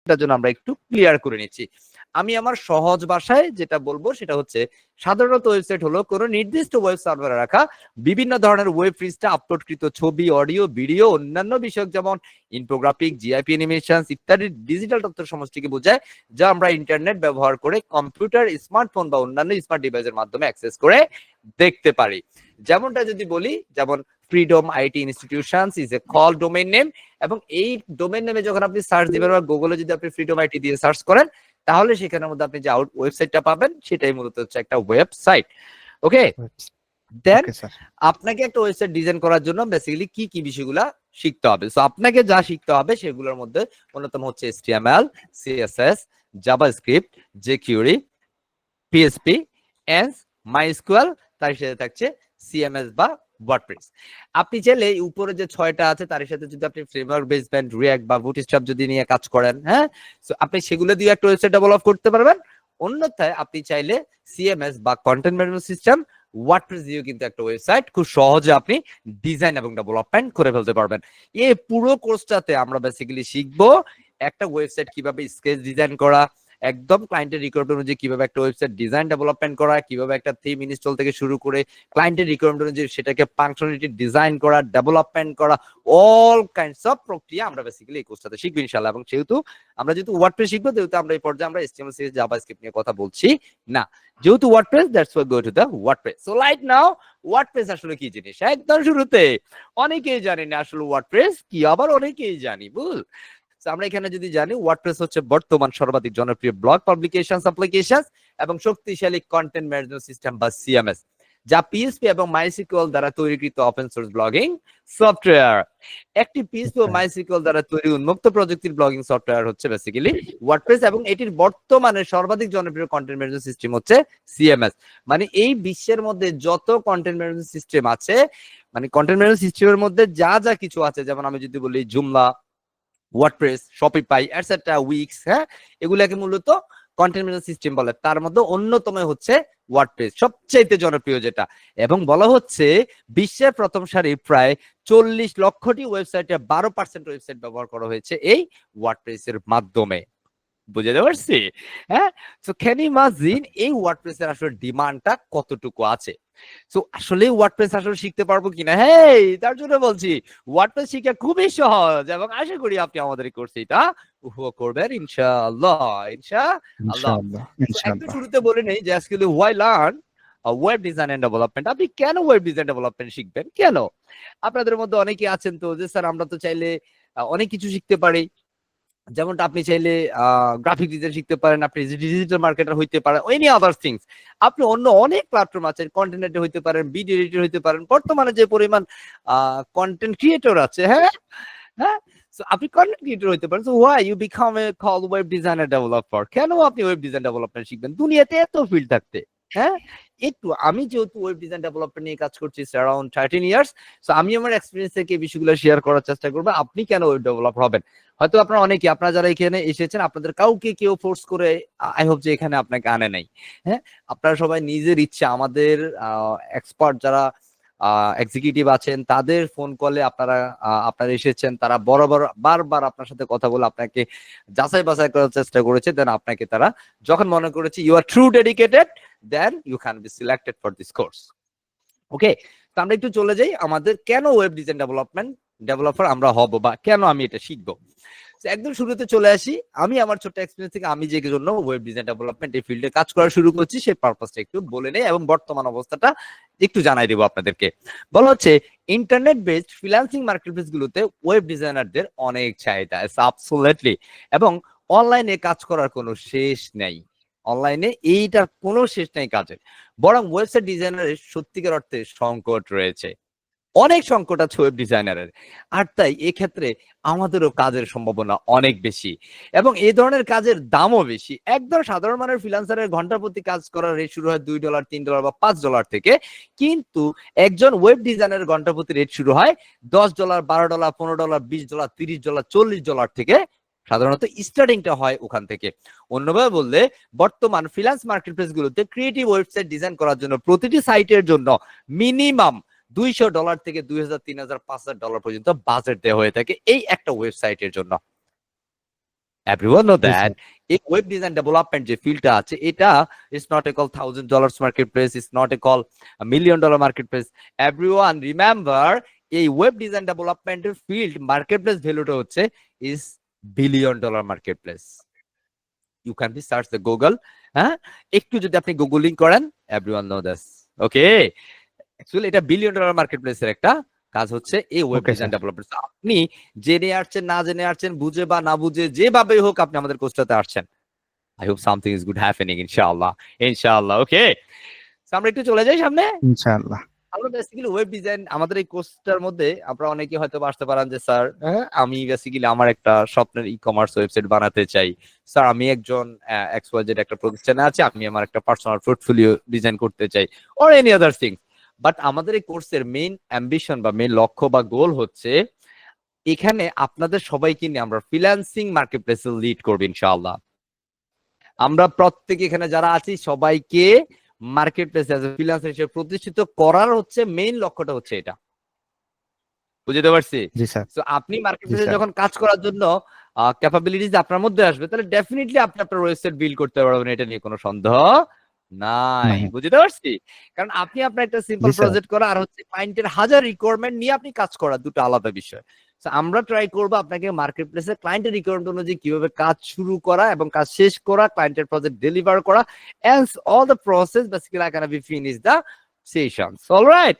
কনসেপ্টটার জন্য আমরা একটু ক্লিয়ার করে নিচ্ছি। আমি আমার সহজ ভাষায় যেটা বলবো সেটা হচ্ছে, সাধারণত ওয়েবসাইট হলো কোনো নির্দিষ্ট ওয়েব সার্ভারে রাখা বিভিন্ন ধরনের ওয়েব পৃষ্ঠা, আপলোডকৃত ছবি, অডিও, ভিডিও, অন্যান্য বিষয়ক যেমন ইনফোগ্রাফিক, জিআইপি অ্যানিমেশন ইত্যাদি ডিজিটাল তথ্যের সমষ্টিকে বোঝায়, যা আমরা ইন্টারনেট ব্যবহার করে কম্পিউটার, স্মার্টফোন বা অন্যান্য স্মার্ট ডিভাইসের মাধ্যমে অ্যাক্সেস করে দেখতে পারি। যেমনটা যদি বলি, যেমন freedom IT institutions is a call domain name, এবং এই ডোমেইন নেমে যখন আপনি সার্চ দিবেন বা গুগলে যদি আপনি ফ্রিডম আইটি দিয়ে সার্চ করেন, তাহলে সেখানের মধ্যে আপনি যে ওয়েবসাইটটা পাবেন সেটাই মূলত হচ্ছে একটা ওয়েবসাইট। ওকে, দেন আপনাকে একটা ওয়েবসাইট ডিজাইন করার জন্য বেসিক্যালি কি কি বিষয়গুলো শিখতে হবে। সো আপনাকে যা শিখতে হবে সেগুলোর মধ্যে অন্যতম হচ্ছে HTML, CSS, JavaScript, jQuery, PHP, এন্স, MySQL, তার সাথে থাকছে CMS বা ওয়ার্ডপ্রেস। আপনি চাইলে উপরে যে 6টা আছে তার সাথে যদি আপনি ফ্রেমওয়ার্ক বেসমেন্ট, রিঅ্যাক্ট বা বুটস্ট্র্যাপ যদি নিয়ে কাজ করেন, হ্যাঁ, সো আপনি সেগুলো দিয়ে একটা ওয়েবসাইট ডেভেলপ করতে পারবেন। অন্যথায় আপনি চাইলে CMS বা কন্টেন্ট ম্যানেজমেন্ট সিস্টেম, ওয়ার্ডপ্রেস দিয়েও কিন্তু একটা ওয়েবসাইট খুব সহজে আপনি ডিজাইন এবং ডেভেলপমেন্ট করে ফেলতে পারবেন। এই পুরো কোর্সটাতে আমরা বেসিক্যালি শিখবো একটা ওয়েবসাইট কিভাবে স্কেচ ডিজাইন করা, একদম ক্লায়েন্টের রিকোয়ারমেন্ট অনুযায়ী কিভাবে একটা ওয়েবসাইট ডিজাইন ডেভেলপমেন্ট করা, কিভাবে একটা থিম ইনস্টল থেকে শুরু করে ক্লায়েন্টের রিকোয়ারমেন্ট অনুযায়ী সেটাকে ফাংশনালিটি ডিজাইন করা, ডেভেলপমেন্ট করা, অল কাইন্ডস অফ প্রক্রিয়া আমরা বেসিক্যালি এই কোর্সটাতে শিখবো ইনশাআল্লাহ। এবং যেহেতু আমরা ওয়ার্ডপ্রেস শিখবো, যেহেতু আমরা এই পর্যায়ে আমরা HTML, CSS, জাভাস্ক্রিপ্ট নিয়ে কথা বলছি না, যেহেতু WordPress, that's why go to the WordPress. So right now, WordPress আসলে কি জিনিস একদম শুরুতে অনেকেই জানি না আসলে ওয়ার্ডপ্রেস কি, আবার অনেকেই জানি ভুল। আমরা এখানে যদি জানি, ওয়ার্ডপ্রেস হচ্ছে বর্তমান সর্বাধিক জনপ্রিয় ব্লগ পাবলিকেশন অ্যাপ্লিকেশন এবং শক্তিশালী কন্টেন্ট ম্যানেজমেন্ট সিস্টেম বা CMS, যা PHP এবং MySQL দ্বারা তৈরিকৃত ওপেন সোর্স ব্লগিং সফটওয়্যার। একটি PHP ও MySQL দ্বারা তৈরি উন্মুক্ত প্রযুক্তির ব্লগিং সফটওয়্যার হচ্ছে বেসিক্যালি ওয়ার্ডপ্রেস, এবং এটির বর্তমানে সর্বাধিক জনপ্রিয় কন্টেন্ট ম্যানেজমেন্ট সিস্টেম হচ্ছে CMS। মানে এই বিশ্বের মধ্যে যত কন্টেন্ট ম্যানেজমেন্ট সিস্টেম আছে, মানে কন্টেন্ট ম্যানেজমেন্ট সিস্টেমের মধ্যে যা যা কিছু আছে, যেমন আমি যদি বলি জুমলা, ওয়ার্ডপ্রেস, শপিফাই, এটসেট্রা, উইক্স, হ্যাঁ, এগুলাকে মূলত কন্টেন্ট ম্যানেজমেন্ট সিস্টেম বলে। তার মধ্যে অন্যতম হচ্ছে ওয়ার্ডপ্রেস, সবচেয়ে জনপ্রিয় যেটা, এবং বলা হচ্ছে বিশ্বের প্রথম সারি প্রায় 40 লক্ষটি ওয়েবসাইটে 12% ওয়েবসাইট ব্যবহার করা হয়েছে এই ওয়ার্ডপ্রেসের মাধ্যমে। বুঝতে পারছি? হ্যাঁ, সো ক্যান ইউ ইমাজিন এই ওয়ার্ডপ্রেসের আসলে ডিমান্ডটা কতটুকু আছে। সো আসলে ওয়ার্ডপ্রেস আসলে শিখতে পারবো কিনা, হ্যাঁ, তার জন্য বলছি ওয়ার্ডপ্রেস শিখা খুবই সহজ, এবং আশা করি আপনি আমাদের কোর্সে এটা উপভোগ করবেন ইনশাআল্লাহ। ইনশাআল্লাহ। একটু শুরুতে বলে নেই যে আজকে why learn web design and development. আপনি কেন ওয়েব ডিজাইন ডেভেলপমেন্ট শিখবেন? কেন? আপনাদের মধ্যে অনেকে আছেন তো যে স্যার আমরা তো চাইলে অনেক কিছু শিখতে পারি, যেমনটা আপনি চাইলে গ্রাফিক ডিজাইন শিখতে পারেন, আপনি ডিজিটাল মার্কেটার হইতে পারেন, এনি আদার থিংস। আপনি অন্য অনেক প্ল্যাটফর্ম আছে, কন্টেন্ট এডিটর হইতে পারেন, ভিডিও এডিটর হইতে পারেন। বর্তমানে যে পরিমাণ কন্টেন্ট ক্রিয়েটর আছে, হ্যাঁ হ্যাঁ, সো আপনি কন্টেন্ট ক্রিয়েটর হইতে পারেন। So why you become a call web designer developer? কেন আপনি ওয়েব ডিজাইন ডেভেলপমেন্ট শিখবেন দুনিয়াতে এত ফিল্ড থাকতে? হ্যাঁ, একটু আমি যেহেতু ওয়েব ডিজাইন ডেভেলপমেন্ট নিয়ে কাজ করছি অ্যারাউন্ড 13 ইয়ার্স, সো আমি আমার এক্সপেরিয়েন্স থেকে এই বিষয়গুলো শেয়ার করার চেষ্টা করবো। আপনি কেন ওয়েব ডেভেলপার হবেন? হয়তো আপনারা অনেকে, আপনারা যারা এখানে এসেছেন, আপনাদের কাউকে কেউ ফোর্স করে আই হোপ যে এখানে আপনাকে আনে নাই। হ্যাঁ, আপনারা সবাই নিজের ইচ্ছা, আমাদের এক্সপার্ট যারা এক্সিকিউটিভ আছেন তাদের ফোন কলে আপনারা এসেছেন, তারা বারবার আপনার সাথে কথা বলে আপনাকে যাচাই বাছাই করার চেষ্টা করেছে, দেন আপনাকে তারা যখন মনে করেছে you are true dedicated, then you can be selected for this course. Okay, তো আমরা একটু চলে যাই আমাদের কেন ওয়েব ডিজাইন ডেভেলপার আমরা হব, বা কেন আমি এটা শিখবো। একদম শুরুতে চলে আসি, আমি আমার ছোট্ট এক্সপিরিয়েন্স থেকে আমি যে জন্য ওয়েব ডিজাইন ডেভেলপমেন্ট এই ফিল্ডে কাজ করা শুরু করছি সেই পারপাসটা একটু বলে নেই, এবং বর্তমান অবস্থাটা একটু জানাই দেবো আপনাদেরকে। বলা হচ্ছে ইন্টারনেট বেসড ফ্রিল্যান্সিং মার্কেটপ্লেস গুলোতে ওয়েব ডিজাইনারদের অনেক চাহিদা, অ্যাবসলিউটলি, এবং অনলাইনে কাজ করার কোনো শেষ নেই। অনলাইনে এইটার কোনো শেষ নেই কাজের, বরং ওয়েবসাইট ডিজাইনারের সত্যিকার অর্থে সংকট রয়েছে, অনেক সংকট আছে ওয়েব ডিজাইনারের। আর তাই এক্ষেত্রে আমাদেরও কাজের সম্ভাবনা অনেক বেশি, এবং এই ধরনের কাজের দামও বেশি। একদম সাধারণ মানের ফ্রিল্যান্সারের ঘন্টা প্রতি কাজ করার রেট শুরু হয় $2, $3 বা $5 থেকে, কিন্তু একজন ওয়েব ডিজাইনারের ঘন্টা প্রতি রেট শুরু হয় $10, $12, $15, $20, $30, $40 থেকে। সাধারণত স্টার্টিংটা হয় ওখান থেকে। অন্যভাবে বললে বর্তমান ফ্রিল্যান্স মার্কেটপ্লেস গুলোতে ক্রিয়েটিভ ওয়েবসাইট ডিজাইন করার জন্য প্রতিটি সাইটের জন্য মিনিমাম $200 থেকে $2000, $3000, $5000 পর্যন্ত বাজেট দেওয়া হয়ে থাকে এই একটা ওয়েবসাইটের জন্য। Everyone know that এই ওয়েব ডিজাইন ডেভেলপমেন্ট যে ফিল্ডটা আছে এটা is not a call $1,000 market place, is not a call $1,000,000 market place. Everyone remember এই ওয়েব ডিজাইন ডেভেলপমেন্টের ফিল্ড মার্কেট প্লেস ভ্যালুটা হচ্ছে is $1,000,000,000 market place. You can be search the Google, হ্যাঁ একটু যদি আপনি গুগলিং করেন, everyone know this. Okay, actually এটা $1,000,000,000 মার্কেট প্লেসের একটা কাজ হচ্ছে এই ওয়েব ডিজাইন ডেভেলপমেন্ট। আপনি জেনে আসছেন না জেনে আসছেন, বুঝে বা না বুঝে, যেভাবে হোক আপনি আমাদের কোর্সটাতে আসছেন। I hope something is good happening ইনশাআল্লাহ, ইনশাআল্লাহ। ওকে, আমরা একটু চলে যাই সামনে ইনশাআল্লাহ। আমরা বেসিক্যালি ওয়েব ডিজাইন আমাদের এই কোর্সটার মধ্যে আপনারা অনেকে হয়তো আসতে পারেন যে স্যার আমি বেসিক্যালি আমার একটা স্বপ্নের ই-কমার্স ওয়েবসাইট বানাতে চাই, স্যার আমি একজন XYZ একটা প্রতিষ্ঠানে আছি, আমি আমার একটা পার্সোনাল পোর্টফোলিও ডিজাইন করতে চাই, or any other thing. But আমাদের এই কোর্সের মেইন অ্যাম্বিশন বা মেইন লক্ষ্য বা গোল হচ্ছে এখানে আপনাদের সবাইকে নিয়ে আমরা ফ্রিল্যান্সিং মার্কেটপ্লেসে লিড করব ইনশাআল্লাহ। আমরা প্রত্যেকে এখানে যারা আছি সবাইকে মার্কেটপ্লেসে অ্যাজ এ ফ্রিল্যান্সার হিসেবে প্রতিষ্ঠিত করার হচ্ছে মেইন লক্ষ্যটা হচ্ছে এটা। বুঝতে পারছি? জি স্যার। সো আপনি মার্কেটপ্লেসে যখন কাজ করার জন্য ক্যাপাবিলিটিস আপনার মধ্যে আসবে, তাহলে ডেফিনেটলি আপনি আপনার ওয়েবসাইট বিল্ড করতে পারবেন, এটা নিয়ে কোনো সন্দেহ নাই। বুঝতে পারছি? কারণ আপনি আপনার একটা সিম্পল প্রজেক্ট করা আর হচ্ছে ক্লায়েন্টের হাজার রিকোয়ারমেন্ট নিয়ে আপনি কাজ করা, দুটো আলাদা বিষয়। সো আমরা ট্রাই করব আপনাকে মার্কেটপ্লেসে ক্লায়েন্টের রিকোয়ারমেন্ট অনুযায়ী কিভাবে কাজ শুরু করা এবং কাজ শেষ করা, ক্লায়েন্টের প্রজেক্ট ডেলিভার করা, and all the process basically I can be finish the sessions. Alright,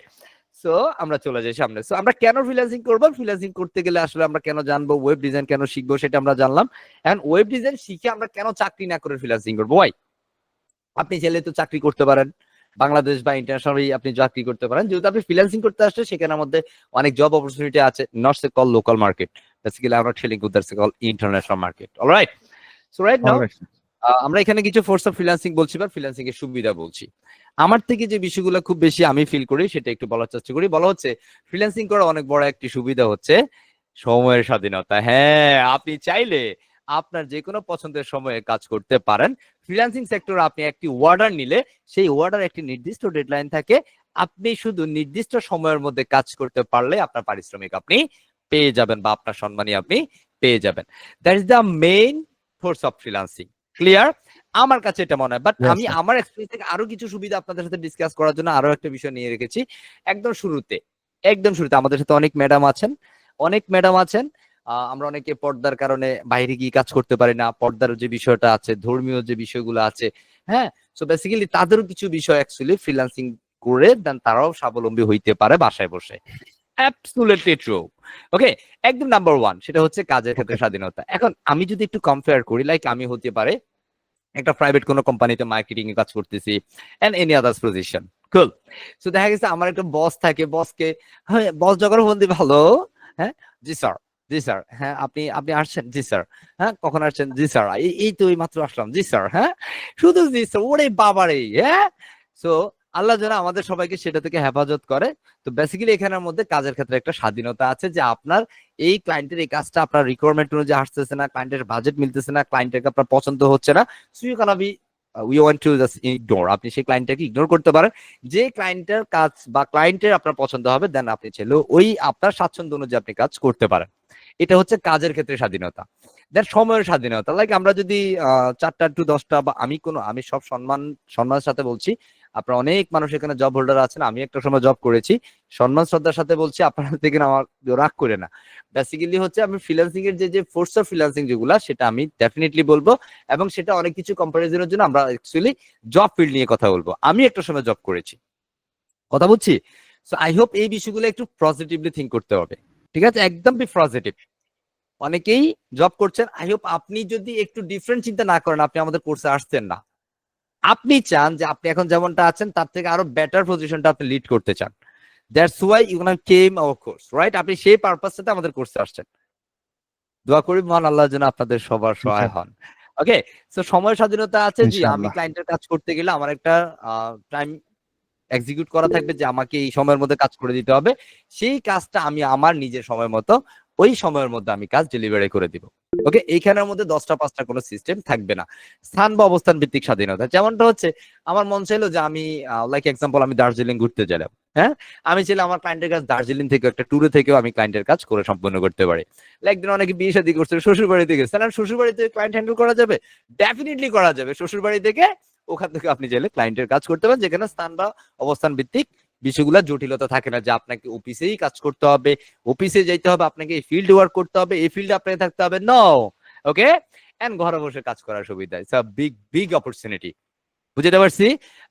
so আমরা চলে যাই সামনে। সো আমরা কেন ফ্রিল্যান্সিং করব, ফ্রিল্যান্সিং করতে গেলে আসলে আমরা কেন জানবো, ওয়েব ডিজাইন কেন শিখবো সেটা আমরা জানলাম। এখন ওয়েব ডিজাইন শিখে আমরা কেন চাকরি না করে ফ্রিল্যান্সিং করবো? ওয়াই? আপনি চাইলে তো চাকরি করতে পারেন, বাংলাদেশ বা ইন্টারন্যাশনালি আপনি চাকরি করতে পারেন। যেহেতু আপনি ফ্রিল্যান্সিং করতে আসছে সেখানের মধ্যে অনেক জব অপরচুনিটি আছে, not say call local market, basically আমরা telling with that's call international market. Alright, so right now আমরা এখানে কিছু ফোর্স অফ ফ্রিল্যান্সিং বলছি বা ফ্রিল্যান্সিং এর সুবিধা বলছি। আমার থেকে যে বিষয়গুলো খুব বেশি আমি ফিল করি সেটা একটু বলার চেষ্টা করি। বলা হচ্ছে ফ্রিল্যান্সিং করা অনেক বড় একটি সুবিধা হচ্ছে সময়ের স্বাধীনতা। হ্যাঁ, আপনি চাইলে আপনার যে কোনো পছন্দের সময়ে কাজ করতে পারেন। ফ্রিল্যান্সিং সেক্টরে আপনি একটি অর্ডার নিলে সেই অর্ডার একটি নির্দিষ্ট ডেডলাইন থাকে, আপনি শুধু নির্দিষ্ট সময়ের মধ্যে কাজ করতে পারলে আপনার পারিশ্রমিক আপনি পেয়ে যাবেন বা আপনার সম্মানী আপনি পেয়ে যাবেন। That is the main force of freelancing. Clear? আমার কাছে এটা মনে হয়। বাট আমি আমার এক্সপেরিয়েন্স থেকে আরো কিছু সুবিধা আপনাদের সাথে ডিসকাস করার জন্য আরো একটা বিষয় নিয়ে রেখেছি। একদম শুরুতে আমাদের সাথে অনেক ম্যাডাম আছেন। আমরা অনেকে পর্দার কারণে বাইরে গিয়ে কাজ করতে পারি না, পর্দার যে বিষয়টা আছে, ধর্মীয় যে বিষয়গুলো আছে, হ্যাঁ, সো বেসিক্যালি তাদেরও কিছু বিষয় অ্যাকচুয়ালি ফ্রিল্যান্সিং করে দেন তারাও স্বাবলম্বী হইতে পারে বাসায় বসে। Absolutely true. ওকে, একদম নাম্বার 1 সেটা হচ্ছে কাজের ক্ষেত্রে স্বাধীনতা। এখন আমি যদি একটু কম্পেয়ার করি, লাইক আমি হতে পারে একটা প্রাইভেট কোনো কোম্পানিতে মার্কেটিং এ কাজ করতেছি and any others position, cool. So দেখা গেছে আমার একটা বস থাকে, বসকে বস যখন বলতে ভালো, হ্যাঁ জি স্যার, জি স্যার, হ্যাঁ আপনি আপনি আসছেন, জি স্যার, হ্যাঁ কখন আসছেন, জি স্যার, এই তো এই মাত্র আসলাম, জি স্যার, হ্যাঁ শুধু জি স্যার, ওরে বাবারে, হ্যাঁ। সো আল্লাহ যেন আমাদের সবাইকে সেটা থেকে হেফাজত করে। তো বেসিক্যালি এখানের মধ্যে কাজের ক্ষেত্রে একটা স্বাধীনতা আছে যে আপনার এই ক্লায়েন্টের এই কাজটা আপনার রিকোয়ারমেন্ট অনুযায়ী আসতেছে না, ক্লায়েন্টের বাজেট মিলতেছে না, ক্লায়েন্টের আপনার পছন্দ হচ্ছে না, so you can be we want to just ignore, আপনি সেই ক্লায়েন্টটাকে ইগনোর করতে পারেন। যে ক্লায়েন্টের কাজ বা ক্লায়েন্টের আপনার পছন্দ হবে দেন আপনি চাইলে ওই আপনার স্বাচ্ছন্দ্য অনুযায়ী আপনি কাজ করতে পারেন। এটা হচ্ছে কাজের ক্ষেত্রে স্বাধীনতা। দেন সময়ের স্বাধীনতা, লাইক আমরা যদি 4টা টু 10টা বা আমি সব সম্মানের সাথে বলছি, আপনার অনেক মানুষ এখানে জব হোল্ডার আছেন, আমি একটা সময় জব করেছি, সম্মান শ্রদ্ধার সাথে বলছি, আপনারা থেকে আমার রাগ করে না। বেসিক্যালি হচ্ছে আমি ফ্রিল্যান্সিং এর যে ফোর্স অফ ফ্রিল্যান্সিং যেগুলা সেটা আমি ডেফিনেটলি বলবো, এবং সেটা অনেক কিছু কম্পারিজনের জন্য আমরা অ্যাকচুয়ালি জব ফিল্ড নিয়ে কথা বলবো। আমি একটা সময় জব করেছি, কথা বুঝছি। সো আই হোপ এই বিষয়গুলো একটু পজিটিভলি থিঙ্ক করতে হবে, ঠিক আছে, একদম বি পজিটিভ। অনেকেই জব করছেন, আই হোপ আপনি যদি একটু ডিফারেন্ট চিন্তা না করেন, আপনি আমাদের কোর্সে আসছেন না, আপনি চান যে আপনি এখন যেমনটা আছেন তার থেকে আরো বেটার পজিশনটা আপনি লিড করতে চান, that's why you came our course, right? আপনি সেই পারপাসটাতে আমাদের কোর্সে আসছেন। দোয়া করি মহান আল্লাহর জন্য আপনাদের সবার সহায় হন। ওকে, সো সময় স্বাধীনতা আছে, জি আমি ক্লায়েন্টের কাজ করতে গেলে আমার একটা টাইম এক্সিকিউট করা থাকবে যে আমাকে এই সময়ের মধ্যে কাজ করে দিতে হবে, সেই কাজটা আমি আমার নিজের সময় মতো ওই সময়ের মধ্যে আমি কাজ ডেলিভারি করে দিব। ওকে, এইখানের মধ্যে 10টা 5টা কোনো সিস্টেম থাকবে না। স্থান বা অবস্থান ভিত্তিক স্বাধীনতা, যেমনটা হচ্ছে আমার মন চাইলো যে আমি লাইক এক্সাম্পল আমি দার্জিলিং ঘুরতে গেলাম, হ্যাঁ, আমি চাইলে আমার ক্লায়েন্টের কাজ দার্জিলিং থেকে একটা ট্যুরে থেকেও আমি ক্লায়েন্টের কাজ করে সম্পন্ন করতে পারি। একদিন অনেকে বিয়ে শাদী করছে, শ্বশুর বাড়িতে গেছে, তাহলে শ্বশুর বাড়িতে ক্লায়েন্ট হ্যান্ডেল করা যাবে? ডেফিনেটলি করা যাবে। শ্বশুর বাড়ি থেকে ওখান থেকে আপনি চাইলে ক্লায়েন্টের কাজ করতে পারেন, যেখানে স্থান বা অবস্থান ভিত্তিক বিষয়গুলো জটিলতা থাকে না, যে আপনাকে অফিসেই কাজ করতে হবে, অফিসে যাইতে হবে, আপনাকে এই ফিল্ড ওয়ার্ক করতে হবে, এই ফিল্ডে আপনাকে থাকতে হবে। নো, ওকে, এন্ড ঘরে বসে কাজ করার সুবিধা, it's a big big opportunity. বুঝতে পারছি।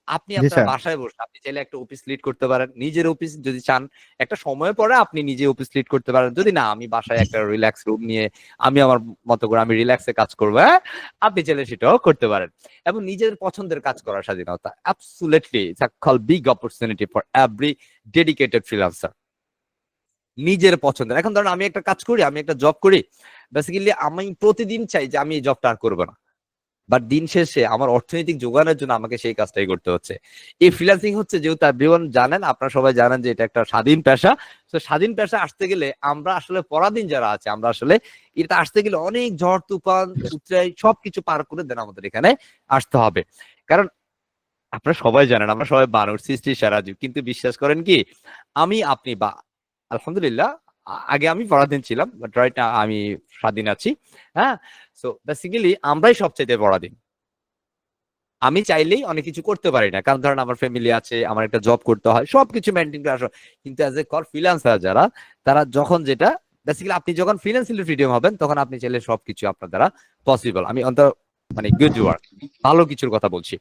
আপনি জি আপনার স্যার। বাসায় বসে আপনি চাইলে একটা অফিস লিড করতে পারেন, নিজের অফিস যদি চান। একটা সময় পরে আপনি নিজে অফিস লিড করতে পারেন। যদি না, আমি বাসায় একটা রিল্যাক্স রুম নিয়ে আমি আমার মতো করে আমি রিল্যাক্সে কাজ করবো, হ্যাঁ, আপনি চাইলে সেটাও করতে পারেন। এবং নিজের পছন্দের কাজ করার স্বাধীনতা, absolutely it's a call big opportunity for every dedicated freelancer. নিজের পছন্দের, এখন ধরেন আমি একটা কাজ করি, আমি একটা জব করি, বেসিক্যালি আমি প্রতিদিন চাই যে আমি এই জবটা আর করবো না, বাট দিন শেষে আমার অর্থনৈতিক যোগানের জন্য আমাকে সেই কাজটাই করতে হচ্ছে। এই ফ্রিল্যান্সিং হচ্ছে, যেহেতু এভরিওয়ান জানেন, আপনারা সবাই জানেন যে এটা একটা স্বাধীন পেশা। তো স্বাধীন পেশা আসতে গেলে আমরা আসলে পরাধীন যারা আছে, আমরা আসলে এটা আসতে গেলে অনেক ঝড় তুফান উতরাই সবকিছু পার করে দেন আমাদের এখানে আসতে হবে। কারণ আপনারা সবাই জানেন আমরা সবাই মানুষ, সৃষ্টির সেরা জীব, কিন্তু বিশ্বাস করেন কি, আমি আপনি বা আলহামদুলিল্লাহ আগে আমি পরাধীন ছিলাম, বাট রাইট আমি স্বাধীন আছি। হ্যাঁ, সো বেসিক্যালি আমরাই সবচাইতে পরাধীন। আমি চাইলেই অনেক কিছু করতে পারি না, কারণ ধরেন আমার ফ্যামিলি আছে, আমার একটা জব করতে হয়, সবকিছু মেনটেন করে আসা। কিন্তু অ্যাজ এ কল ফ্রিল্যান্সার যারা, তারা যখন যেটা বেসিক্যালি আপনি যখন ফিনান্সিয়ালি ফ্রিডম হবেন, তখন আপনি চাইলে সবকিছু আপনার দ্বারা পসিবল। আমি অন্তত মানে গুড ওয়ার্ক, ভালো কিছুর কথা বলছি।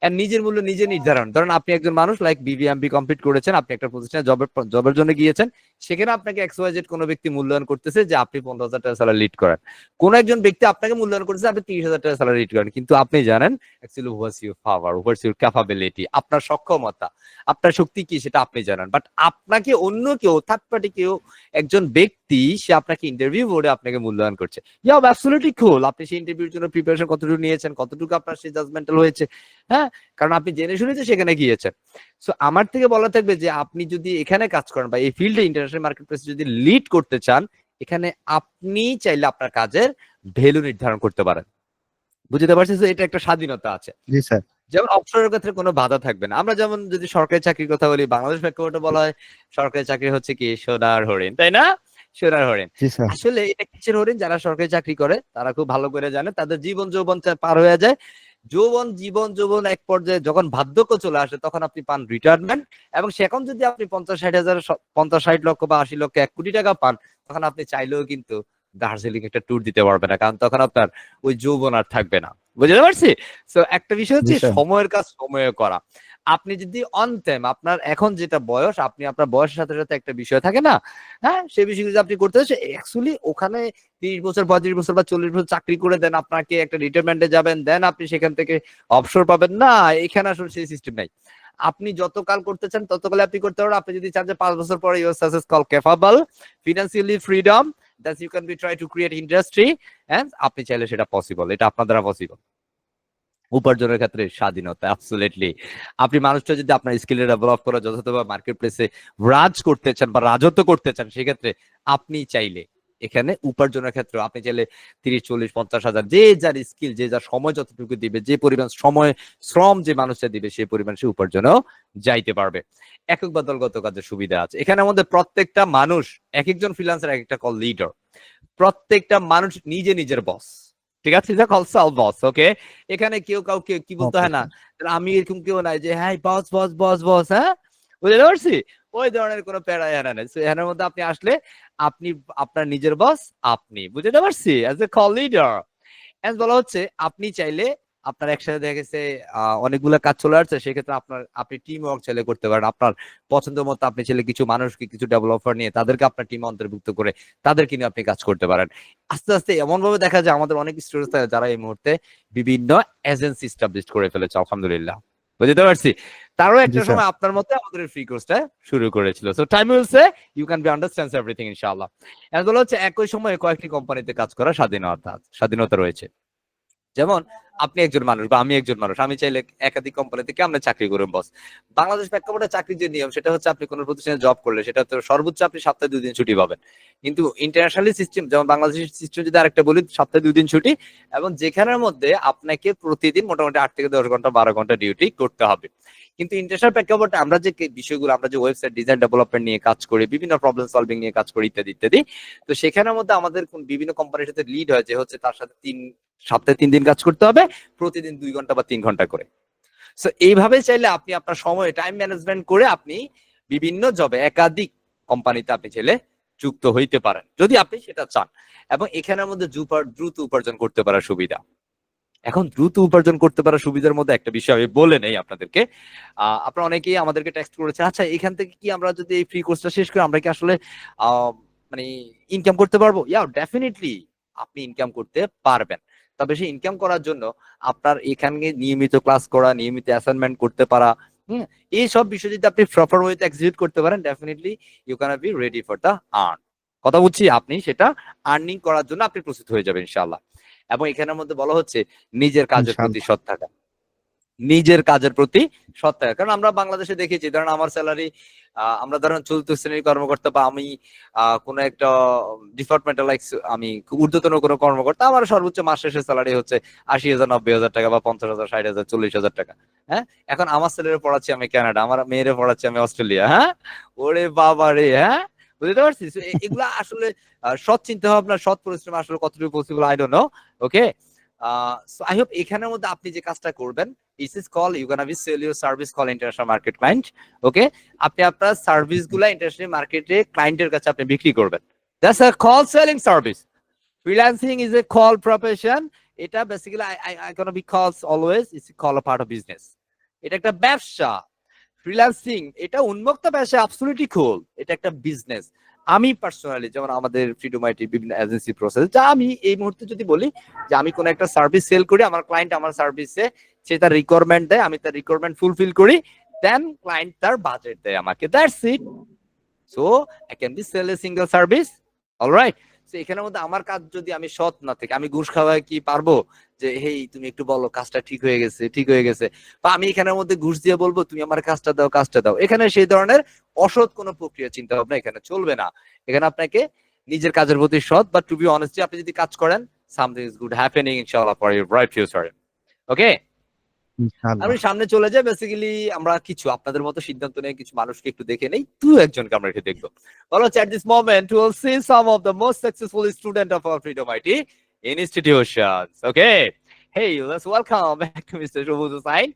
এন্ড নিজের মূল্য নিজে নির্ধারণ, ধরেন আপনি একজন মানুষ লাইক বিবিএমবি কমপ্লিট করেছেন, আপনি একটা প্রতিষ্ঠানে জবের জন্য গিয়েছেন, সেখানে আপনাকে এক্সওয়াইজেড কোনো ব্যক্তি মূল্যায়ন করতেছে যে আপনি 15,000 টাকা স্যালারি লিড করেন। কোন একজন ব্যক্তি আপনাকে মূল্যায়ন করতেছে আপনি 30,000 টাকা স্যালারি লিড করেন, কিন্তু আপনি জানেন actually what's your power, what's your capability, আপনার সক্ষমতা, আপনার শক্তি কি সেটা আপনি জানেন। বাট আপনাকে অন্য কেউ, থার্ড পার্টি কেউ, একজন ব্যক্তি, সে আপনাকে ইন্টারভিউ বোর্ডে আপনাকে মূল্যায়ন করছে। ইয়া অ্যাবসলিউটলি কুল, আপনি সেই ইন্টারভিউর জন্য প্রিপারেশন কতটুকু নিয়েছেন, কতটুকু আপনার সেই জাজমেন্টাল হয়েছে, হ্যাঁ, কারণ আপনি জেনে শুনে তো সেখানে গিয়েছেন। সো আমার থেকে বলা থাকবে যে আপনি যদি এখানে কাজ করেন বা এই ফিল্ডে ইন্টারন্যাশনাল মার্কেট প্লেস যদি লিড করতে চান, এখানে আপনি চাইলে আপনার কাজের ভ্যালু নির্ধারণ করতে পারেন। বুঝতে পারছি, এটা একটা স্বাধীনতা আছে। জি স্যার। যেমন অবসরের ক্ষেত্রে কোনো বাধা থাকবে না। আমরা যেমন যদি সরকারি চাকরির কথা বলি, বাংলাদেশ প্রেক্ষাপটে বলা হয় সরকারি চাকরি হচ্ছে কি সোনার হরিণ, তাই না? সোনার হরিণ। জি স্যার। আসলে এটা কিসের হরিণ? যারা সরকারি চাকরি করে তারা খুব ভালো করে জানে, তাদের জীবন যৌবন পার হয়ে যায়। জীবন এক পর্যায়ে যখন বার্ধক্য চলে আসে, তখন আপনি পান রিটায়ারমেন্ট। এবং সেখন যদি আপনি 50-60 হাজার, 50-60 লক্ষ বা 80 লক্ষ, 1 কোটি টাকা পান, তখন আপনি চাইলেও কিন্তু দার্জিলিং একটা ট্যুর দিতে পারবে না, কারণ তখন আপনার ওই যৌবন আর থাকবে না। বুঝতে পারছি? সো একটা বিষয় জি হচ্ছে স্যার। সময়ের কাজ সময়ে করা। আপনি যদি অন টাইম, আপনার এখন যেটা বয়স, আপনি আপনার বয়সের সাথে সাথে একটা বিষয় থাকে না, হ্যাঁ, সেই বিষয়গুলো যদি আপনি করতে চান, অ্যাকচুয়ালি ওখানে 30 বছর, 35 বছর বা 40 বছর চাকরি করে দেন, আপনাকে একটা রিটায়ারমেন্টে যাবেন, দেন আপনি সেখান থেকে অবসর পাবেন না। এখানে আসলে সেই সিস্টেম নাই। আপনি যতকাল করতে চান ততকাল আপনি করতে পারবেন। আপনি যদি চান যে 5 বছর পরে your success call capable, financially freedom, that you can be try to create industry, and আপনি চাইলে সেটা পসিবল, এটা আপনার দ্বারা পসিবল। উপার্জনের ক্ষেত্রে স্বাধীনতা, অ্যাবসলিউটলি। আপনি মানুষটা যদি আপনার স্কিল ডেভেলপ করে যথাযথভাবে মার্কেট প্লেসে রাজ করতে চান বা রাজত্ব করতে চান, সেক্ষেত্রে আপনি চাইলে এখানে উপার্জনের ক্ষেত্রে আপনি চাইলে 30, 40, 50 হাজার, যে যার স্কিল, যে যার সময় যতটুকু দিবে, যে পরিমাণ সময় শ্রম যে মানুষটা দিবে, সেই পরিমাণ সে উপার্জনেও যাইতে পারবে। একক বা দলগত কাজের সুবিধা আছে এখানে। আমাদের প্রত্যেকটা মানুষ, এক একজন ফ্রিল্যান্সার এক একটা কল লিডার, প্রত্যেকটা মানুষ নিজে নিজের বস, ঠিক আছে? এটা কল সেলফ বস, ওকে। এখানে কেউ কাউকে কি বলতে ওকে হয় না, স্যার। আমি এরকম কেউ নাই যে হ্যাঁ বস বস বস বস, হ্যাঁ, বুঝতে পারছি, ওই ধরনের কোনো প্যারা এখানে নেই। এখানের মধ্যে আপনি আসলে আপনি আপনার নিজের বস, আপনি, বুঝতে পারছি, অ্যাজ এ কল লিডার। বলা হচ্ছে আপনি চাইলে আপনার একসাথে দেখা গেছে অনেকগুলো কাজ চলে আসছে, সেক্ষেত্রে আপনি টিম ওয়ার্ক চাইলে করতে পারেন। আপনার পছন্দ মতো আপনি চাইলে কিছু মানুষকে, কিছু ডেভেলপার নিয়ে তাদেরকে আপনার টিমে অন্তর্ভুক্ত করে তাদেরকে নিয়ে আপনি কাজ করতে পারেন। আস্তে আস্তে এমন ভাবে দেখা যায় আমাদের অনেক স্টুডেন্ট থাকে যারা এই মুহূর্তে বিভিন্ন এজেন্সি স্টাবলিশ করে ফেলেছে, আলহামদুলিল্লাহ। বুঝতে পারছি। তারও জি একটা স্যার। সময় আপনার মতে আমাদের ফ্রি কোর্সটা শুরু করেছিল। So time will say you can be understands everything ইনশাআল্লাহ। বলা হচ্ছে একই সময়ে কয়েকটি কোম্পানিতে কাজ করার স্বাধীনতা রয়েছে। যেমন আপনি একজন মানুষ বা আমি একজন মানুষ, আমি চাইলে একাধিক কোম্পানি থেকে আমরা চাকরি করুন বস। বাংলাদেশ প্রেক্ষাপটে চাকরির যে নিয়ম, সেটা হচ্ছে আপনি কোনো প্রতিষ্ঠানে জব করলে সেটা তো সর্বোচ্চ আপনি সপ্তাহে 2 দিন ছুটি পাবেন। কিন্তু ইন্টারন্যাশনালি সিস্টেম, যেমন বাংলাদেশের সিস্টেম যদি আরেকটা বলি, সপ্তাহে 2 দিন ছুটি, এবং যেখানের মধ্যে আপনাকে প্রতিদিন মোটামুটি 8 থেকে 10 ঘন্টা, 12 ঘন্টা ডিউটি করতে হবে। কিন্তু ইন্টারন্যাশনাল প্রেক্ষাপটে আমরা যে বিষয়গুলো, আমরা যে ওয়েবসাইট ডিজাইন ডেভেলপমেন্ট নিয়ে কাজ করি, বিভিন্ন প্রবলেম সলভিং নিয়ে কাজ করি ইত্যাদি ইত্যাদি, তো সেখানের মধ্যে আমাদের বিভিন্ন কোম্পানির সাথে লিড হয় যে হচ্ছে তার সাথে সপ্তাহে 3 দিন কাজ করতে হবে, প্রতিদিন 2 ঘন্টা বা 3 ঘন্টা করে। সো এইভাবে চাইলে আপনি আপনার সময় টাইম ম্যানেজমেন্ট করে আপনি বিভিন্ন জবে একাধিক কোম্পানিতে আপনি চাইলে যুক্ত হইতে পারেন যদি আপনি সেটা চান, এবং এখানের মধ্যে দ্রুত উপার্জন করতে পারার সুবিধা। এখন দ্রুত উপার্জন করতে পারার সুবিধার মধ্যে একটা বিষয় আমি বলে নেই আপনাদেরকে। আপনারা অনেকেই আমাদেরকে টেক্সট করেছে, আচ্ছা এখান থেকে কি আমরা যদি এই ফ্রি কোর্সটা শেষ করি আমরা কি আসলে মানে ইনকাম করতে পারবো? ইয়া, ডেফিনেটলি আপনি ইনকাম করতে পারবেন। তবে সেই ইনকাম করার জন্য আপনার এখানে নিয়মিত ক্লাস করা, নিয়মিত অ্যাসাইনমেন্ট করতে পারা, এই সব বিষয় যদি আপনি প্রপার ওয়েতে এক্সিকিউট করতে পারেন, definitely you can be ready for the earn. কথা বুঝছি, আপনি সেটা আর্নিং করার জন্য আপনি প্রস্তুত হয়ে যাবেন ইনশাআল্লাহ। এবং এখানের মধ্যে বলা হচ্ছে নিজের কাজের প্রতি সৎ থাকা, নিজের কাজের প্রতি সৎ থাকা। কারণ আমরা বাংলাদেশে দেখেছি, ধরেন আমার স্যালারি, আমরা ধরেন চতুর্থ শ্রেণীর কর্মকর্তা বা আমি কোন একটা ডিপার্টমেন্টাল আমি ঊর্ধ্বতন কোনো কর্মকর্তা, আমার সর্বোচ্চ মাস শেষের স্যালারি হচ্ছে 80,000, 90,000 টাকা বা 50,000, 60,000, 40,000 টাকা। হ্যাঁ, এখন আমার ছেলেরে পড়াচ্ছি আমি কানাডা, আমার মেয়েরে পড়াচ্ছি আমি অস্ট্রেলিয়া। হ্যাঁ, ওরে বাবা রে, হ্যাঁ, বুঝতে পারছিস? এগুলা আসলে সৎ চিন্তা ভাবনা, সৎ পরিশ্রম আসলে কতটুকু possible I don't know. Okay, so I hope এখানের মধ্যে আপনি যে কাজটা করবেন, this is called you gonna be sell your service call international market client. ওকে, আপনি আপনার সার্ভিস গুলা ইন্টারন্যাশনাল মার্কেটে ক্লায়েন্টের কাছে আপনি বিক্রি করবেন। That's a call selling service. Freelancing is a call profession. এটা বেসিক্যালি আই গোনা বি কলস always it's call a part of business. এটা একটা ব্যবসা। ফ্রিল্যান্সিং এটা উন্মুক্ত ব্যবসা, অ্যাবসলিউটলি কুল। এটা একটা বিজনেস। আমি পার্সোনালি, যেমন আমাদের ফ্রিডম আইটি বিভিন্ন এজেন্সি প্রসেস, যা আমি এই মুহূর্তে যদি বলি যে আমি কোন একটা সার্ভিস সেল করি, আমার ক্লায়েন্ট আমার সার্ভিসে সে তার রিকোয়ারমেন্ট দেয়, আমি তার রিকোয়ারমেন্ট ফুলফিল করি, দেন ক্লায়েন্ট তার বাজেট দেয় আমাকে, that's it. So I can be sell a single service, alright. So এখানের মধ্যে আমার কাজ যদি আমি সৎ না থেকে আমি ঘুষ খাওয়াই কি পারবো যে হেই তুমি একটু বলো কাজটা ঠিক হয়ে গেছে, ঠিক হয়ে গেছে, বা আমি এখানের মধ্যে ঘুষ দিয়ে বলবো তুমি আমার কাজটা দাও, কাজটা দাও। এখানে সেই ধরনের অসৎ কোনো প্রক্রিয়া চিন্তা ভাবনা এখানে চলবে না। এখানে আপনাকে নিজের কাজের প্রতি সৎ, বা টু বি অনেস্টলি আপনি যদি কাজ করেন, সামথিং ইজ গুড হ্যাপেনিং ইনশাআল্লাহ ফর ইউর ব্রাইট ফিউচার। ওকে, আমি সামনে চলে যাই। বেসিক্যালি আমরা কিছু আপনাদের মতো সিদ্ধান্ত নিয়ে কিছু মানুষকে একটু দেখে নেই, দু একজনকে আমরা একটু দেখবো। বলো, at this moment we will see some of the most successful student of our Freedom IT institutions. Okay, hey, let's welcome back to Mr. Shobuz Hussain.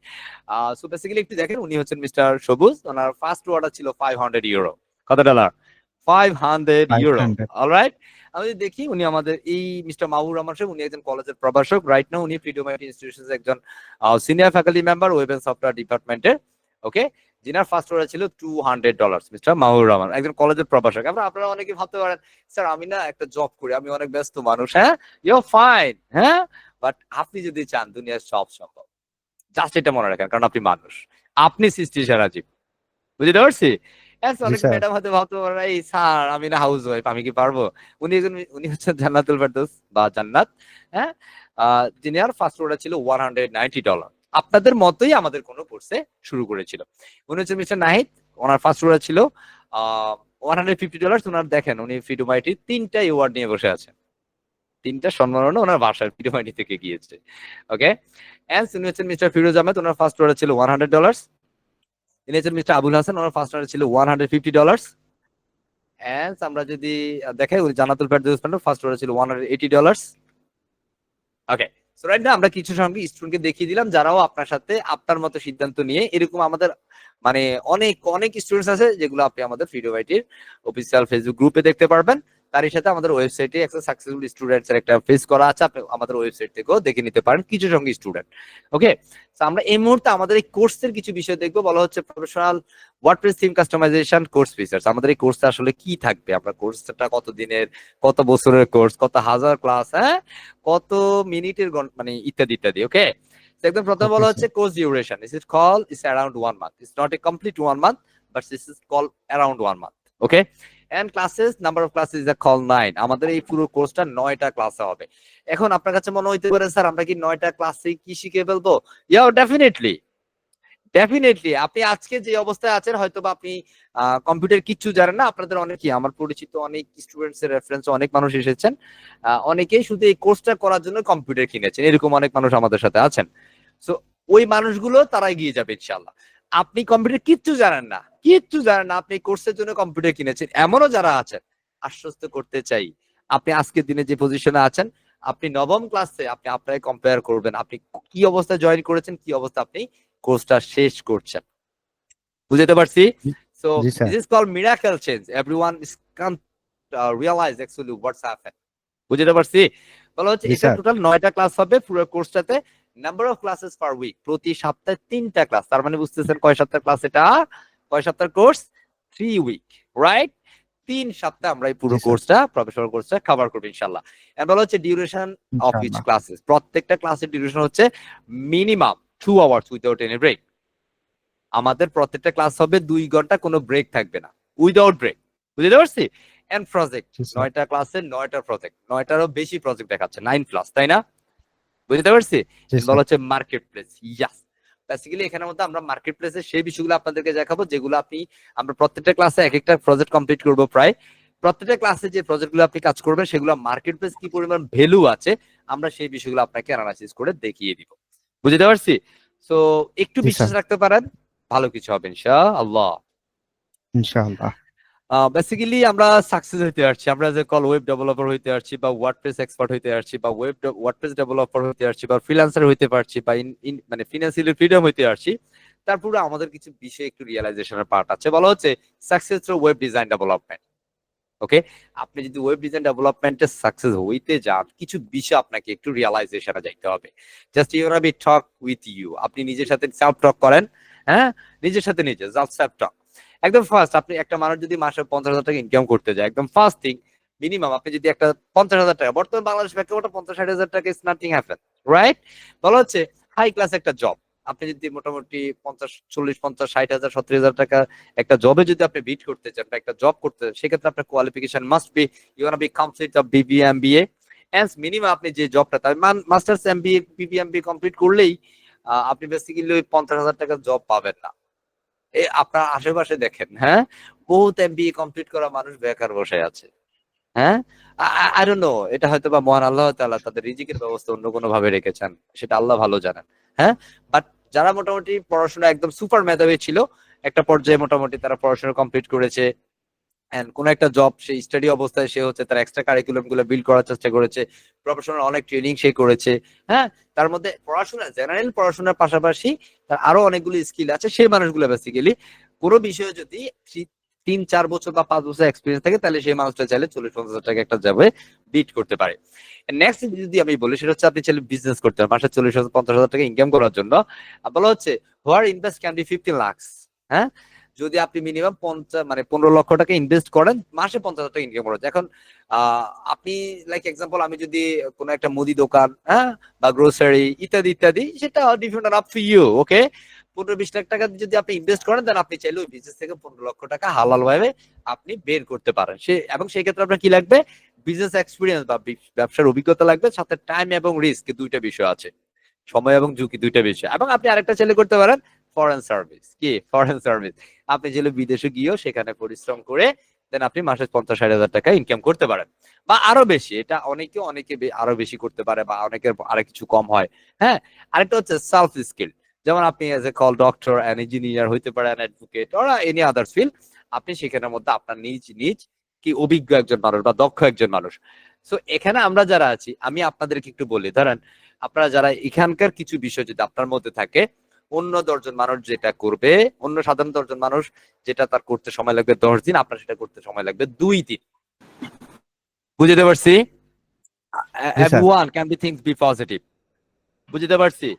So basically একটু দেখেন, উনি হচ্ছেন মিস্টার সবুজ। ওনার ফার্স্ট অর্ডার ছিল 500 euro. কত dollar? 500 euro. Alright, আমি দেখি উনি আমাদের এই মিস্টার মাহবুব রহমান সাহেব, উনি একজন কলেজের প্রভাষক। রাইট নাও উনি ফ্রিডম আইটি ইনস্টিটিউশনস একজন senior faculty member web and software ডিপার্টমেন্টের। ওকে, জিনার ফার্স্ট অর্ডার ছিল $200। মিস্টার মাহবুব রহমান একজন কলেজের প্রভাষক। আপনারা অনেকে ভাবতে পারেন, স্যার আমি না একটা জব করি, আমি অনেক ব্যস্ত মানুষ। হ্যাঁ, ইউ ফাইন, হ্যাঁ, বাট আপনি যদি চান দুনিয়ার সব সম্ভব। জাস্ট এটা মনে রাখেন, কারণ আপনি মানুষ, আপনি সৃষ্টির সারা জীব। বুঝতে পারছি? অনেক ম্যাডাম হয়তো ভাবতে পারে, এই স্যার আমি না হাউস ওয়াইফ, আমি কি পারবো? উনি হচ্ছেন জান্নাতুল ফেরদৌস বা জান্নাত। হ্যাঁ, যিনি আর ফার্স্ট অর্ডার ছিল $190। আপনাদের মতোই আমাদের কোন কোর্সে শুরু করেছিল। উনি হচ্ছেন মিস্টার নাহিদ। ওনার ফার্স্ট অর্ডার ছিল $150। ওনার দেখেন উনি ফ্রিডম আইটি 3টা অ্যাওয়ার্ড নিয়ে বসে আছেন, 3টা সম্মাননা ওনার বাসায় ফ্রিডম আইটি থেকে গিয়েছে। ওকে, উনি হচ্ছেন মিস্টার ফিরোজ আহমেদ। ওনার ফার্স্ট অর্ডার ছিল $100। তিনি হচ্ছেন মিস্টার আবুল হাসান। ওনার ফার্স্ট অর্ডার ছিল $150। আমরা যদি দেখাই, জান্নাতুল ফেরদৌস ফার্স্ট অর্ডার ছিল $180। ওকে, সো রাইট না আমরা কিছু সঙ্গে স্টুডেন্টকে দেখিয়ে দিলাম যারাও আপনার সাথে আপনার মতো সিদ্ধান্ত নিয়ে, এরকম আমাদের মানে অনেক অনেক স্টুডেন্টস আছে যেগুলো আপনি আমাদের ফ্রিডম আইটির অফিসিয়াল ফেসবুক গ্রুপে দেখতে পারবেন। তারই সাথে আমাদের ওয়েবসাইটে একটা সাকসেসফুল স্টুডেন্টস এর একটা পেজ করা আছে, আপনি আমাদের ওয়েবসাইট থেকেও দেখে নিতে পারেন কিছু সঙ্গে স্টুডেন্ট। ওকে, সো আমরা এই মুহূর্তে আমাদের এই কোর্সের কিছু বিষয় দেখবো, বলা হচ্ছে professional WordPress theme customisation course features. আমাদের এই কোর্সটা আসলে কি থাকবে, আমরা কোর্সটা কত দিনের, কত বছরের কোর্স, কত হাজার ক্লাস, হ্যাঁ, কত মিনিটের মানে ইত্যাদি ইত্যাদি। ওকে, একদম প্রথম বলা হচ্ছে course duration. This is call is around 1 month. It's not a complete 1 month, but this is call around 1 month. Okay, and classes number of classes is call 9। আমাদের এই পুরো কোর্সটা 9টা ক্লাসে হবে। এখন আপনার কাছে মনে হইতে পারে, স্যার আমরা কি 9টা ক্লাসে কি শিখে ফেলবো? ইয়া, ডেফিনেটলি ডেফিনেটলি। আপনি আজকে যে অবস্থায় আছেন, হয়তো বা আপনি কম্পিউটার কিচ্ছু জানেন না। আপনাদের অনেকেই, আমার পরিচিত অনেক স্টুডেন্টস এর রেফারেন্স অনেক মানুষ এসেছেন, অনেকেই শুধু এই কোর্সটা করার জন্য কম্পিউটার কিনেছেন, এরকম অনেক মানুষ আমাদের সাথে আছেন। সো ওই মানুষগুলো তারা এগিয়ে যাবে ইনশাআল্লাহ। আপনি কম্পিউটার কিচ্ছু জানেন না, কিচ্ছু জানেন না, আপনি কোর্সের জন্য কম্পিউটার কিনেছেন, এমনও যারা আছেন। আশ্বস্ত করতে চাই, আপনি আজকের দিনে যে পজিশনে আছেন, আপনি নবম ক্লাসে আপনি আপনাকে কম্পেয়ার করবেন আপনি কি অবস্থায় জয়েন করেছেন, কি অবস্থা আপনি কোর্সটা শেষ করছেন। বুঝতে পারছি? সো জি sir. This is called miracle change, everyone is come realize actually what's happen. বুঝতে পারছি? বলা হচ্ছে জি এটা স্যার। টোটাল 9টা ক্লাস হবে পুরো কোর্সটাতে। Number of classes per week, প্রতি সপ্তাহে 3টা ক্লাস। তার মানে বুঝতেছেন কয় সপ্তাহ ক্লাস এটা, কয় সপ্তাহের কোর্স, 3 উইক, রাইট? 3 সপ্তাহে আমরা এই পুরো জি স্যার। কোর্সটা, প্রফেশনাল কোর্সটা কভার করব ইনশাআল্লাহ। এন্ড বলা হচ্ছে ডিউরেশন অফ ইচ ইনশাআল্লাহ। ক্লাসেস, প্রত্যেকটা ক্লাসের ডিউরেশন হচ্ছে minimum 2 hours without any break. আমাদের প্রত্যেকটা ক্লাস হবে 2 ঘন্টা, কোনো ব্রেক থাকবে না, উইদাউট ব্রেক। বুঝতে পারছি? এন্ড প্রজেক্ট, জি স্যার। 9টা ক্লাসে 9টা প্রজেক্ট, 9টারও বেশি প্রজেক্ট দেখাচ্ছে, 9 প্লাস, তাই না? বুঝতে পারছি? জি স্যার। বলা হচ্ছে মার্কেট প্লেস, ইয়াস। বেসিক্যালি এখানের মধ্যে আমরা মার্কেট প্লেসের সেই বিষয়গুলো আপনাদেরকে দেখাবো যেগুলো আপনি, আমরা প্রত্যেকটা ক্লাসে এক একটা প্রজেক্ট কমপ্লিট করব প্রায়। প্রত্যেকটা ক্লাসে যে প্রজেক্টগুলো আপনি কাজ করবেন সেগুলো মার্কেট প্লেস কি পরিমাণ ভ্যালু আছে, আমরা সেই বিষয়গুলো আপনাকে অ্যানালাইসিস করে দেখিয়ে দিব। বুঝতে পারছি? সো একটু জি বিশ্বাস স্যার। রাখতে পারেন, ভালো কিছু হবে ইনশাআল্লাহ। ইনশাআল্লাহ। বেসিক্যালি আমরা সাকসেস হইতে পারছি, আমরা যে কল ওয়েব ডেভেলপার হইতে পারছি, বা ওয়ার্ডপ্রেস এক্সপার্ট হইতে পারছি, বা ওয়ার্ডপ্রেস ডেভেলপার হইতে পারছি, বা ফ্রিল্যান্সার হইতে পারছি, বা মানে ফিনান্সিয়ালি ফ্রিডম হইতে পারছি। তারপরে আমাদের কিছু বিষয় একটু রিয়েলাইজেশনের পার্ট আছে। বলা হচ্ছে success through web design development. Okay, আপনি যদি ওয়েব ডিজাইন ডেভেলপমেন্টে সাকসেস হইতে যান, কিছু বিষয় আপনাকে একটু রিয়েলাইজেশনে যাইতে হবে। Just you be talk with you, আপনি নিজের সাথে সেলফ টক করেন। হ্যাঁ, নিজের সাথে নিজে জাস্ট সেলফ টক। একদম ফার্স্ট, আপনি একটা মানুষ যদি মাসে 50,000 টাকা ইনকাম করতে যায়, একদম ফার্স্ট থিং, মিনিমাম আপনি যদি একটা 50,000 টাকা, বর্তমান বাংলাদেশ প্রেক্ষাপটে 50-60,000 টাকা ইজ নাথিং হ্যাপেন, রাইট? বলা হচ্ছে হাই ক্লাস একটা জব, আপনি যদি মোটামুটি 50, 40, 50, 60,000, 70,000 টাকা একটা জবে যদি আপনি বিট করতে চান, বা একটা জব করতে চান, সেক্ষেত্রে আপনার qualification must be you gonna be complete of BBA MBA. And minimum আপনি যে জবটা, তার masters MBA BBA MBA complete করলেই আপনি বেসিক্যালি ওই 50,000 টাকার জব পাবেন না। আপনার আশেপাশে দেখেন, হ্যাঁ, বহুত এমবিএ কমপ্লিট করা মানুষ বেকার বসে আছে। হ্যাঁ, আই ডোন্ট নো, এটা হয়তো বা মহান আল্লাহ তাআলা তাদের রিজিকের ব্যবস্থা অন্য কোনো ভাবে রেখেছেন, সেটা আল্লাহ ভালো জানেন। হ্যাঁ, বাট যারা মোটামুটি পড়াশোনা একদম সুপার মেধাবী ছিল, একটা পর্যায়ে মোটামুটি তারা পড়াশোনা কমপ্লিট করেছে, এন্ড কোন একটা জব সে স্টাডি অবস্থায় সে হচ্ছে তার এক্সট্রা কারিকুলাম গুলো বিল্ড করার চেষ্টা করেছে, প্রফেশনাল অনেক ট্রেনিং সে করেছে। হ্যাঁ, তার মধ্যে পড়াশোনা, জেনারেল পড়াশোনার পাশাপাশি তার আরো অনেকগুলো স্কিল আছে, সেই মানুষগুলো বেসিক্যালি কোনো বিষয়ে যদি 3-4 বছর বা 5 বছর এক্সপিরিয়েন্স থাকে, তাহলে সেই মানুষটা চাইলে 40-50 হাজার টাকা একটা যাবে বিট করতে পারে। নেক্সট যদি আমি বলি, সেটা হচ্ছে আপনি চাইলে বিজনেস করতে পারেন মাসে 40,000-50,000 টাকা ইনকাম করার জন্য। বলা হচ্ছে হোয়ার ইনভেস্ট ক্যান বি 15 লাখ। হ্যাঁ, যদি আপনি মিনিমাম 50 মানে 15 লক্ষ টাকা ইনভেস্ট করেন, মাসে 50,000 টাকা ইনকাম করা যায়। এখন আপনি লাইক এক্সাম্পল, আমি যদি কোনো একটা মুদি দোকান, হ্যাঁ, বা গ্রোসারি ইত্যাদি ইত্যাদি, সেটা ডিপেন্ড আপ টু ইউ, ওকে। 15-20 লাখ টাকা যদি আপনি ইনভেস্ট করেন, তাহলে আপনি চাইলে ওই বিজনেস থেকে 15 লক্ষ টাকা হালাল ভাবে আপনি বের করতে পারেন। এবং সেই ক্ষেত্রে আপনার কি লাগবে, বিজনেস এক্সপিরিয়েন্স বা ব্যবসার অভিজ্ঞতা লাগবে, সাথে টাইম এবং রিস্ক দুইটা বিষয় আছে, সময় এবং ঝুঁকি দুইটা বিষয়। এবং আপনি আরেকটা চাইলে করতে পারেন ফরেন সার্ভিস। কি ফরেন সার্ভিস? আপনি চাইলে বিদেশে গিয়েও সেখানে পরিশ্রম করে দেন আপনি মাসে 50-60 হাজার টাকা ইনকাম করতে পারেন, বা আরো বেশি। এটা অনেকে আরো বেশি করতে পারে, বা অনেকের আরো কিছু কম হয়। হ্যাঁ, আরেকটা হচ্ছে সেলফ স্কিল, যেমন আপনি age a call doctor and engineer হইতে পারেন, advocate or any other field, আপনি সেখানের মধ্যে আপনার নিজ নিজ কি অভিজ্ঞ একজন মানুষ বা দক্ষ একজন মানুষ। সো এখানে আমরা যারা আছি, আমি আপনাদেরকে একটু বলি, ধরেন আপনারা যারা এখানকার কিছু বিষয় যদি আপনার মধ্যে থাকে, অন্য 10 জন মানুষ যেটা করবে, অন্য সাধারণ 10 জন মানুষ যেটা তার করতে সময় লাগবে 10 দিন, আপনার সেটা করতে সময় লাগবে 2 দিন। বুঝতে পারছি? জি sir. Everyone can be things be positive. বুঝতে পারছি?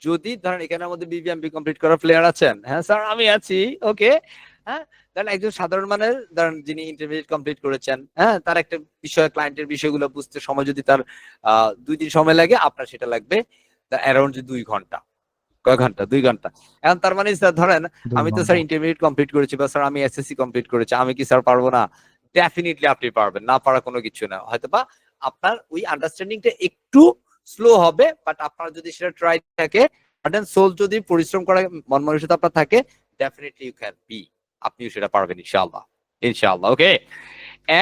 যদি ধরেন এখানের মধ্যে বিবিএমবি কমপ্লিট করা প্লেয়ার আছেন, হ্যাঁ স্যার আমি আছি, ওকে। হ্যাঁ, ধরেন একজন সাধারণ মানের, ধরেন যিনি ইন্টারমিডিয়েট কমপ্লিট করেছেন, হ্যাঁ, তার একটা বিষয়, ক্লায়েন্টের বিষয়গুলো বুঝতে সময় যদি তার 2 দিন সময় লাগে, আপনার সেটা লাগবে অ্যারাউন্ড 2 ঘন্টা। কয় ঘন্টা? 2 ঘন্টা। এখন তার মানে স্যার ধরেন, 2 আমি তো ঘন্টা। স্যার ইন্টারমিডিয়েট কমপ্লিট করেছি, বা স্যার আমি এসএসসি কমপ্লিট করেছি, আমি কি স্যার পারবো না? ডেফিনেটলি আপনি পারবেন, না পারা কোনো কিছু না। হয়তোবা আপনার ওই আন্ডারস্ট্যান্ডিংটা একটু স্লো হবে, বাট আপনার যদি সেটা ট্রাই থাকে, সোল যদি পরিশ্রম করা মন মানসিকতা আপনার থাকে, ডেফিনেটলি ইউ ক্যান বি, আপনিও সেটা পারবেন ইনশাআল্লাহ। ইনশাআল্লাহ, ওকে।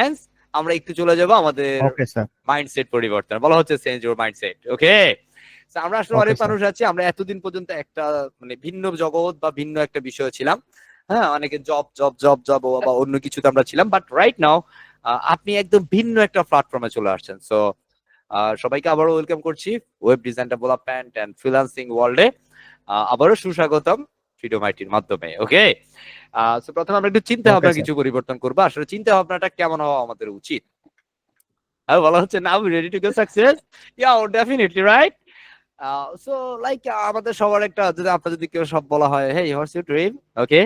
এন্ড আমরা একটু চলে যাব আমাদের ওকে স্যার। মাইন্ডসেট পরিবর্তন। বলা হচ্ছে change your mindset, okay. So, আমরা আসলে Okay, অনেক sir. মানুষ আছি, আমরা এতদিন পর্যন্ত একটা মানে ভিন্ন জগৎ বা ভিন্ন একটা বিষয় ছিলাম। হ্যাঁ, অনেকে জব জব জব জব বা অন্য কিছুতে আমরা ছিলাম, বাট রাইট নাও আপনি একদম ভিন্ন একটা প্ল্যাটফর্মে চলে আসছেন। সো সবাইকে আবারও ওয়েলকাম করছি web design development and freelancing ওয়ার্ল্ডে। আবারও সুস্বাগতম ফ্রিডম আইটির মাধ্যমে। ওকে, সো প্রথমে আমরা একটু চিন্তা Okay, ভাবনা sir. কিছু পরিবর্তন করবো। আসলে চিন্তা ভাবনাটা কেমন হওয়া আমাদের উচিত? বলা হচ্ছে now ready to get success. Yeah, definitely right. So like আমাদের সবার একটা, যদি আপনার যদি কেউ সব বলা হয়, hey what's your dream, okay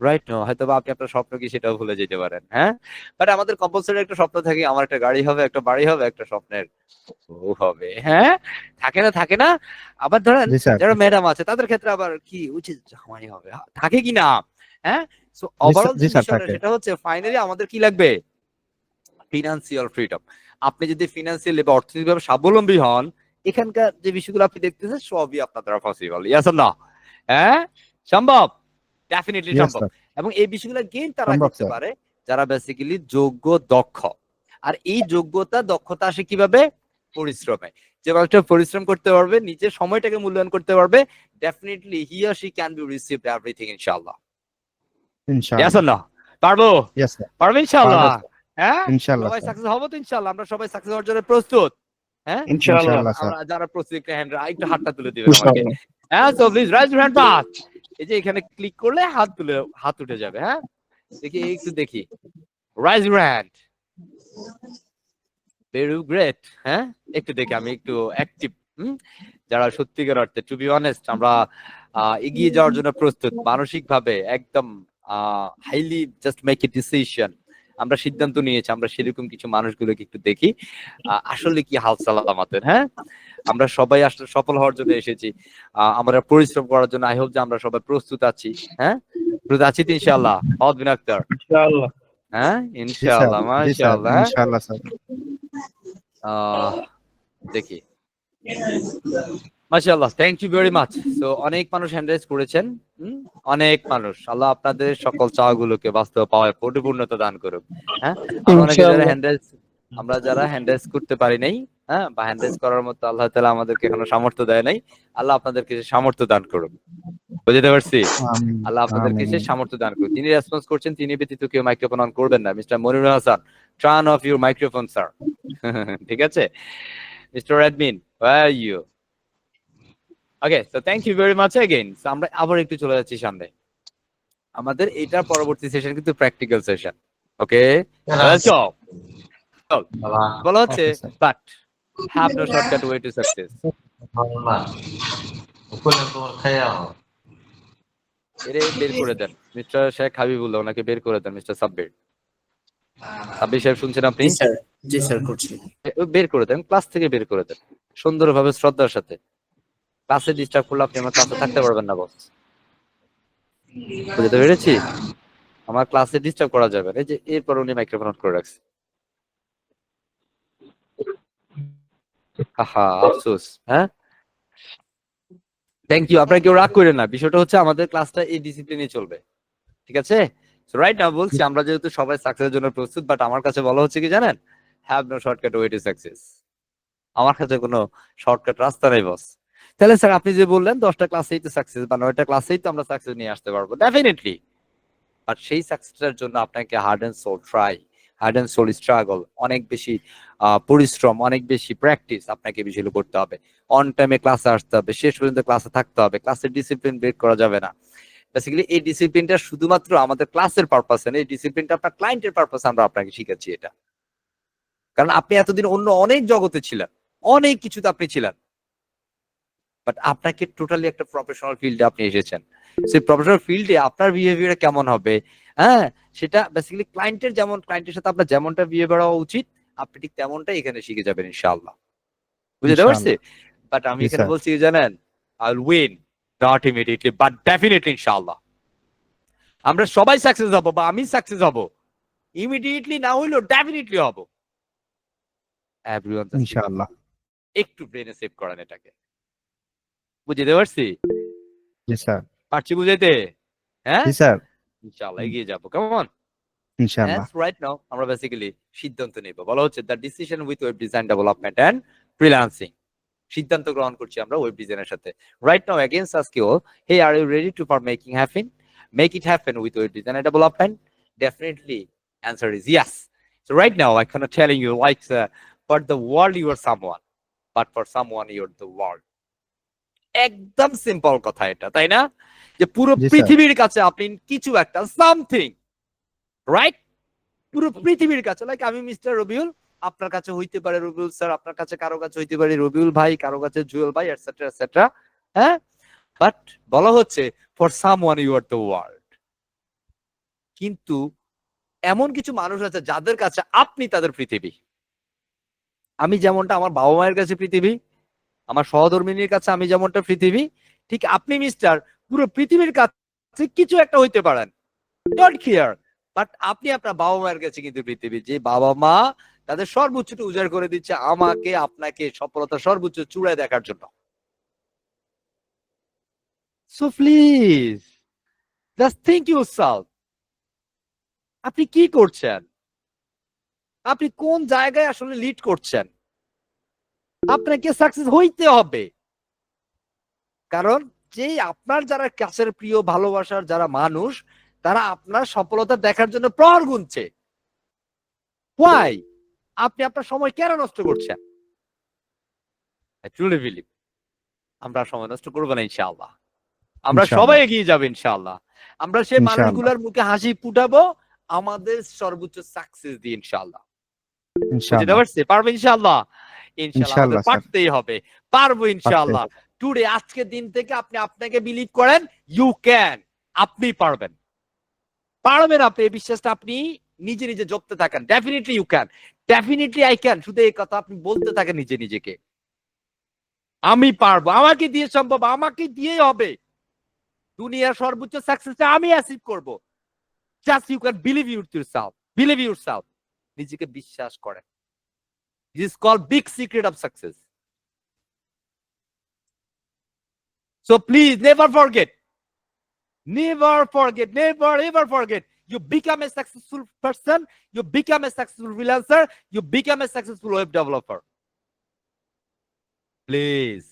right, no হয়তো বা আপনি আপনার স্বপ্ন কি সেটাও ভুলে যেতে পারেন। হ্যাঁ, বাট আমাদের কম্পালসারি একটা স্বপ্ন থাকে, আমার একটা গাড়ি হবে, একটা বাড়ি হবে, একটা স্বপ্নের বউ হবে। হ্যাঁ, থাকে না, থাকে না? আবার ধরেন জি স্যার, যারা ম্যাডাম আছে তাদের ক্ষেত্রে আবার কি উচিত, জামাই হবে, থাকে কি না? হ্যাঁ, সো ওভারঅল জি যে স্যার বিষয়টা থাকে। সেটা হচ্ছে ফাইনালি আমাদের কি লাগবে? Financial freedom. আপনি যদি ফিনান্সিয়ালি বা অর্থনৈতিকভাবে স্বাবলম্বী হন, এখানকার যে বিষয়গুলো আপনি দেখতেছেন সবই আপনার দ্বারা পসিবল। Yes or no? হ্যাঁ, সম্ভব, ডেফিনিটলি ইয়েস সম্ভব। স্যার, এবং এই বিষয়গুলো গেইন তারা সম্ভব করতে স্যার। পারে যারা বেসিক্যালি যোগ্য, দক্ষ। আর এই যোগ্যতা, দক্ষতা আসে কিভাবে? পরিশ্রমে। যে মানুষটা পরিশ্রম করতে পারবে, নিজের সময়টাকে মূল্যায়ন করতে পারবে, definitely he or she can be received everything ইনশাআল্লাহ। ইয়েস ইনশাআল্লাহ। Or no? পারবো? ইয়েস স্যার, পারবে পারবো ইনশাআল্লাহ? স্যার। হ্যাঁ, ইনশাআল্লাহ সবাই স্যার। সাকসেস হবো তো ইনশাআল্লাহ? আমরা সবাই সাকসেস হওয়ার জন্য প্রস্তুত? হ্যাঁ, ইনশাআল্লাহ। ইনশাআল্লাহ স্যার। আমরা যারা প্রস্তুত একটা হ্যান্ড, একটু হাতটা তুলে দিবেন আমাকে। ইনশাআল্লাহ। হ্যাঁ, so please rise your hand fast. এই যে এখানে ক্লিক করলে হাত উঠে যাবে। হ্যাঁ, দেখি একটু দেখি, rise your hand, very great. হ্যাঁ, একটু দেখি, আমি একটু অ্যাক্টিভ। যারা সত্যিকার অর্থে টু বি অনেস্ট আমরা এগিয়ে যাওয়ার জন্য প্রস্তুত মানসিকভাবে, একদম highly just make a decision, আমরা সিদ্ধান্ত নিয়েছি, আমরা সেরকম কিছু মানুষগুলোকে একটু দেখি আসলে কি হালচাল আমাদের। হ্যাঁ, আমরা সবাই আসলে সফল হওয়ার জন্য এসেছি, আমরা পরিশ্রম করার জন্য। আই হোপ যে আমরা সবাই প্রস্তুত আছি। হ্যাঁ, প্রস্তুত আছি তো ইনশাআল্লাহ? বিন আক্তার, ইনশাআল্লাহ। হ্যাঁ জি স্যার, ইনশাআল্লাহ, জি স্যার, মাশাআল্লাহ। হ্যাঁ, ইনশাআল্লাহ স্যার। দেখি, মাশাআল্লাহ, thank you very much. So অনেক মানুষ হ্যান্ড রাইজ করেছেন, অনেক মানুষ। আল্লাহ আপনাদের সকল চাওয়াগুলোকে বাস্তব পাওয়ায় পরিপূর্ণতা দান করুক। হ্যাঁ, আমরা অনেকে যারা ইনশাআল্লাহ। হ্যান্ড রাইজ, আমরা যারা হ্যান্ড রাইজ করতে পারি নাই, হ্যাঁ, বা হ্যান্ড রাইজ করার মতো আল্লাহ তাআলা আমাদেরকে এখনো সামর্থ্য দেয় নাই, আল্লাহ আপনাদেরকে সে সামর্থ্য দান করুক। বুঝতে পারছি? আমিন, আল্লাহ আপনাদেরকে আমিন। সে সামর্থ্য দান করুক। যিনি রেসপন্স করছেন তিনি ব্যতীত কেউ মাইক্রোফোন অন করবেন না। Mister Monirul Hasan, turn off your microphone sir. ঠিক আছে, mister admin, where are you? Okay, so thank you very much again. So আমরা আবার একটু চলে যাচ্ছি সামনে। আমাদের এটার পরবর্তী সেশন কিন্তু practical session. Okay, let's go. বলা হচ্ছে okay sir. But have no shortcut way to success. এরে বের করে দেন মিস্টার শেখ হাবিবুল্লাহ, ওনাকে বের করে দেন। মিস্টার সাব্বির, সাব্বির সাহেব শুনছেন আপনি? জি স্যার, জি স্যার করছি। বের করে দেন, ক্লাস থেকে বের করে দেন সুন্দরভাবে, শ্রদ্ধার সাথে। ক্লাসে ডিস্টার্ব করলে আপনি আমার ক্লাসে থাকতে পারবেন না বস। বুঝতে পেরেছি? আমার ক্লাসে ডিস্টার্ব করা যাবে না। এই যে এরপর উনি মাইক্রোফোন অন করে রাখছে। আহা, আফসোস। হ্যাঁ, থ্যাংক ইউ। আপনারা কেউ রাগ করেন না, বিষয়টা হচ্ছে আমাদের ক্লাসটা এই ডিসিপ্লিনে চলবে। ঠিক আছে? রাইট নাও বলছি, আমরা যেহেতু সবাই সাকসেসের জন্য প্রস্তুত, বাট আমার কাছে বলা হচ্ছে কি জানেন? Have no shortcut way to success. আমার কাছে কোনো শর্টকাট রাস্তা নেই বস। তাহলে স্যার আপনি যে বললেন 10টা ক্লাসেই তো সাকসেস, বা 9টা ক্লাসেই তো আমরা সাকসেস নিয়ে আসতে পারবো, ডেফিনেটলি। বাট সেই সাকসেসটার জন্য আপনাকে hard and soul try, hard and soul struggle, অনেক বেশি পরিশ্রম, অনেক বেশি প্র্যাকটিস আপনাকে বিষয়গুলো করতে হবে। অন টাইমে ক্লাসে আসতে হবে, শেষ পর্যন্ত ক্লাসে থাকতে হবে। ক্লাসের ডিসিপ্লিন ব্রেক করা যাবে না। বেসিক্যালি এই ডিসিপ্লিনটা শুধুমাত্র আমাদের ক্লাসের পারপাসে না, এই ডিসিপ্লিনটা আপনার ক্লায়েন্টের পারপাসে আমরা আপনাকে শিখাচ্ছি এটা। কারণ আপনি এতদিন অন্য অনেক জগতে ছিলেন, অনেক কিছুতে আপনি ছিলেন, বাট আপনাকে টোটালি একটা প্রফেশনাল ফিল্ডে আপনি এসেছেন। সেই প্রফেশনাল ফিল্ডে আপনার বিহেভিয়ার কেমন হবে, হ্যাঁ, সেটা বেসিক্যালি ক্লায়েন্টের যেমন, ক্লায়েন্টের সাথে আপনার যেমনটা বিহেভিয়ার হওয়া উচিত, আপনি ঠিক তেমনটাই এখানে শিখে যাবেন ইনশাআল্লাহ। বুঝতে পারছি? ইনশাআল্লাহ। বাট আমি জি এখানে স্যার। বলছি কি জানেন? I will win, not immediately but definitely ইনশাআল্লাহ। আমরা সবাই সাকসেস হব, বা আমি সাকসেস হব, ইমিডিয়েটলি না হইলেও ডেফিনেটলি হব। এভরিওয়ান জাস্ট ইনশাআল্লাহ। একটু ব্রেনে সেভ করেন এটাকে। বুঝতে পারছি? জি স্যার। পারছি বুঝাইতে? হ্যাঁ, জি স্যার। ইনশাআল্লাহ এগিয়ে যাবো। কেমন? ইনশাআল্লাহ। As right now আমরা বেসিক্যালি সিদ্ধান্ত নেব। বলা হচ্ছে the decision with web design development and freelancing. সিদ্ধান্ত গ্রহণ করছি আমরা ওয়েব ডিজাইনের সাথে। Right now against ask you, hey, are you ready to for make it happen with web design and development? Definitely answer is yes. So right now I cannot telling you like for the world you are someone, but for someone you're the world. একদম simple কথা এটা, তাই না? যে পুরো জি sir. পৃথিবীর কাছে আপনি কিছু একটা সামথিং, রাইট? পুরো পৃথিবীর কাছে, লাইক আমি মিস্টার রবিউল, আপনার কাছে হইতে পারে রবিউল স্যার, আপনার কাছে কারো কাছে হইতে পারে রবিউল ভাই, কারো কাছে জুয়েল ভাই, এটসেট্রা এটসেট্রা। হ্যাঁ, বাট বলা হচ্ছে for someone you are the world. কিন্তু এমন কিছু মানুষ আছে যাদের কাছে আপনি তাদের পৃথিবী। আমি যেমনটা আমার বাবা মায়ের কাছে পৃথিবী, আমার সহধর্মিনীর কাছে আমি যেমনটা পৃথিবী, ঠিক আপনি মিস্টার পুরো পৃথিবীর কাছে কিছু একটা হইতে পারেন, ডোন্ট কেয়ার। বাট আপনি আপনার বাবা মায়ের কাছে কিন্তু পৃথিবী, যে বাবা মা তাদের সর্বোচ্চটা উজাড় করে দিচ্ছে আমাকে আপনাকে সফলতা সর্বোচ্চ চূড়ায় দেখার জন্য। So please just think yourself, আপনি কি করছেন, আপনি কোন জায়গায় আসলে লিড করছেন। আপনাকে সাকসেস হইতে হবে, কারণ যে আপনার যারা কাছের প্রিয় ভালোবাসার যারা মানুষ, তারা আপনার সফলতা দেখার জন্য প্রহর গুনছে। Why? আপনি আপনার সময় কেন নষ্ট করছেন? I truly believe আমরা সময় নষ্ট করবো না ইনশাআল্লাহ। আমরা ইনশাআল্লাহ। সবাই এগিয়ে যাবো ইনশাআল্লাহ। আমরা সেই ইনশাআল্লাহ। মানুষগুলোর মুখে হাসি ফুটাবো আমাদের সর্বোচ্চ সাকসেস দিয়ে ইনশাআল্লাহ। বুঝতে ইনশাআল্লাহ। পারছি? পারবো ইনশাআল্লাহ। ইনশাআল্লাহ আমাদের ইনশাআল্লাহ স্যার। পারতেই হবে। পারবো ইনশাআল্লাহ। টুডে আজকের দিন থেকে আপনি আপনাকে বিলিভ করেন, ইউ ক্যান। আপনি পারবেন। পারবেন আপনি, এই বিশ্বাসটা আপনি নিজে নিজে জপতে থাকেন। Definitely you can, definitely I can. শুধু এই কথা আপনি বলতে থাকেন নিজে নিজেকে, আমি পারবো, আমাকে দিয়ে সম্ভব, আমাকে দিয়েই হবে। দুনিয়ার সর্বোচ্চ সাকসেসটা আমি অ্যাচিভ করব। Just you can believe yourself, believe yourself. নিজেকে বিশ্বাস করেন। This is called big secret of success. So please never forget, never forget, never ever forget. You become a successful person, you become a successful freelancer, you become a successful web developer. Please,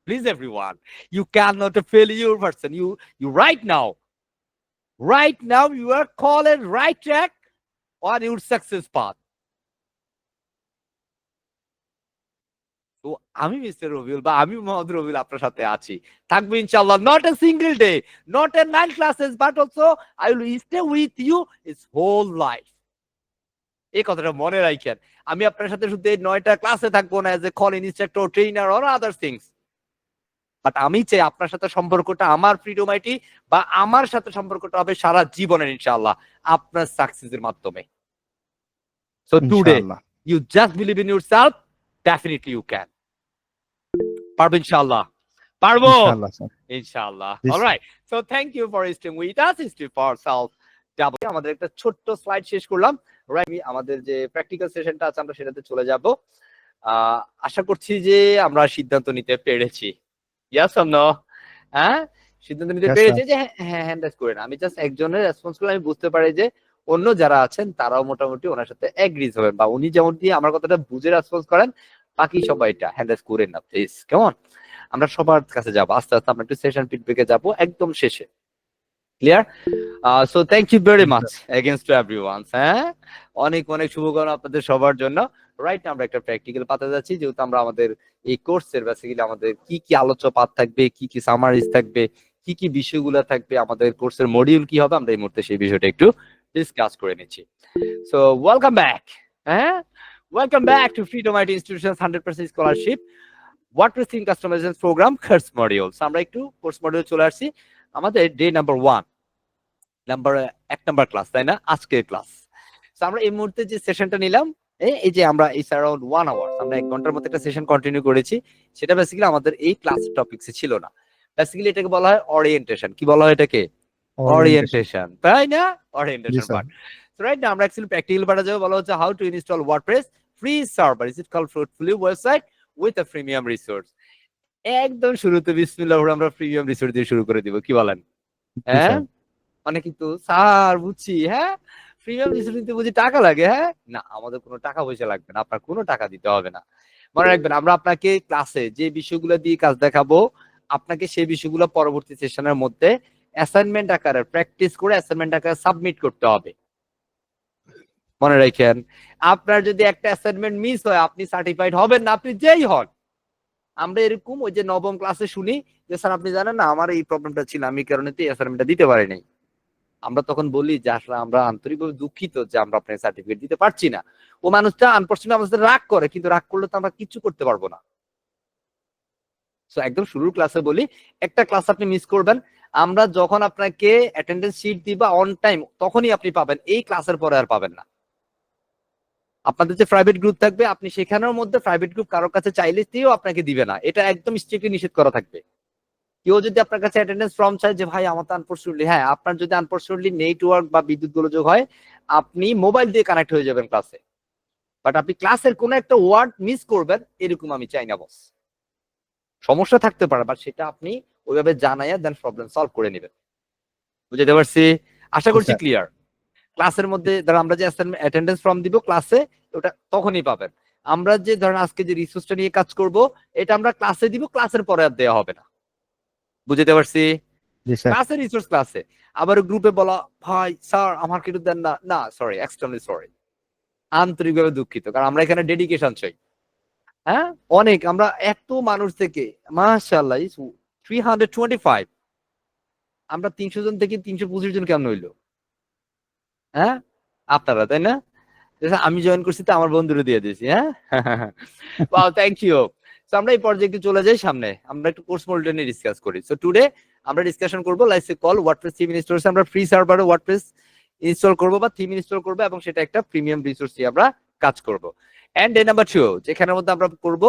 please everyone, you cannot a failure person. You right now you are calling right track on your success path. তো আমি mister Rabiul বা আমি মোহাম্মদ রবিউল আপনার সাথে আছি, থাকবো ইনশাআল্লাহ। Not a single day, not a 9 classes, but also I will stay with you it's whole life. এই কথাটা মনে রাখেন। আমি আপনার সাথে শুধু এই 9টা ক্লাসে থাকবো না age a call instructor, trainer or other things, but আমি চাই আপনার সাথে সম্পর্কটা আমার ফ্রিডম আইটি বা আমার সাথে সম্পর্কটা হবে সারা জীবনের ইনশাআল্লাহ আপনার সাকসেসের মাধ্যমে। সো টুডে ইনশাআল্লাহ। You just believe in yourself, definitely you can. পারবো ইনশাআল্লাহ, পারবো ইনশাআল্লাহ স্যার। ইনশাআল্লাহ। জি sir. Alright, so thank you for staying with us, stay for self. আমাদের একটা ছোট্ট স্লাইড শেষ করলাম, রাইট? আমাদের যে প্র্যাকটিক্যাল সেশনটা আছে আমরা সেটাতে চলে যাব। আশা করছি যে আমরা সিদ্ধান্ত নিতে পেরেছি। Yes or no? হ্যাঁ, সিদ্ধান্ত নিতে Yes, পেরেছি sir. যে হ্যাঁ, হ্যান্ড রাইজ করেন। আমি জাস্ট একজনের রেসপন্স করলে আমি বুঝতে পারি যে অন্য যারা আছেন তারাও মোটামুটি ওনার সাথে এগ্রিজ হবেন, বা উনি যেমন দিয়ে আমার কথাটা বুঝে রেসপন্স করেন, বাকি সবাইটা হ্যান্ড রাইজ করেন না প্লিজ, কেমন? আমরা সবার কাছে যাবো আস্তে আস্তে, আমরা একটু সেশন ফিডব্যাকে যাবো একদম শেষে। Clear? So thank you very Yes, much against to everyone. হ্যাঁ, অনেক অনেক শুভকামনা আপনাদের সবার জন্য। রাইট, আমরা একটা প্র্যাকটিক্যাল পাতে যাচ্ছি, যেহেতু আমরা আমাদের এই কোর্সের বেসিক্যালি আমাদের কি কি আলোচ্য পাঠ থাকবে, কি কি সামারিজ থাকবে, কি কি বিষয়গুলো থাকবে, আমাদের কোর্সের মডিউল কি হবে, আমরা এই মুহূর্তে সেই বিষয়টা একটু ডিসকাস করে নিচ্ছি। So welcome back. হ্যাঁ, welcome back to freedom IT institutions 100% scholarship WordPress customization program course modules. আমরা একটু কোর্স মডিউল চলে আসছি, আমাদের ডে নাম্বার 1, এক নাম্বার ক্লাস, তাই না? আজকের ক্লাস। তো আমরা এই মুহূর্তে যে সেশনটা নিলাম, এই যে আমরা ইটস অ্যারাউন্ড 1 আওয়ার, আমরা 1 ঘন্টার মতো একটা সেশন কন্টিনিউ করেছি। সেটা বেসিক্যালি আমাদের এই ক্লাস টপিকসে ছিল না। বেসিক্যালি এটাকে বলা হয় ওরিয়েন্টেশন। কি বলা হয় এটাকে? ওরিয়েন্টেশন, তাই না? Orientation sir. Part. So right now আমরা অ্যাকচুয়ালি প্র্যাকটিক্যাল পার্টে যাব, বলা হচ্ছে how to install WordPress free server, is it called fruitfully website with a premium resource. একদম শুরুতে বিসমিল্লাহ আমরা প্রিমিয়াম রিসোর্স দিয়ে শুরু করে দিব, কি বলেন? জি হ্যাঁ, স্যার। মানে কিন্তু স্যার বুঝছি, হ্যাঁ প্রিমিয়াম রিসোর্স নিতে বুঝি টাকা লাগে। হ্যাঁ, না, আমাদের কোনো টাকা পয়সা লাগবে না, আপনার কোনো টাকা দিতে হবে না। মনে রাখবেন আমরা আপনাকে ক্লাসে যে বিষয়গুলো দিয়ে কাজ দেখাবো আপনাকে সেই বিষয়গুলো পরবর্তী সেশনের মধ্যে অ্যাসাইনমেন্ট আকারে প্র্যাকটিস করে অ্যাসাইনমেন্ট আকারে সাবমিট করতে হবে। মনে রাখেন আপনার যদি একটা অ্যাসাইনমেন্ট মিস হয় আপনি সার্টিফাইড হবেন না, আপনি যেই হন। আমরা এরকম ওই যে নবম ক্লাসে শুনি যে স্যার আপনি জানেন না আমার এই প্রবলেমটা ছিল, আমি এই কারণে তো অ্যাসাইনমেন্টটা দিতে পারি নাই। আমরা তখন বলি যে আসলে আমরা আন্তরিকভাবে দুঃখিত যে আমরা আপনাকে সার্টিফিকেট দিতে পারছি না। ও মানুষটা আনফরচুনেটলি আমাদের রাগ করে, কিন্তু রাগ করলে তো আমরা কিছু করতে পারবো না। সো একদম শুরুর ক্লাসে বলি একটা ক্লাস আপনি মিস করবেন, আমরা যখন আপনাকে অ্যাটেন্ডেন্স শিট দিবা অন টাইম তখনই আপনি পাবেন, এই ক্লাসের পরে আর পাবেন না। আপনাদের যে প্রাইভেট গ্রুপ থাকবে আপনি সেখানের মধ্যে প্রাইভেট গ্রুপ কারোর কাছে চাইলে দিয়েও আপনাকে দিবে না, এটা একদম স্ট্রিক্টলি নিষেধ করা থাকবে। কেউ যদি আপনার কাছে অ্যাটেন্ডেন্স ফর্ম চায় যে ভাই আমার তো আনফরচুনেটলি, হ্যাঁ আপনার যদি আনফরচুনেটলি নেটওয়ার্ক বা বিদ্যুৎ গোলযোগ হয় আপনি মোবাইল দিয়ে কানেক্ট হয়ে যাবেন ক্লাসে, বাট আপনি ক্লাসের কোনো একটা ওয়ার্ড মিস করবেন এরকম আমি চাই না বস। সমস্যা থাকতে পারে বাট সেটা আপনি ওইভাবে জানাইয়া দেন প্রবলেম সলভ করে নেবেন। বুঝতে পারছি? আশা করছি স্যার ক্লিয়ার। ক্লাসের মধ্যে ধর আমরা যে অ্যাটেন্ডেন্স ফর্ম দিব ক্লাসে ওটা তখনই পাবেন। আমরা যে ধরেন আজকে যে রিসোর্সটা নিয়ে কাজ করব এটা আমরা ক্লাসে দিব, ক্লাসের পরে আর দেওয়া হবে না। বুঝতে পারছি? জি স্যার ক্লাসে রিসোর্স ক্লাসে আবার গ্রুপে বলা ভাই স্যার আমার কিছু দেন না, না সরি এক্সটার্নালি সরি, আন্তরিকভাবে দুঃখিত, কারণ আমরা এখানে ডেডিকেশন চাই। হ্যাঁ অনেক আমরা এত মানুষ থেকে মাশাআল্লাহ 325 আমরা 300 জন থেকে 325 জন কেমন হইলো? হ্যাঁ আপনারা তাই না? আমি জয়েন করছি তো আমার বন্ধুরে দিয়ে দিয়েছি। হ্যাঁ ওয়াও থ্যাংক ইউ। সো আমরা এই পর্যায়ে একটু চলে যাই সামনে, আমরা একটু কোর্স মডেল নিয়ে ডিসকাস করি। সো টুডে আমরা ডিসকাশন করব লাইক সে কল ওয়ার্ডপ্রেস থিম ইনস্টলস। আমরা ফ্রি সার্ভারে ওয়ার্ডপ্রেস ইনস্টল করব বা থিম ইনস্টল করব এবং সেটা একটা প্রিমিয়াম রিসোর্স দিয়ে আমরা কাজ করব। এন্ড ডে নাম্বার 2 যেখানের মধ্যে আমরা করব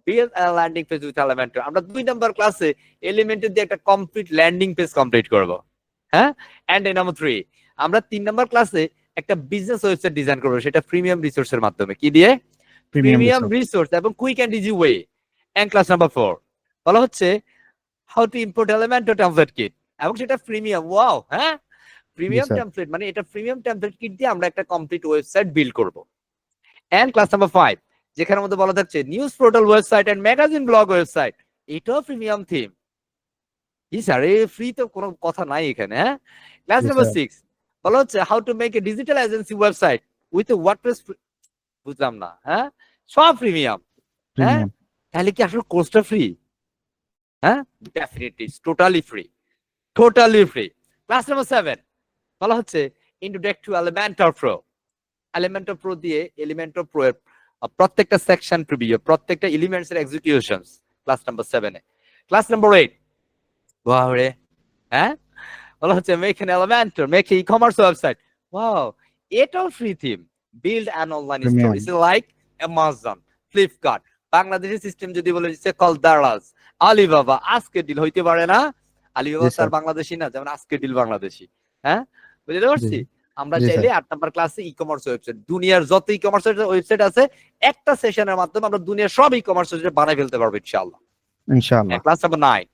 build a landing page with Elementor. আমরা 2 নাম্বার ক্লাসে এলিমেন্টর দিয়ে একটা কমপ্লিট ল্যান্ডিং পেজ কমপ্লিট করব। হ্যাঁ এন্ড ডে নাম্বার 3 আমরা 3 নাম্বার ক্লাসে একটা বিজনেস ওয়েবসাইট ডিজাইন করবো, সেটা প্রিমিয়াম রিসোর্সের মাধ্যমে। কি দিয়ে? প্রিমিয়াম রিসোর্স রিসোর্স এবং quick and easy way. And class number 4 বলা হচ্ছে how to import Elementor template kit এবং সেটা প্রিমিয়াম। ওয়াও হ্যাঁ জি প্রিমিয়াম স্যার টেমপ্লেট মানে এটা প্রিমিয়াম টেমপ্লেট কিট দিয়ে আমরা একটা কমপ্লিট ওয়েবসাইট বিল্ড করব। এন্ড ক্লাস নাম্বার 5 যেখানের মধ্যে বলা থাকছে news portal website and magazine blog website, এটাও প্রিমিয়াম থিম। জি স্যার এই ফ্রি তো কোনো কথা নাই এখানে। হ্যাঁ ক্লাস জি নাম্বার স্যার 6 বলা হচ্ছে how two make A digital agency website with a WordPress. বুঝলাম না। হ্যাঁ সব প্রিমিয়াম। হ্যাঁ প্রিমিয়াম তাহলে কি আসলে কোর্সটা ফ্রি? হ্যাঁ definitely totally free, totally free. Class number 7 বলা হচ্ছে introduct to Elementor pro. Elementor pro দিয়ে এলিমেন্টর প্রো এর প্রত্যেকটা সেকশন প্রিভিউ, প্রত্যেকটা এলিমেন্টস এর এক্সিকিউশনস ক্লাস নাম্বার 7 এ। ক্লাস নাম্বার 8 ওয়াও রে হ্যাঁ বলা হচ্ছে make an Elementor make e commerce website. Wow এটাও free theme. Build an online store premium it's like Amazon Flipkart. বাংলাদেশের সিস্টেম যদি বলে দিচ্ছে কল দারাজ আলিবাবা, আজকে ডিল হইতে পারে না। জি আলিবাবা তার স্যার বাংলাদেশি না, যেমন আজকে ডিল বাংলাদেশি। হ্যাঁ বুঝতে জি পারছি? আমরা জি চাইলে স্যার 8 নাম্বার ক্লাসে ই কমার্স ওয়েবসাইট, দুনিয়ার যত ই কমার্স ওয়েবসাইট আছে একটা সেশনের মাধ্যমে আমরা দুনিয়ার সব ই কমার্স ওয়েবসাইট বানাই ফেলতে পারবো ইনশাআল্লাহ। ইনশাআল্লাহ class number 9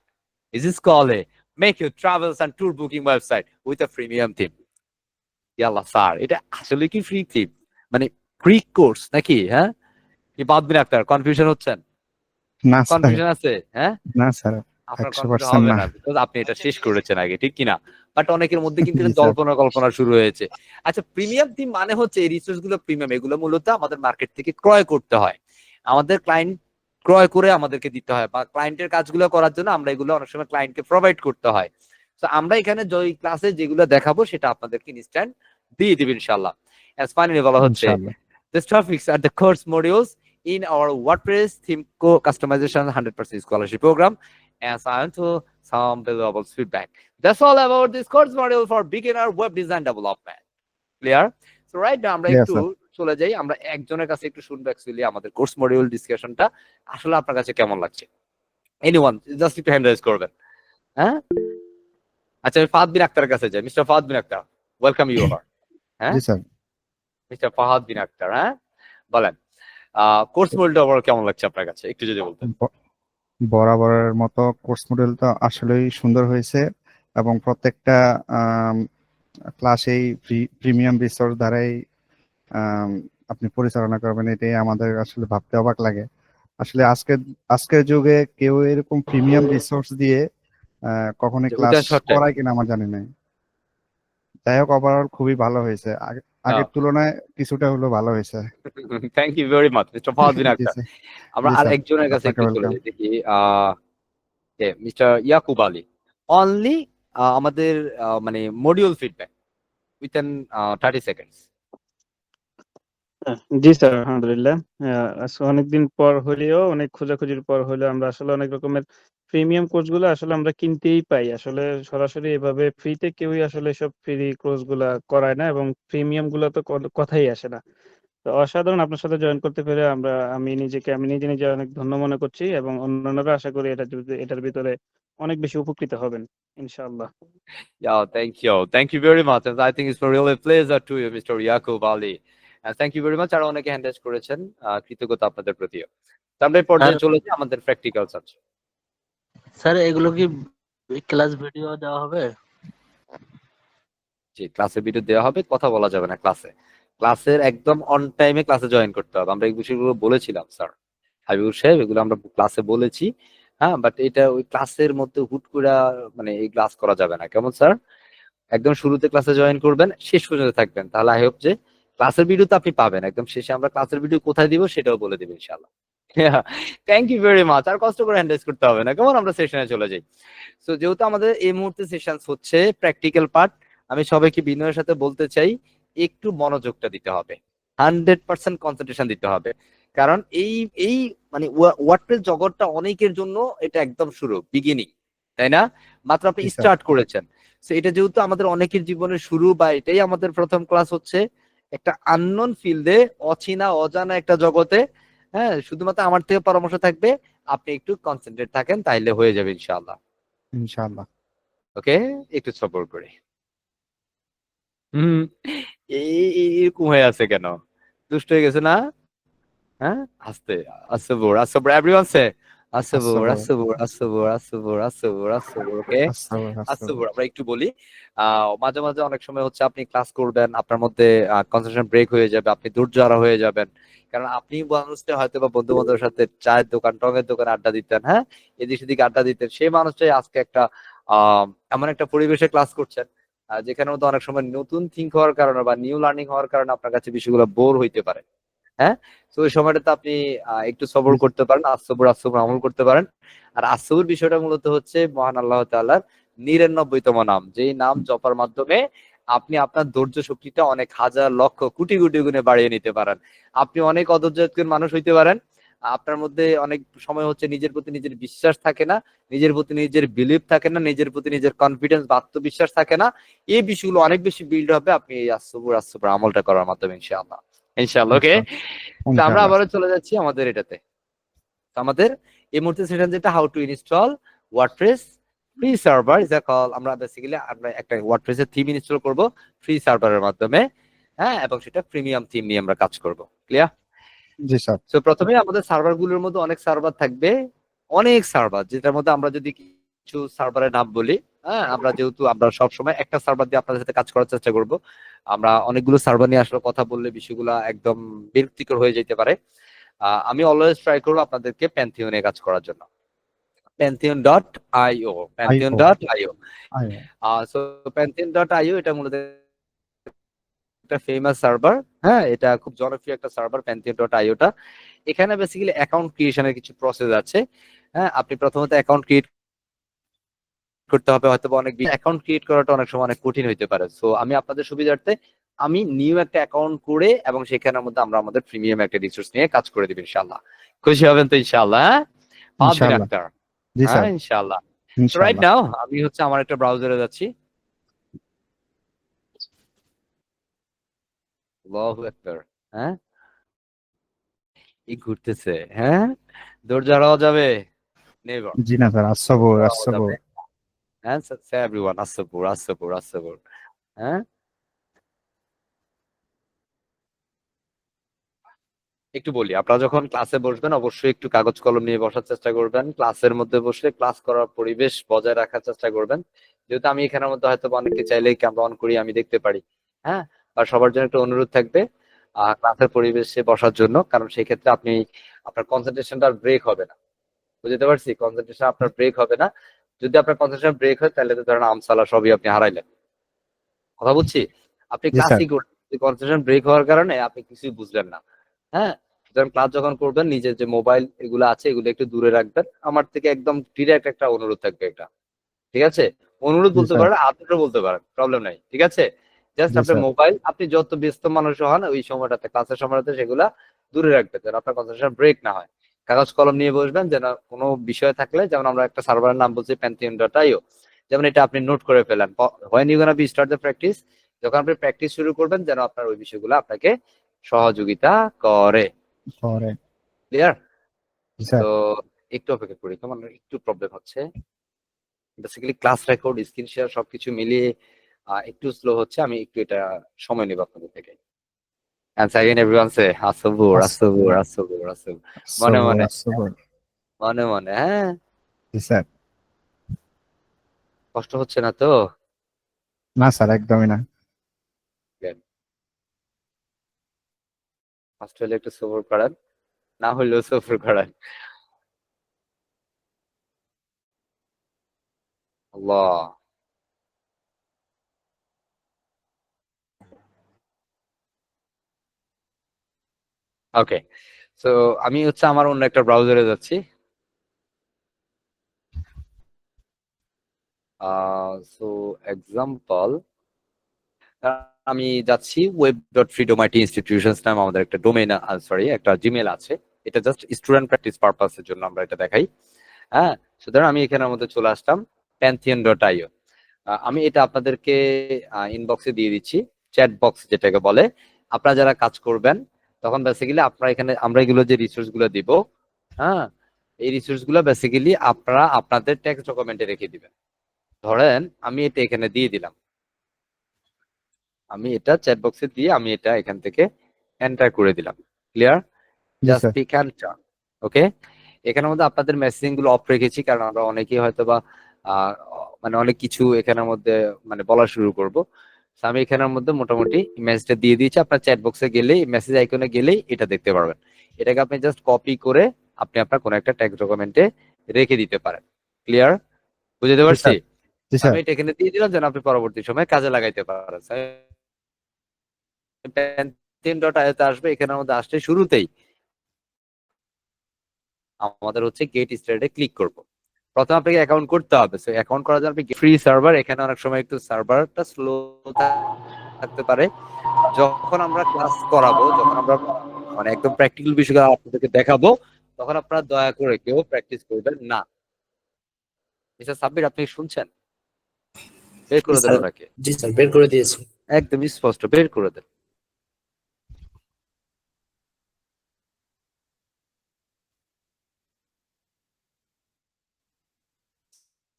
is this called a make your travels and tour booking website with a premium theme. ইয়াল্লা স্যার এটা আসলে কি ফ্রি থিম মানে ফ্রি কোর্স নাকি? হ্যাঁ কি বাদবিন আক্তার কনফিউশন হচ্ছেন? না স্যার কনফিউশন আছে? হ্যাঁ না স্যার আপনার কনফিউশন 100% হবে না না বিকজ আপনি এটা শেষ করেছেন আগে, ঠিক কিনা? বাট অনেকের মধ্যে কিন্তু জি এটা স্যার জল্পনা কল্পনা শুরু হয়েছে। আচ্ছা প্রিমিয়াম থিম মানে হচ্ছে এই রিসোর্স গুলো প্রিমিয়াম, এগুলো মূলত আমাদের মার্কেট থেকে ক্রয় করতে হয়, আমাদের ক্লায়েন্ট ক্রয় করে আমাদেরকে দিতে হয়, বা ক্লায়েন্টের কাজগুলো করার জন্য আমরা এগুলো অনেক সময় ক্লায়েন্টকে প্রোভাইড করতে হয়। তো আমরা এখানে যে ক্লাসে যেগুলো দেখাবো সেটা আপনাদেরকে ইনস্ট্যান্ট দিয়ে দিবে ইনশাআল্লাহ। এস ফাইনালি বলা হচ্ছে ইনশাআল্লাহ These topics are the course modules in our WordPress theme customization 100% scholarship program, and sign to some valuable feedback. That's all about this course module for beginner web design development. Clear? So right now আমরা clear একটু sir চলে যাই, আমরা একজনের কাছে একটু শুনবো actually আমাদের কোর্স মডিউল ডিসকাশনটা আসলে আপনার কাছে কেমন লাগছে। এনিওয়ান জাস্ট একটু হ্যান্ড রাইজ করবেন। হ্যাঁ আচ্ছা আমি ফাহাদ বিন আক্তারের কাছে যাই। Mister Fahad bin Akter welcome you over. হ্যাঁ জি স্যার মিস্টার ফাহাদ বিন আক্তার হ্যাঁ বলেন কোর্স মডেলটা ওভার কেমন লাগছে আপনার কাছে একটু যদি বলতেন। বরাবরের মতো কোর্স মডেল তো আসলেই সুন্দর হয়েছে এবং প্রত্যেকটা ক্লাসেই প্রিমিয়াম রিসোর্স দ্বারাই আম, আপনি পরিচালনা করবেন, এটাই আমাদের আসলে ভাবতে অবাক লাগে। আসলে আজকের যুগে কেউ এরকম প্রিমিয়াম রিসোর্স দিয়ে কখনোই যে ক্লাস ওটা শর্ট টাইম। করায় কিনা আমার জানি নাই। যাই হোক, ওভারঅল খুবই ভালো হয়েছে, আগের তুলনায় কিছুটা হলেও ভালো হয়েছে। Thank you very much mister Fahad ji Akter. Sir. আমরা জি আর স্যার, একজনের কাছে আপনাকে একটু চলে ওয়েলকাম। যাই, দেখি মিস্টার ইয়াকুব আলী। অনলি আমাদের মানে মডিউল ফিডব্যাক উইথিন 30 সেকেন্ডস। জি স্যার, আলহামদুলিল্লাহ। আজকে অনেকদিন পর হলেও, অনেক খোঁজাখুঁজির পর হলেও আমরা আসলে অনেক রকমের প্রিমিয়াম কোর্স গুলো আসলে আমরা কিনতেই পাই। আসলে সরাসরি এভাবে ফ্রিতে কেউই আসলে সব ফ্রি কোর্স গুলা করায় না, এবং প্রিমিয়াম গুলো তো কথাই আসে না। তো অসাধারণ, আপনার সাথে জয়েন করতে পেরে আমি নিজে নিজে অনেক ধন্য মনে করছি, এবং অন্যান্যরা আশা করি এটার ভিতরে অনেক বেশি উপকৃত হবেন ইনশাআল্লাহ। Yeah, thank you very much, and I think it's a really pleasure to you, Mr. Yakub Ali, and thank you very much। আর অনেকে হ্যান্ড রেজ করেছেন, কৃতজ্ঞতা আপনাদের প্রতিও। তো আমরা এই স্যার পর্যায়ে চলে যাই আমাদের প্র্যাকটিক্যাল সাবজেক্ট। স্যার এগুলো কি ক্লাস ভিডিও দেওয়া হবে? জি, ক্লাসে ভিডিও দেওয়া হবে, কথা বলা যাবে না ক্লাসে। ক্লাসের একদম অন টাইমে ক্লাসে জয়েন করতে হবে। আমরা এই বিষয়গুলো বলেছিলাম স্যার হাবিবুর সাহেব, এগুলো আমরা ক্লাসে বলেছি। হ্যাঁ, বাট এটা ওই ক্লাসের মধ্যে হুট করে মানে এই ক্লাস করা যাবে না, কেমন স্যার? একদম শুরুতে ক্লাসে জয়েন করবেন, শেষ পর্যন্ত থাকবেন, তাহলে আই হোপ যে ক্লাসের ভিডিও তো আপনি পাবেন। একদম শেষে আমরা ক্লাসের ভিডিও কোথায় দিব সেটাও বলে দিব ইনশাআল্লাহ। Thank you very much. আর কষ্ট করে হ্যান্ডেল করতে হবে না, কেমন? আমরা সেশনে চলে যাই। সো যেহেতু আমাদের এই মুহূর্তে সেশন হচ্ছে প্র্যাকটিক্যাল পার্ট, আমি সবাইকে বিনয়ের সাথে বলতে চাই একটু মনোযোগটা দিতে হবে, 100% কনসেন্ট্রেশন দিতে হবে। কারণ এই এই মানে ওয়ার্ডপ্রেস জগৎটা অনেকের জন্য এটা একদম শুরু, বিগিনিং, তাই না? মাত্র আপনি জি স্যার। স্টার্ট করেছেন। তো এটা যেহেতু আমাদের অনেকের জীবনের শুরু, বা এটাই আমাদের প্রথম ক্লাস হচ্ছে একটা আননোন ফিল্ডে, অচেনা অজানা একটা জগতে। হ্যাঁ, শুধুমাত্র আমার থেকে পরামর্শ থাকবে, আপনি একটু কনসেন্ট্রেট থাকেন, তাইলে হয়ে যাবে ইনশাআল্লাহ। ইনশাআল্লাহ। ওকে, একটু সবর করে। হুম, এরকম হয়ে আছে কেন? দুষ্ট হয়ে গেছে না? হ্যাঁ, আস্তে, আসবর আসবর, এভরিওয়ান সে আসবর আসসালামু আসবর আসবর আসবর আসবর আসবর। ওকে, আসসালামু। আমরা একটু বলি। মাঝে মাঝে অনেক সময় হচ্ছে আপনি ক্লাস করবেন, আপনার মধ্যে কনসেন্ট্রেশন ব্রেক হয়ে যাবে, আপনি ধৈর্য হারা হয়ে যাবেন। কারণ আপনি মানুষটা হয়তো বা বন্ধু বান্ধবের সাথে চায়ের দোকান টঙের দোকানে আড্ডা দিতেন, হ্যাঁ, এদিক সেদিকে আড্ডা দিতেন, সেই মানুষটাই আজকে একটা এমন একটা পরিবেশে ক্লাস করছেন যেখানে মধ্যে অনেক সময় নতুন থিঙ্ক হওয়ার কারণে বা নিউ লার্নিং হওয়ার কারণে আপনার কাছে বিষয়গুলো বোর হইতে পারে। হ্যাঁ, তো ওই সময়টাতে আপনি একটু সবর করতে পারেন, আসবর আসবর আমল করতে পারেন। আর আসবর বিষয়টা মূলত হচ্ছে মহান আল্লাহ তাআলার 99তম নাম, যেই নাম জপার মাধ্যমে আপনি আপনার ধৈর্য শক্তিটা অনেক হাজার লক্ষ কোটি কোটি গুণে বাড়িয়ে নিতে পারেন। আপনি অনেক অধৈর্যের মানুষ হইতে পারেন, আপনার মধ্যে অনেক সময় হচ্ছে নিজের প্রতি নিজের বিশ্বাস থাকে না, নিজের প্রতি নিজের বিলিভ থাকে না, নিজের প্রতি নিজের কনফিডেন্স বা আত্মবিশ্বাস থাকে না। এই বিষয়গুলো অনেক বেশি বিল্ড হবে আপনি এই আসবর আসবর আমলটা করার মাধ্যমে ইনশাআল্লাহ। ইনশাআল্লাহ। ওকে, তো আমরা ইনশাআল্লাহ। আবারও চলে যাচ্ছি আমাদের এটাতে। তো আমাদের এই মুহূর্তে সেশন যেটা, how to install WordPress free server is a call. আমরা বেসিক্যালি আমরা একটা ওয়ার্ডপ্রেসের থিম ইনস্টল করব ফ্রি সার্ভারের মাধ্যমে। হ্যাঁ, এবং সেটা প্রিমিয়াম থিম নিয়ে আমরা কাজ করব। ক্লিয়ার? জি স্যার। সো প্রথমে আমাদের সার্ভারগুলোর মধ্যে অনেক সার্ভার থাকবে, অনেক সার্ভার, যেটার মধ্যে আমরা যদি কিছু সার্ভারের নাম বলি। হ্যাঁ, আমরা যেহেতু আমরা সবসময় একটা সার্ভার দিয়ে আপনাদের সাথে কাজ করার চেষ্টা করব, আমরা অনেকগুলো সার্ভার নিয়ে আসলে কথা বললে বিষয়গুলো একদম বিরক্তিকর হয়ে যেতে পারে। আমি অলওয়েজ ট্রাই করবো আপনাদেরকে প্যান্থিয়নে কাজ করার জন্য। pantheon.io, আইও। pantheon.io। আইও। সো pantheon.io এটা মূলত একটা ফেমাস সার্ভার। হ্যাঁ, এটা খুব জনপ্রিয় একটা সার্ভার pantheon.io টা। এখানে বেসিক্যালি অ্যাকাউন্ট ক্রিয়েশনের কিছু প্রসেস আছে। হ্যাঁ, আপনি প্রথমত অ্যাকাউন্ট ক্রিয়েট করতে হবে, হয়তো অনেক অ্যাকাউন্ট ক্রিয়েট করাটা অনেক সময় অনেক কঠিন হইতে পারে। সো আমি আপনাদের সুবিধার্থে আমি নিউ একটা অ্যাকাউন্ট করে এবং সেখানের মধ্যে আমরা আমাদের প্রিমিয়াম একটা রিসোর্স নিয়ে কাজ করে দিব ইনশাআল্লাহ। খুশি হবেন তো ইনশাআল্লাহ? হ্যাঁ, ফাহাদ ইনশাআল্লাহ। আক্তার। জি হ্যাঁ, স্যার। ইনশাআল্লাহ। সো রাইট ইনশাআল্লাহ। নাও আমি হচ্ছে আমার একটা ব্রাউজারে যাচ্ছি। আল্লাহু আকবার। হ্যাঁ, এই ঘুরতেছে। হ্যাঁ, ধৈর্য হারাও যাবে? নেভার। জি না স্যার, আসসাবর হারাও আসসাবর। যাবে। হ্যাঁ, সে এভরিওয়ান আসসাবুর আসসাবুর আসসাবুর। হ্যাঁ, একটু বলি, আপনারা যখন ক্লাসে বসবেন অবশ্যই একটু কাগজ কলম নিয়ে বসার চেষ্টা করবেন। ক্লাসের মধ্যে বসলে ক্লাস করার পরিবেশ বজায় রাখার চেষ্টা করবেন। যেহেতু আমি এখানের মধ্যে হয়তো অনেকে চাইলেই ক্যামেরা অন করি, আমি দেখতে পারি। হ্যাঁ, আর সবার জন্য একটা অনুরোধ থাকবে ক্লাসের পরিবেশে বসার জন্য, কারণ সেই ক্ষেত্রে আপনি আপনার কনসেন্ট্রেশনটা ব্রেক হবে না। বুঝতে পারছি? কনসেন্ট্রেশন আপনার ব্রেক হবে না। যদি আপনার কনসেন্ট্রেশন ব্রেক হয় তাহলে তো ধরেন আমসালা সবই আপনি হারাইলেন। কথা বুঝছি? আপনি জি স্যার। ক্লাসই করলেন, কনসেন্ট্রেশন ব্রেক হওয়ার কারণে আপনি কিছুই বুঝলেন না। হ্যাঁ? সুতরাং ক্লাস যখন করবেন নিজের যে মোবাইল এগুলো আছে এগুলো একটু দূরে রাখবেন। আমার থেকে একদম ডিরেক্ট একটা অনুরোধ থাকবে এটা। ঠিক আছে? অনুরোধ জি বলতে স্যার। পারেন, আদরও বলতে পারেন। প্রবলেম নাই। ঠিক আছে? জাস্ট জি আপনার স্যার। মোবাইল আপনি যত ব্যস্ত মানুষ হন ওই সময়টাতে ক্লাসের সময়টাতে সেগুলা দূরে রাখবেন যেন আপনার কনসেন্ট্রেশন ব্রেক না হয়। কাগজ কলম নিয়ে বসবেন যেন কোনো বিষয় থাকলে যেমন আমরা একটা সার্ভারের নাম বলছি Pantheon.io যেমন এটা আপনি নোট করে ফেলেন। when you gonna be start the practice যখন আপনি প্র্যাকটিস শুরু করবেন যেন আপনার ওই বিষয়গুলো আপনাকে সহযোগিতা করে। পরে। ক্লিয়ার? জি স্যার। তো একটু অপেক্ষা করি। কেমন একটু প্রবলেম হচ্ছে। Basically class record, screen share সবকিছু মিলিয়ে একটু স্লো হচ্ছে। আমি একটু এটা সময় নেব আপনাদের থেকে। And again everyone say আসবুর, আসবুর, আসসালামু আসবুর, আসবুর। মনে, মনে, আসসালামু। মনে, মনে, হ্যাঁ? জি স্যার। কষ্ট হচ্ছে না তো? না স্যার, একদমই না। কষ্ট হলে একটু সবুর করেন। না হলেও সবুর করেন। আল্লাহ। ওকে। সো আমি হচ্ছে আমার অন্য একটা ব্রাউজারে যাচ্ছি। সো এক্সাম্পল আমি যাচ্ছি web.freedomitinstitutions নামে আমাদের একটা ডোমেইন সরি একটা জিমেইল আছে। এটা জাস্ট স্টুডেন্ট প্র্যাকটিস পারপাসের জন্য আমরা এটা দেখাই। হ্যাঁ? সুতরাং আমি এখানের মধ্যে চলে আসলাম Pantheon.io। আমি এটা আপনাদেরকে ইনবক্সে দিয়ে দিচ্ছি। চ্যাট বক্স যেটাকে বলে। আপনারা যারা কাজ করবেন তখন বেসিক্যালি আপনারা এখানে আমরা এগুলো যে রিসোর্স গুলো দিব, হ্যাঁ? এই রিসোর্স গুলো বেসিক্যালি আপনারা আপনাদের টেক্সট ডকুমেন্টে রেখে দিবেন। ধরেন আমি এটা এখানে দিয়ে দিলাম। আমি এটা চ্যাট বক্সে দিয়ে আমি এটা এখান থেকে এন্টার করে দিলাম। ক্লিয়ার? জি just sir. Pick and turn. Okay? এখানের মধ্যে আপনাদের মেসেজিং গুলো অফ রেখেছি কারণ আমরা অনেকেই হয়তো বা আহ, মানে অনেক কিছু এখানের মধ্যে মানে বলা শুরু করব। তো আমি এখানের মধ্যে মোটামুটি মেসেজটা দিয়ে দিয়েছি। আপনার চ্যাট বক্সে গেলেই মেসেজ আইকনে গেলেই এটা দেখতে পারবেন। এটাকে আপনি জাস্ট কপি করে আপনি আপনার কোনো একটা টেক্সট ডকুমেন্টে রেখে দিতে পারেন। ক্লিয়ার? বুঝতে জি পারছি? স্যার। জি আমি স্যার। এটা এখানে দিয়ে দিলাম যেন আপনি পরবর্তী সময়ে কাজে লাগাইতে পারেন। Pantheon.io তে আসবে এখানের মধ্যে আসলে শুরুতেই আমাদের হচ্ছে গেট স্টার্টে ক্লিক করব। প্রথমে আপনাকে অ্যাকাউন্ট করতে হবে। সো অ্যাকাউন্ট করার জন্য আপনি ফ্রি সার্ভার এখানে অনেক সময় একটু সার্ভারটা স্লো থাকতে পারে। যখন আমরা ক্লাস করাবো, যখন আমরা মানে একদম প্র্যাকটিক্যাল বিষয়গুলো আপনাদেরকে দেখাবো, তখন আপনারা দয়া করে কেউ প্র্যাকটিস করবেন না। মিস্টার সাব্বির আপনি শুনছেন? বের জি করে দেন স্যার। ওনাকে। জি স্যার, বের করে দিয়েছি। একদম স্পষ্ট বের করে দেন।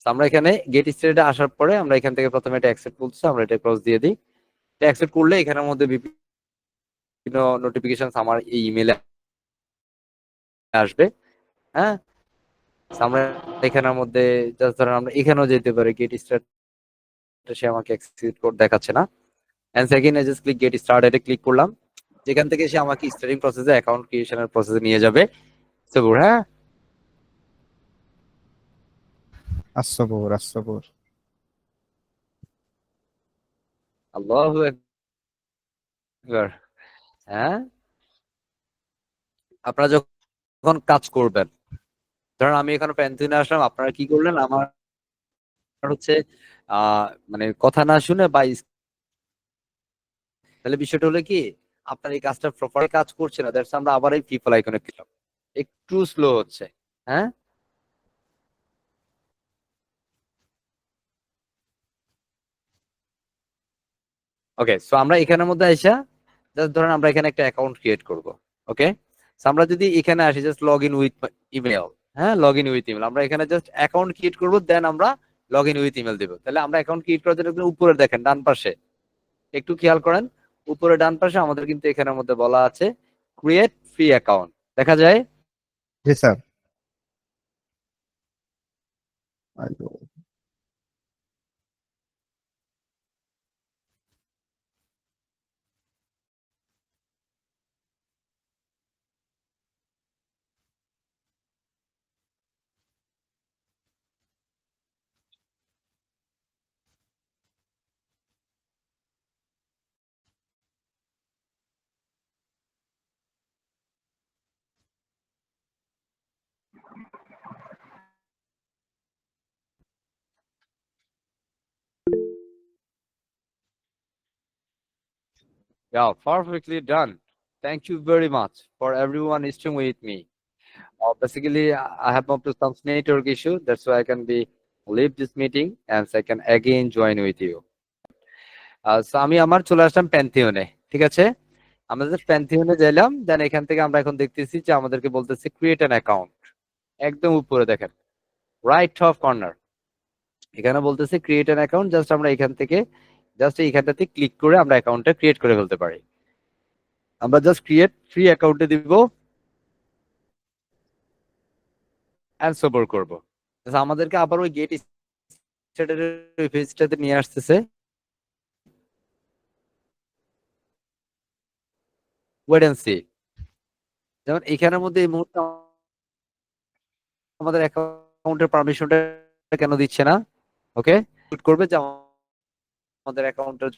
তো আমরা এখানে গেট স্টার্টে আসার পরে আমরা এখান থেকে প্রথমে এটা অ্যাকসেপ্ট বলছি, আমরা এটা ক্রস দিয়ে দিই। এটা অ্যাকসেপ্ট করলে এখানের মধ্যে বিভিন্ন নোটিফিকেশন আমার এই ইমেলে আসবে। হ্যাঁ? So আমরা এখানের মধ্যে জাস্ট ধরেন আমরা এখানেও যেতে পারি গেট স্টার্ট সে আমাকে এক্সিট কোড দেখাচ্ছে না। And second I just click get started click করলাম। যেখান থেকে সে আমাকে স্টার্টিং প্রসেসে অ্যাকাউন্ট ক্রিয়েশনের প্রসেসে নিয়ে যাবে। সো হ্যাঁ? আসসাবুর, আসসাবুর। আল্লাহু আকবার। হ্যাঁ? আপনারা যখন কাজ করবেন, ধরেন আমি এখানে প্যান্থিনে আসলাম, আপনারা কি করলেন? আমার হচ্ছে মানে কথা না শুনে বা তাহলে বিষয়টা হলো কি আপনার এই কাজটা প্রপার কাজ করছে না দ্যাটস আমরা আবার এই পিপল আইকনে ক্লিক একটু স্লো হচ্ছে। হ্যাঁ? ওকে, সো আমরা এখানের মধ্যে আইসা জাস্ট ধরেন আমরা এখানে একটা অ্যাকাউন্ট ক্রিয়েট করব। ওকে, সো আমরা যদি এখানে আসি just log in with email, হ্যাঁ লগ ইন উইথ ইমেল, আমরা এখানে জাস্ট অ্যাকাউন্ট ক্রিয়েট করব দেন আমরা লগ ইন উইথ ইমেল দেবো। তাহলে আমরা অ্যাকাউন্ট ক্রিয়েট করার জন্য উপরে দেখেন ডান পাশে একটু খেয়াল করেন, উপরে ডান পাশে আমাদের কিন্তু এখানের মধ্যে বলা আছে ক্রিয়েট ফ্রি অ্যাকাউন্ট দেখা যায়। জি স্যার। আইয়ো। Yeah, perfectly done. Thank you very much for everyone staying with me. Basically, I have up to some network issue. That's why I can be leave this meeting and I can again join with you. So আমি আমার চলে আসলাম প্যান্থিয়নে, ঠিক আছে? আমাদের প্যান্থিয়নে গেলাম, দেন এখান থেকে আমরা এখন দেখতেছি যে আমাদেরকে বলতেছে ক্রিয়েট অ্যান অ্যাকাউন্ট। একদম উপরে দেখেন, রাইট টপ কর্নার, এখানে বলতেছে ক্রিয়েট অ্যান অ্যাকাউন্ট। জাস্ট আমরা এখান থেকে জাস্ট এইখানটাতে ক্লিক করে আমরা অ্যাকাউন্টটা ক্রিয়েট করে ফেলতে পারি। আমরা জাস্ট ক্রিয়েট ফ্রি অ্যাকাউন্টে দিব এন্ড সবর করব। আমাদেরকে আবার ওই গেট স্টার্টের ওই পেজটাতে নিয়ে আসতেছে। Wait and see. যেমন এখানের মধ্যে এই মুহূর্তে আমাদের অ্যাকাউন্টের পারমিশনটা কেন দিচ্ছে না? ওকে, শুট করবে যে আমাদের অ্যাকাউন্টের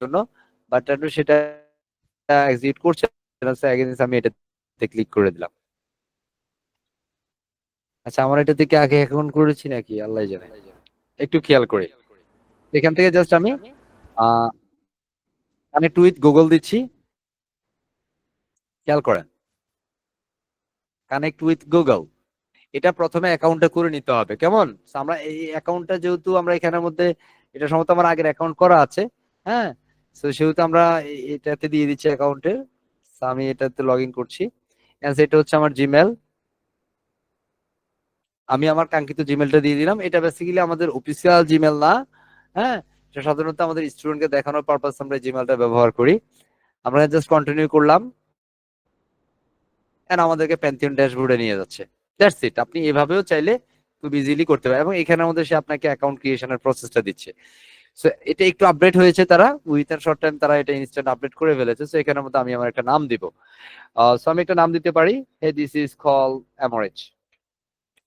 জন্য, বাট সেটা এক্সিকিউট করছে না। আমি এটাতে ক্লিক করে দিলাম। আচ্ছা, আমার এটা থেকে আগে অ্যাকাউন্ট করেছি নাকি আল্লাহ জানে, একটু খেয়াল করি। এখান থেকে জাস্ট আমি কানেক্ট উইথ গুগল দিচ্ছি, খেয়াল করেন, কানেক্ট উইথ গুগল। এটা প্রথমে অ্যাকাউন্টটা করে নিতে হবে, কেমন? আমরা এই অ্যাকাউন্টটা যেহেতু আমরা এখানের মধ্যে এটা সম্ভবত আমার আগের অ্যাকাউন্ট করা আছে, হ্যাঁ, তো সেহেতু আমরা এটাতে দিয়ে দিচ্ছি অ্যাকাউন্টে। আমি এটাতে লগ ইন করছি। এটা হচ্ছে আমার জিমেল, আমি আমার কাঙ্ক্ষিত জিমেলটা দিয়ে দিলাম। এটা বেসিক্যালি আমাদের অফিসিয়াল জিমেল না, হ্যাঁ, এটা সাধারণত আমাদের স্টুডেন্টকে দেখানোর পারপাস আমরা জিমেলটা ব্যবহার করি। আমরা জাস্ট কন্টিনিউ করলাম এন্ড আমাদেরকে প্যান্থিয়ন ড্যাশবোর্ডে নিয়ে যাচ্ছে। That's it. আপনি এভাবেও চাইলে খুব ইজিলি করতে পারেন, এবং এখানের মধ্যে সে আপনাকে অ্যাকাউন্ট ক্রিয়েশনের প্রসেসটা দিচ্ছে। সো এটা একটু আপডেট হয়েছে, তারা উইথ এন্ড শর্ট টাইম তারা এটা ইনস্ট্যান্ট আপডেট করে ফেলেছে। সো এখানের মধ্যে আমি আমার একটা নাম দিব। সো আমি একটা নাম দিতে পারি, hey this is call MRH.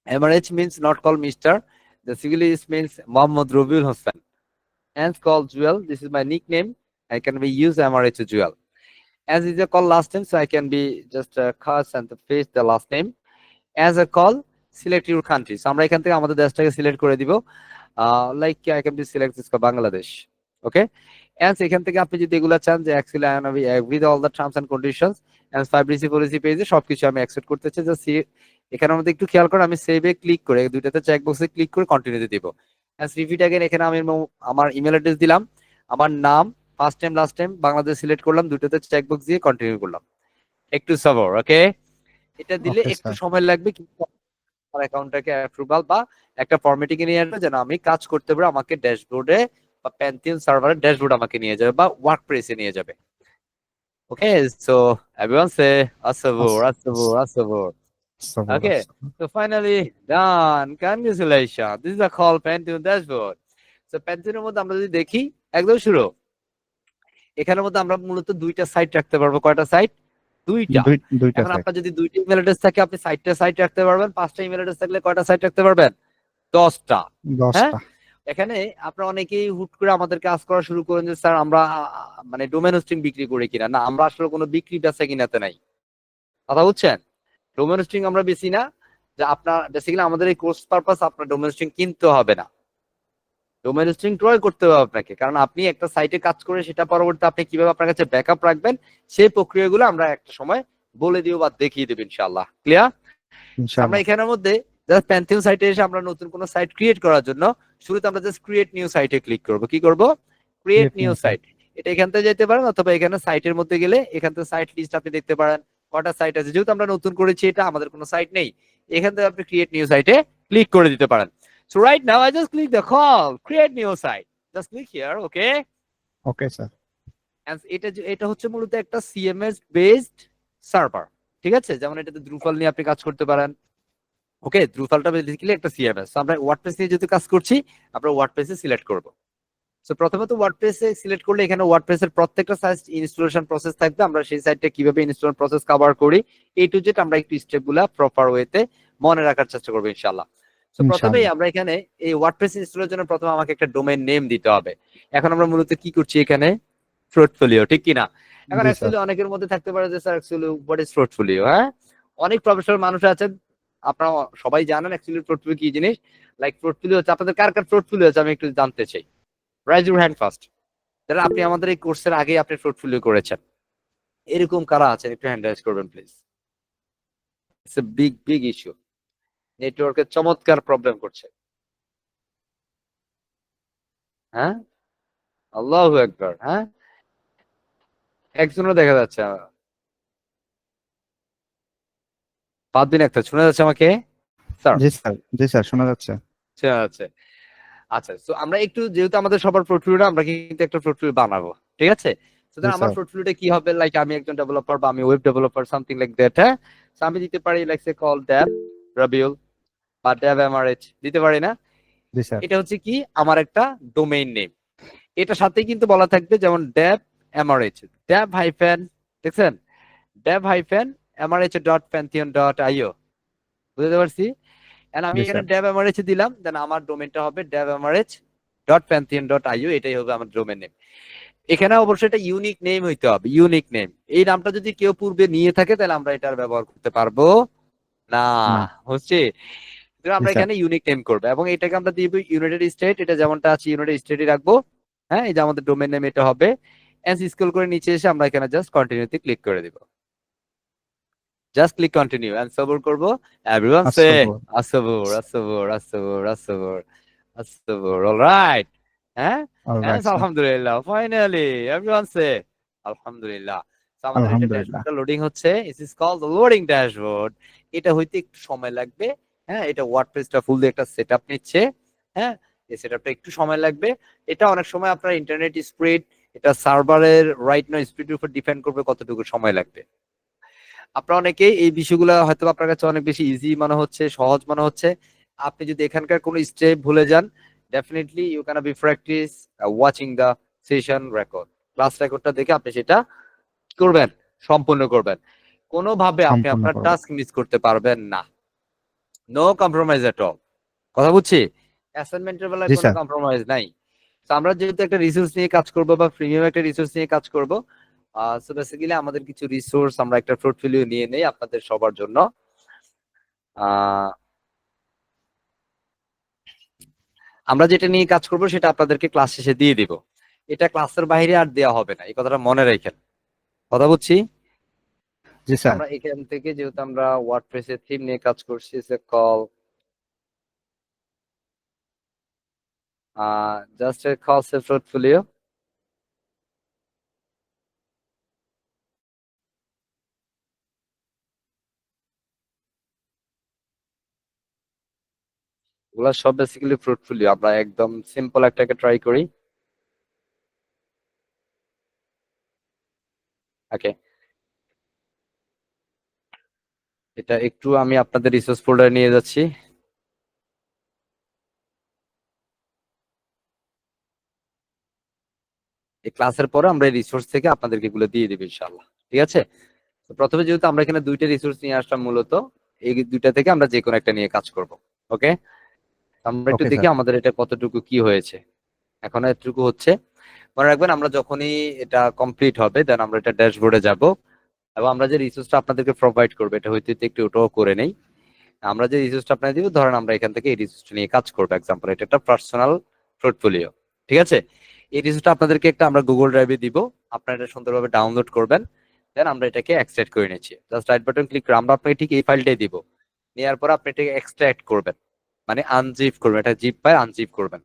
MRH means not call mister, basically it means Mohammad Rabiul Hossain, and call Jewel. This is my nickname. I can be use MRH Jewel. As is a call last name, so I can be just cuts and paste the last name. As a call, select your country. So আমরা এখান থেকে আমাদের দেশটাকে select করে দিব। Like I can be select this Bangladesh. Okay. And এখান থেকে আপনি যদি এগুলা চান যে actually I wanna be with all the terms and conditions and 5DC policy পেজে সবকিছু আমি অ্যাকসেপ্ট করতে চাই। জাস্ট এখানের মধ্যে একটু খেয়াল করে আমি সেভে ক্লিক করে দুইটাতে চেক বক্সে ক্লিক করে কন্টিনিউতে দিব। রিপিট अगेन এখানে আমি আমার ইমেল অ্যাড্রেস দিলাম, আমার নাম, first time last time Bangladesh select করলাম, দুটোতে চেক বক্স দিয়ে কন্টিনিউ করলাম। একটু সাবর, ওকে? এটা দিলে একটু সময় লাগবে, কিন্তু আমার অ্যাকাউন্টটাকে অ্যাপ্রুভাল বা একটা ফরম্যাটিং এ নিয়ে আসবে যেন আমি কাজ করতে পারি। আমাকে ড্যাশবোর্ডে বা প্যান্থিয়ন সার্ভারের ড্যাশবোর্ড আমাকে নিয়ে যাবে বা ওয়ার্কপ্রেসে নিয়ে যাবে। ওকে, so everyone say আসসাবর আসসাবর আসসাবর। Okay, so finally done. Congratulations. This is a call Pantone dashboard. So Pantone এর মধ্যে আমরা যদি দেখি একদম শুরু, এখানের মধ্যে আমরা মূলত দুইটা সাইট রাখতে পারবো। কয়টা সাইট? দুইটা। এখন আপনার যদি দুইটা ইমেল অ্যাড্রেস থাকে আপনি সাইট রাখতে পারবেন। 5টা ইমেল অ্যাড্রেস থাকলে কয়টা সাইট রাখতে পারবেন? 10টা। হ্যাঁ, এখানে আপনারা অনেকেই হুট করে আমাদের কাজ করা শুরু করেন যে স্যার আমরা মানে ডোমেন হোস্টিং বিক্রি করি কিনা। না, আমরা আসলে কোনো বিক্রি বেচা কিনাতে নাই, কথা বুঝছেন? ডোমেন হোস্টিং আমরা বেশি না, যে আপনার বেসিক্যালি আমাদের এই কোর্স পারপাস আপনার ডোমেন হোস্টিং কিনতে হবে না, ডোমেন হোস্টিং ক্রয় করতে হবে আপনাকে। কারণ আপনি একটা সাইটে কাজ করে সেটা পরবর্তীতে আপনি কিভাবে আপনার কাছে ব্যাকআপ রাখবেন সেই প্রক্রিয়াগুলো আমরা একটা সময় বলে দিব বা দেখিয়ে দেব ইনশাআল্লাহ। ক্লিয়ার? আমরা এখানের মধ্যে জাস্ট প্যান্থিয়ন সাইটে এসে আমরা নতুন কোনো সাইট ক্রিয়েট করার জন্য শুরুতে আমরা জাস্ট ক্রিয়েট নিউ সাইটে ক্লিক করব। কি করব? Create new site. এটা এখান থেকে যেতে পারেন, অথবা এখানে সাইটের মধ্যে গেলে এখান থেকে সাইট লিস্ট আপনি দেখতে পারেন কটা সাইট আছে। যেহেতু আমরা নতুন করেছি, এটা আমাদের কোনো সাইট নেই, এখান থেকে আপনি ক্রিয়েট নিউ সাইটে ক্লিক করে দিতে পারেন। So right now I just click the call create new site, just click here. Okay, okay sir. And এটা হচ্ছে মূলত একটা CMS based সার্ভার, ঠিক আছে? যেমন এটাতে Drupal নিয়ে আপনি কাজ করতে পারেন। ওকে, Drupalটা বেসিক্যালি একটা CMS। আমরা ওয়ার্ডপ্রেস নিয়ে যেহেতু কাজ করছি, আমরা ওয়ার্ডপ্রেসে সিলেক্ট করব। সো প্রথমত ওয়ার্ডপ্রেসে সিলেক্ট করলে এখানে ওয়ার্ডপ্রেসের প্রত্যেকটা সাইট ইনস্টলেশন প্রসেস থাকবে। আমরা সেই সাইটটা কিভাবে ইনস্টল প্রসেস কভার করি A to Z আমরা একটু স্টেপগুলো প্রপার ওয়েতে মনে রাখার চেষ্টা করব ইনশাআল্লাহ। সো প্রথমেই আমরা এখানে এই ওয়ার্ডপ্রেস ইনস্টলের জন্য প্রথমে আমাকে একটা ডোমেইন নেম দিতে হবে। এখন আমরা মূলত কি করছি এখানে? ফ্রুটফোলিও, ঠিক কি না? এখন অ্যাকচুয়ালি অনেকের মধ্যে থাকতে পারে যে স্যার অ্যাকচুয়ালি হোয়াট ইজ ফ্রুটফোলিও। হ্যাঁ, অনেক প্রফেশনাল মানুষ আছেন, আপনারা সবাই জানেন অ্যাকচুয়ালি ফ্রুটফোলিও কি জিনিস। লাইক ফ্রুটফোলিও হচ্ছে আপনাদের কার কার ফ্রুটফোলিও আছে আমি একটু জানতে চাই। Rise your hand first. যারা আপনি আমাদের এই কোর্সের আগে আপনি পোর্টফোলিও করেছেন, এরকম কারা আছেন একটু হ্যান্ড রাইজ করবেন please. It's a big big issue, নেটওয়ার্কের চমৎকার প্রবলেম করছে। হ্যাঁ, আল্লাহু আকবার। হ্যাঁ, একজনও দেখা যাচ্ছে না। 5 দিন একটা শোনা যাচ্ছে আমাকে স্যার? জি স্যার শোনা যাচ্ছে। শোনা যাচ্ছে। আচ্ছা, তো আমরা একটু যেহেতু আমাদের সবার পোর্টফোলিওটা আমরা কিন্তু একটা পোর্টফোলিও বানাবো, ঠিক আছে? তো জি আমার স্যার। পোর্টফোলিওটা কি হবে, লাইক আমি একজন ডেভেলপার বা আমি web developer something like that. হ্যাঁ, তো আমি দিতে পারি লাইক সে কল ড্যাব রাবিউল বা ড্যাব এমআরএইচ দিতে পারি না? জি স্যার। এটা হচ্ছে কি আমার একটা ডোমেইন নেম, এটার সাথে কিন্তু বলা থাকবে যেমন ড্যাব এমআরএইচ, ড্যাব হাইফেন, দেখছেন, ড্যাব hyphen MRH dot Pantheon dot আইও, বুঝতে পারছি? And আমি জি এখানে স্যার। ড্যাব এমআরএইচ দিলাম, দেন আমার ডোমেনটা হবে ড্যাব এমআরএইচ ডট প্যান্থিয়ন ডট আইও, এটাই হবে আমার ডোমেন নেম। এখানে অবশ্যই এটা ইউনিক নেম হইতে হবে, ইউনিক নেম। এই নামটা যদি কেউ পূর্বে নিয়ে থাকে তাহলে আমরা এটার ব্যবহার করতে পারবো না, না। হচ্ছে। তো জি আমরা স্যার। এখানে ইউনিক নেম করবো এবং এটাকে আমরা দিব ইউনাইটেড স্টেট, এটা যেমনটা আছে ইউনাইটেড স্টেটই রাখবো। হ্যাঁ, এই যে আমাদের ডোমেন নেম এটা হবে। এন্ড স্ক্রল করে নিচে এসে আমরা এখানে জাস্ট কন্টিনিউতে ক্লিক করে দিব, জাস্ট ক্লিক কন্টিনিউ এন্ড সবর করব। এভরিওয়ান সে আসসালামু আসবর আসবর আসবর আসবর আসবর, অলরাইট। হ্যাঁ, অলরাইট স্যার। আলহামদুলিল্লাহ, ফাইনালি এভরিওয়ান সে আলহামদুলিল্লাহ। তো আমাদের এটা আলহামদুলিল্লাহ। ড্যাশবোর্ডটা লোডিং হচ্ছে, it is called the loading dashboard. এটা হইতে একটু সময় লাগবে। হ্যাঁ, এটা ওয়ার্ডপ্রেসটা ফুল দিয়ে একটা সেটআপ নিচ্ছে। হ্যাঁ, এই সেটআপটা একটু সময় লাগবে। এটা অনেক সময় আপনার ইন্টারনেট স্পিড, এটা সার্ভারের রাইট নাও স্পিডের উপর ডিপেন্ড করবে কতটুকু সময় লাগবে। আপনারা অনেকেই এই বিষয়গুলো হয়তো আপনার কাছে অনেক বেশি ইজি মনে হচ্ছে, সহজ মনে হচ্ছে। আপনি যদি এখানকার কোনো স্টেপ ভুলে যান, definitely you can be practice watching the session record, class রেকর্ডটা দেখে আপনি সেটা কি করবেন, সম্পূর্ণ করবেন। কোনোভাবে আপনি সম্পূর্ণ আপনার করব। টাস্ক মিস করতে পারবেন না, নো কম্প্রোমাইজ এট অল। কথা বুঝছি? অ্যাসাইনমেন্টের বেলায় জি কোনো স্যার। কম্প্রোমাইজ নাই। তো আমরা যেহেতু একটা রিসোর্স নিয়ে কাজ করব বা প্রিমিয়াম একটা রিসোর্স নিয়ে কাজ করব, সো বেসিক্যালি আমাদের কিছু রিসোর্স আমরা একটা পোর্টফোলিও নিয়ে নেই আপনাদের সবার জন্য। আহ, আমরা যেটা নিয়ে কাজ করব সেটা আপনাদেরকে ক্লাস শেষে দিয়ে দিব, এটা ক্লাসের বাইরে আর দেওয়া হবে না, এই কথাটা মনে রাখেন। কথা বুঝছি? জি স্যার। আমরা এখান থেকে যেহেতু আমরা ওয়ার্ডপ্রেসের থিম নিয়ে কাজ করছি, call just call save portfolio. ওগুলা সব বেসিক্যালি পোর্টফোলিও, আমরা একদম সিম্পল একটাকে ট্রাই করি। ওকে, এটা একটু আমি আপনাদের রিসোর্স ফোল্ডারে নিয়ে যাচ্ছি। এই ক্লাসের পরে আমরা এই রিসোর্স থেকে আপনাদেরকে এগুলো দিয়ে দেবো ইনশাআল্লাহ, ঠিক আছে? তো প্রথমে যেহেতু আমরা এখানে দুইটা রিসোর্স নিয়ে আসলাম, মূলত এই দুইটা থেকে আমরা যে কোনো একটা নিয়ে কাজ করব। ওকে, আমরা একটু ওকে দেখি স্যার। আমাদের এটা কতটুকু কি হয়েছে। এখন এতটুকু হচ্ছে, মনে রাখবেন আমরা যখনই এটা কমপ্লিট হবে দেন আমরা এটা ড্যাশবোর্ডে যাব এবং আমরা যে রিসোর্সটা আপনাদেরকে প্রোভাইড করবো এটা হইতে হইতে একটু ওটাও করে নেই। আমরা যে রিসোর্সটা আপনাদের দিব, ধরেন আমরা এখান থেকে এই রিসোর্সটা নিয়ে কাজ করবো, এক্সাম্পল এটা একটা পার্সোনাল পোর্টফোলিও, ঠিক আছে? এই রিসোর্সটা আপনাদেরকে একটা আমরা গুগল ড্রাইভে দিব, আপনারা এটা সুন্দরভাবে ডাউনলোড করবেন। দেন আমরা এটাকে এক্সট্রাক্ট করে নিচ্ছি, জাস্ট রাইট বাটন ক্লিক করে আমরা আপনাকে ঠিক এই ফাইলটাই দিব। নেওয়ার পর আপনি এটাকে এক্সট্রাক্ট করবেন, মানে আনজিপ করবেন, এটা জিপ ফাইল আনজিপ করবেন।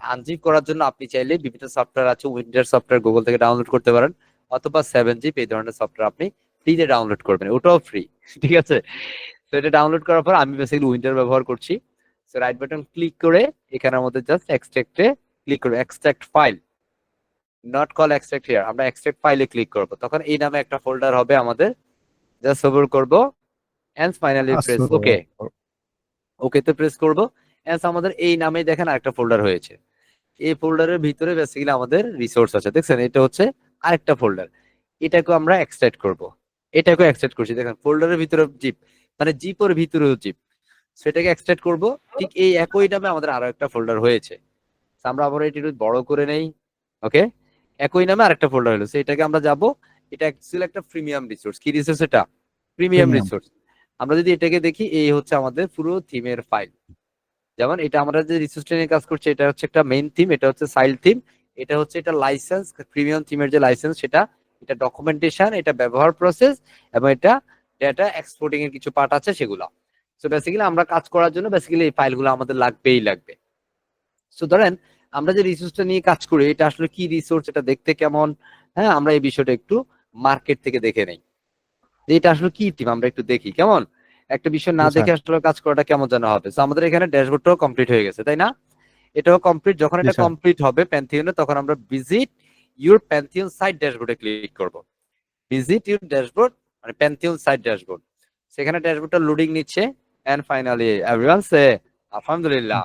আনজিপ করার জন্য আপনি চাইলে বিভিন্ন সফটওয়্যার আছে, উইন্ডোজ সফটওয়্যার গুগল থেকে ডাউনলোড করতে পারেন, অথবা 7zip এই ধরনের সফটওয়্যার আপনি ফ্রিতে ডাউনলোড করবেন, ওটাও ফ্রি, ঠিক আছে? তো এটা ডাউনলোড করার পর আমি বেসিক্যালি উইন্ডোর ব্যবহার করছি। সো রাইট বাটন ক্লিক করে এখানের মধ্যে জাস্ট এক্সট্রাক্টে ক্লিক করব, extract file, not call extract here, আমরা এক্সট্রাক্ট ফাইলে ক্লিক করব, তখন এই নামে একটা ফোল্ডার হবে আমাদের। জাস্ট ওভার করব এন্ড ফাইনালি প্রেস ওকে, ওকে তে প্রেস করব। এন্ড আমাদের এই নামে দেখেন আরেকটা ফোল্ডার হয়েছে, এই ফোল্ডারের ভিতরে বেসিক্যালি আমাদের রিসোর্স আছে, দেখছেন এটা হচ্ছে আরেকটা ফোল্ডার। এটাকে আমরা এক্সট্রাক্ট করব, এটাকে এক্সট্রাক্ট করছি, দেখেন ফোল্ডারের ভিতরে জিপ, মানে জিপের ভিতরেও জিপ, সেটাকে এক্সট্রাক্ট করব। ঠিক এই একই নামে আমাদের আরো একটা ফোল্ডার হয়েছে, তো আমরা আবার এটা একটু বড় করে নেই। ওকে, একই নামে আরেকটা ফোল্ডার হলো, সেটাকে আমরা যাব, এটা অ্যাকচুয়ালি একটা প্রিমিয়াম রিসোর্স। কি রিসোর্স এটা? Premium premium. রিসোর্স। আমরা যদি এটাকে দেখি, এই হচ্ছে আমাদের পুরো থিমের ফাইল। যেমন এটা আমরা যে রিসোর্সটা নিয়ে কাজ করছি এটা হচ্ছে একটা মেইন থিম, এটা হচ্ছে সাইল থিম, এটা হচ্ছে এটা লাইসেন্স, প্রিমিয়াম থিমের যে লাইসেন্স সেটা, এটা ডকুমেন্টেশন, এটা ব্যবহার প্রসেস, এবং এটা ডেটা এক্সপোর্টিং এর কিছু পার্ট আছে সেগুলো। সো বেসিক্যালি আমরা কাজ করার জন্য বেসিক্যালি এই ফাইলগুলো আমাদের লাগবেই লাগবে। সো ধরেন আমরা যে রিসোর্সটা নিয়ে কাজ করি এটা আসলে কি রিসোর্স, এটা দেখতে কেমন, হ্যাঁ আমরা এই বিষয়টা একটু মার্কেট থেকে দেখে নেই যে এটা আসলে কি টিম, আমরা একটু দেখি কেমন। একটা বিষয় না জি স্যার। দেখে আসলে কাজ করাটা কেমন যেন হবে। তো আমাদের এখানে ড্যাশবোর্ডটাও কমপ্লিট হয়ে গেছে, তাই না? এটাও কমপ্লিট। যখন জি এটা স্যার। কমপ্লিট হবে প্যান্থিয়নে, তখন আমরা ভিজিট ইউর প্যান্থিয়ন সাইট ড্যাশবোর্ডে ক্লিক করব। ভিজিট ইউর ড্যাশবোর্ড মানে প্যান্থিয়ন সাইট ড্যাশবোর্ড, সেখানে ড্যাশবোর্ডটা লোডিং নিচ্ছে। এন্ড ফাইনালি এভরিওয়ান সে আলহামদুলিল্লাহ।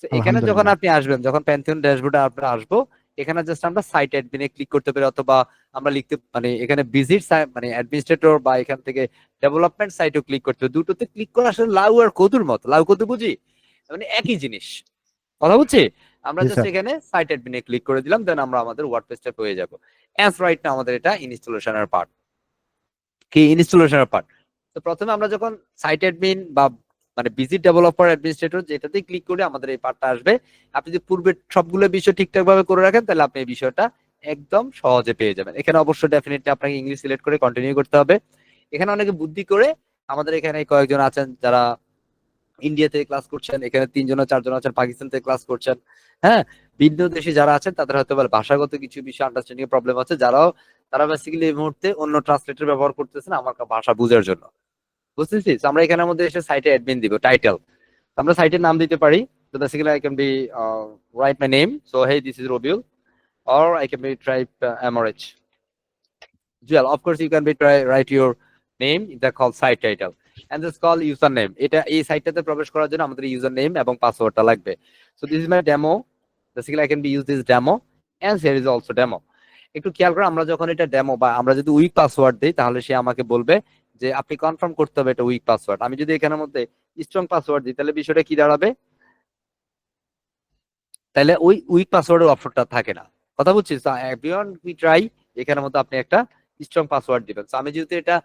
So, এখানে যখন আলহামদুলিল্লাহ। আপনি আসবেন, যখন প্যান্থিয়ন ড্যাশবোর্ডে আমরা আসবো, এখানে জাস্ট আমরা সাইট অ্যাডমিনে ক্লিক করতে পারি, অথবা আমরা লিখতে মানে এখানে ভিজিট মানে অ্যাডমিনিস্ট্রেটর বা এখান থেকে ডেভেলপমেন্ট সাইটও ক্লিক করতে হবে। দুটোতে ক্লিক করে আসলে লাউ আর কদুর মতো, লাউ কদু বুঝি মানে একই জিনিস, কথা বুঝছি। আমরা জি জাস্ট স্যার। এখানে সাইট অ্যাডমিনে ক্লিক করে দিলাম, দেন আমরা আমাদের ওয়ার্ডপ্রেসটা পেয়ে যাব। অ্যাজ রাইট না আমাদের এটা ইনস্টলেশনের পার্ট, কি ইনস্টলেশনের পার্ট। তো প্রথমে আমরা যখন সাইট অ্যাডমিন বা মানে ভিজিট ডেভেলপার অ্যাডমিনিস্ট্রেটর যেটাতেই ক্লিক করে আমাদের এই পার্টটা আসবে। আপনি যদি পূর্বে সবগুলো বিষয় ঠিকঠাক ভাবে করে রাখেন তাহলে আপনি এই বিষয়টা একদম সহজে পেয়ে যাবেন। এখানে অবশ্যই ডেফিনেটলি আপনাকে ইংলিশ সিলেক্ট করে কন্টিনিউ করতে হবে। এখানে অনেকে বুদ্ধি করে, আমাদের এখানে কয়েকজন আছেন যারা ইন্ডিয়া থেকে ক্লাস করছেন, এখানে 3 জন 4 জন আছেন পাকিস্তান থেকে ক্লাস করছেন। হ্যাঁ, ভিন্ন দেশে যারা আছেন তাদের হয়তো ভাষাগত কিছু বিষয় আন্ডারস্ট্যান্ডিং এর প্রবলেম আছে, তারা বেসিক্যালি এই মুহূর্তে অন্য ট্রান্সলেটর ব্যবহার করতেছেন আমার ভাষা বোঝার জন্য, বুঝতেছি। তো আমরা এখানের মধ্যে এসে সাইটে অ্যাডমিন দিব, টাইটেল আমরা সাইটের নাম দিতে পারি। So basically I can be write my name, so hey this is Robiul, or I can be type MRH Joel. Of course you can be write your name, এটা called site title, and this call username. এটা এই সাইটটাতে প্রবেশ করার জন্য আমাদের user name এবং পাসওয়ার্ডটা লাগবে। So this is my demo, basically I can be use this demo, and here is also demo. একটু খেয়াল করে, আমরা যখন এটা ডেমো বা আমরা যদি উইক পাসওয়ার্ড দিই তাহলে সে আমাকে বলবে যে আপনি কনফার্ম করতে হবে এটা উইক পাসওয়ার্ড। আমি যদি এখানের মধ্যে স্ট্রং পাসওয়ার্ড দিই তাহলে বিষয়টা কি দাঁড়াবে, তাহলে ওই উইক পাসওয়ার্ডের অপশনটা থাকে না, কথা বুঝছিস। এভরিওয়ান উই ট্রাই এখানের মধ্যে আপনি একটা স্ট্রং পাসওয়ার্ড দিবেন। সো আমি যেহেতু এটা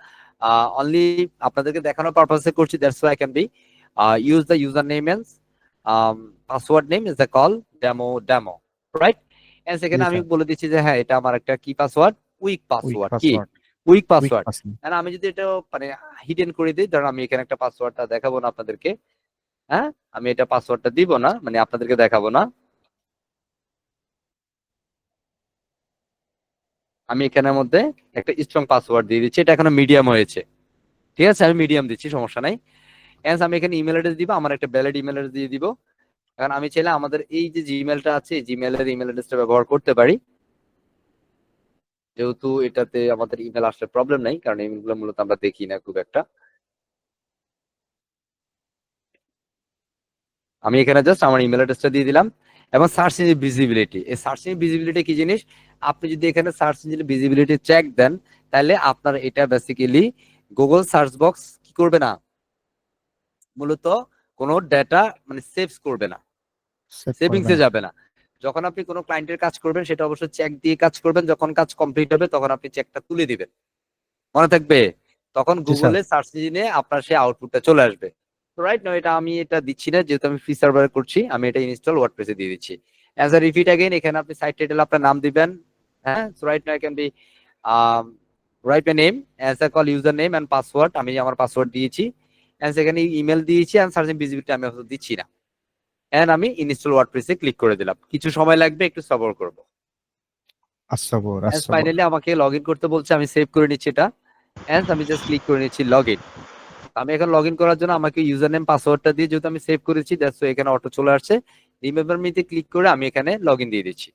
অনলি আপনাদেরকে দেখানোর পারপাসে করছি, that's why I can be use the user name and password name is the call demo, right. And সেখানে জি আমি স্যার। বলে দিচ্ছি যে হ্যাঁ এটা আমার একটা কি পাসওয়ার্ড, উইক উইক পাসওয়ার্ড, কি password. Weak weak password. Password. And আমি যদি এটা মানে হিডেন করে দিই, ধরুন আমি এখানে একটা পাসওয়ার্ডটা দেখাবো না আপনাদেরকে, হ্যাঁ আমি এটা পাসওয়ার্ডটা দিব না, মানে আপনাদেরকে দেখাবো না। আমি এখানের মধ্যে একটা স্ট্রং পাসওয়ার্ড দিয়ে দিচ্ছি, এটা এখনো মিডিয়াম হয়েছে, ঠিক আছে আমি মিডিয়াম দিচ্ছি, সমস্যা নাই। এন্ড আমি এখানে ইমেল অ্যাড্রেস দিব, আমার একটা ভ্যালিড ইমেল অ্যাড্রেস দিয়ে দিব। কারণ আমি চাইলে আমাদের এই যে জিমেলটা আছে জিমেলের ইমেল অ্যাড্রেসটা ব্যবহার করতে পারি, যেহেতু এটাতে আমাদের ইমেল আসলে প্রবলেম নাই, কারণ ইমেলগুলো মূলত আমরা দেখি না খুব একটা। আমি এখানে জাস্ট আমার ইমেল অ্যাড্রেসটা দিয়ে দিলাম। এবং সার্চ ইঞ্জিন ভিজিবিলিটি, এই সার্চ ইঞ্জিন ভিজিবিলিটি কি জিনিস, আপনি যদি এখানে সার্চ ইঞ্জিন ভিজিবিলিটি চেক দেন তাহলে আপনার এটা বেসিক্যালি গুগল সার্চ বক্স কি করবে না, মূলত কোনো ডেটা মানে সেভস করবে না, সেভ সেভিংস করবে এ না। যাবে না। যখন আপনি কোনো ক্লায়েন্টের কাজ করবেন সেটা অবশ্যই চেক দিয়ে কাজ করবেন, যখন কাজ কমপ্লিট হবে তখন আপনি চেকটা তুলে দিবেন, মনে থাকবে। তখন জি স্যার। গুগলে সার্চ ইঞ্জিনে আপনার সেই আউটপুটটা চলে আসবে। রাইট না, এটা আমি এটা দিচ্ছি না, যেহেতু আমি ফ্রি সার্ভারে করছি, আমি এটা ইনস্টল ওয়ার্ডপ্রেসে দিয়ে দিচ্ছি। অ্যাজ আ রিপিট अगेन, এখানে আপনি সাইট টাইটেল আপনার নাম দিবেন, হ্যাঁ। So right now I can be write my name as a call user name and password, আমি আমার পাসওয়ার্ড দিয়েছি। এন্ড সেখানে ইমেল দিয়েছি, এন্ড সার্চিং ভিজিবিলিটি আমি হয়তো দিচ্ছি না। এন্ড আমি ইনস্টল ওয়ার্ডপ্রেসে ক্লিক করে দিলাম, কিছু সময় লাগবে, একটু সবর করব। আচ্ছাবর এন্ড আচ্ছাবর। ফাইনালি আমাকে লগইন করতে বলছে, আমি সেভ করে নিচ্ছি এটা। এন্ড আমি জাস্ট ক্লিক করে নিচ্ছি লগইন। আমি এখন লগইন করার জন্য আমাকে ইউজার নেম পাসওয়ার্ডটা দিয়ে, যেহেতু আমি সেভ করেছি দ্যাটস ওয়াই এখানে অটো চলে আসছে। রিমেম্বার মিতে ক্লিক করে আমি এখানে লগইন দিয়ে দিচ্ছি,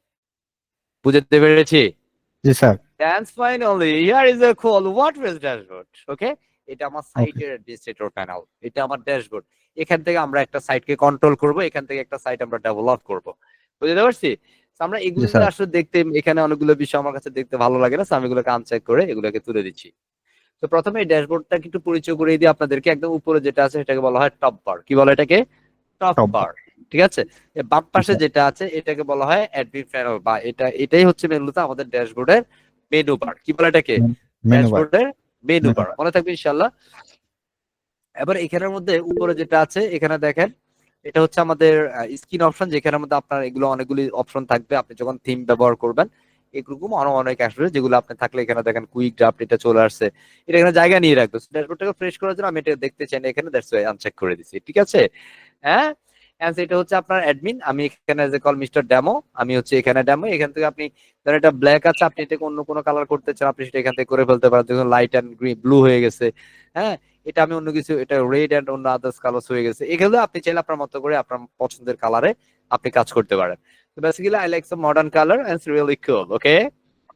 বুঝতে পেরেছি। জি sir. That's finally here is a call WordPress dashboard. Okay, এটা আমার ওকে। সাইটের অ্যাডমিনিস্ট্রেটর প্যানেল, এটা আমার ড্যাশবোর্ড। এখান থেকে আমরা একটা সাইটকে কন্ট্রোল করব, এখান থেকে একটা সাইট আমরা ডেভেলপ করব, বুঝতে পারছি। So আমরা জি এগুলো স্যার। আসলে দেখতে, এখানে অনেকগুলো বিষয় আমার কাছে দেখতে ভালো লাগে না, so আমি এগুলোকে আনচেক করে এগুলোকে তুলে দিচ্ছি। তো প্রথমে এই ড্যাশবোর্ডটাকে একটু পরিচয় করে দিই আপনাদেরকে। একদম উপরে যেটা আছে সেটাকে বলা হয় টপ বার, কি বলে এটাকে, টপ টপ বার, ঠিক আছে। বাম জি পাশে স্যার। যেটা আছে এটাকে বলা হয় অ্যাডমিন প্যানেল, বা এটাই হচ্ছে মূলত আমাদের ড্যাশবোর্ডের মেনু বার, কি বলে এটাকে, মেনু বার। ড্যাশবোর্ডের মেনু মেনু বার, বার। মনে থাকবে ইনশাআল্লাহ। এবার এখানের মধ্যে উপরে যেটা আছে এখানে দেখেন এটা হচ্ছে আমাদের স্ক্রিন অপশন, যেখানের মধ্যে আপনার এগুলো অনেকগুলি অপশন থাকবে। আপনি যখন থিম ব্যবহার করবেন এরকম আরো অনেক আসবে, যেগুলো আপনি থাকলে এখানে দেখেন কুইক ড্রাফট এটা চলে আসছে, এটা এখানে জায়গা নিয়ে রাখবে। ড্যাশবোর্ডটাকে ফ্রেশ করার জন্য আমি এটা দেখতে চাই না এখানে, দ্যাটস ওয়াই আনচেক করে দিছি, ঠিক আছে। হ্যাঁ, এটা হচ্ছে আপনার অ্যাডমিন, আমি এখানে যে কল মিস্টার ডেমো, আমি হচ্ছে এখানে ডেমো। এখান থেকে আপনি ধরেন এটা ব্ল্যাক আছে, আপনি এটাকে অন্য কোনো কালার করতে চান আপনি সেটা এখান থেকে করে ফেলতে পারেন। দেখুন লাইট এন্ড গ্রিন ব্লু হয়ে গেছে। হ্যাঁ, এটা আমি অন্য কিছু, এটা রেড এন্ড অন্য আদার্স কালার্স হয়ে গেছে। এগুলো আপনি চাইলে আপনার মতো করে আপনার পছন্দের কালারে আপনি কাজ করতে পারেন। তো basically I like some modern colour and it's really cool. Okay,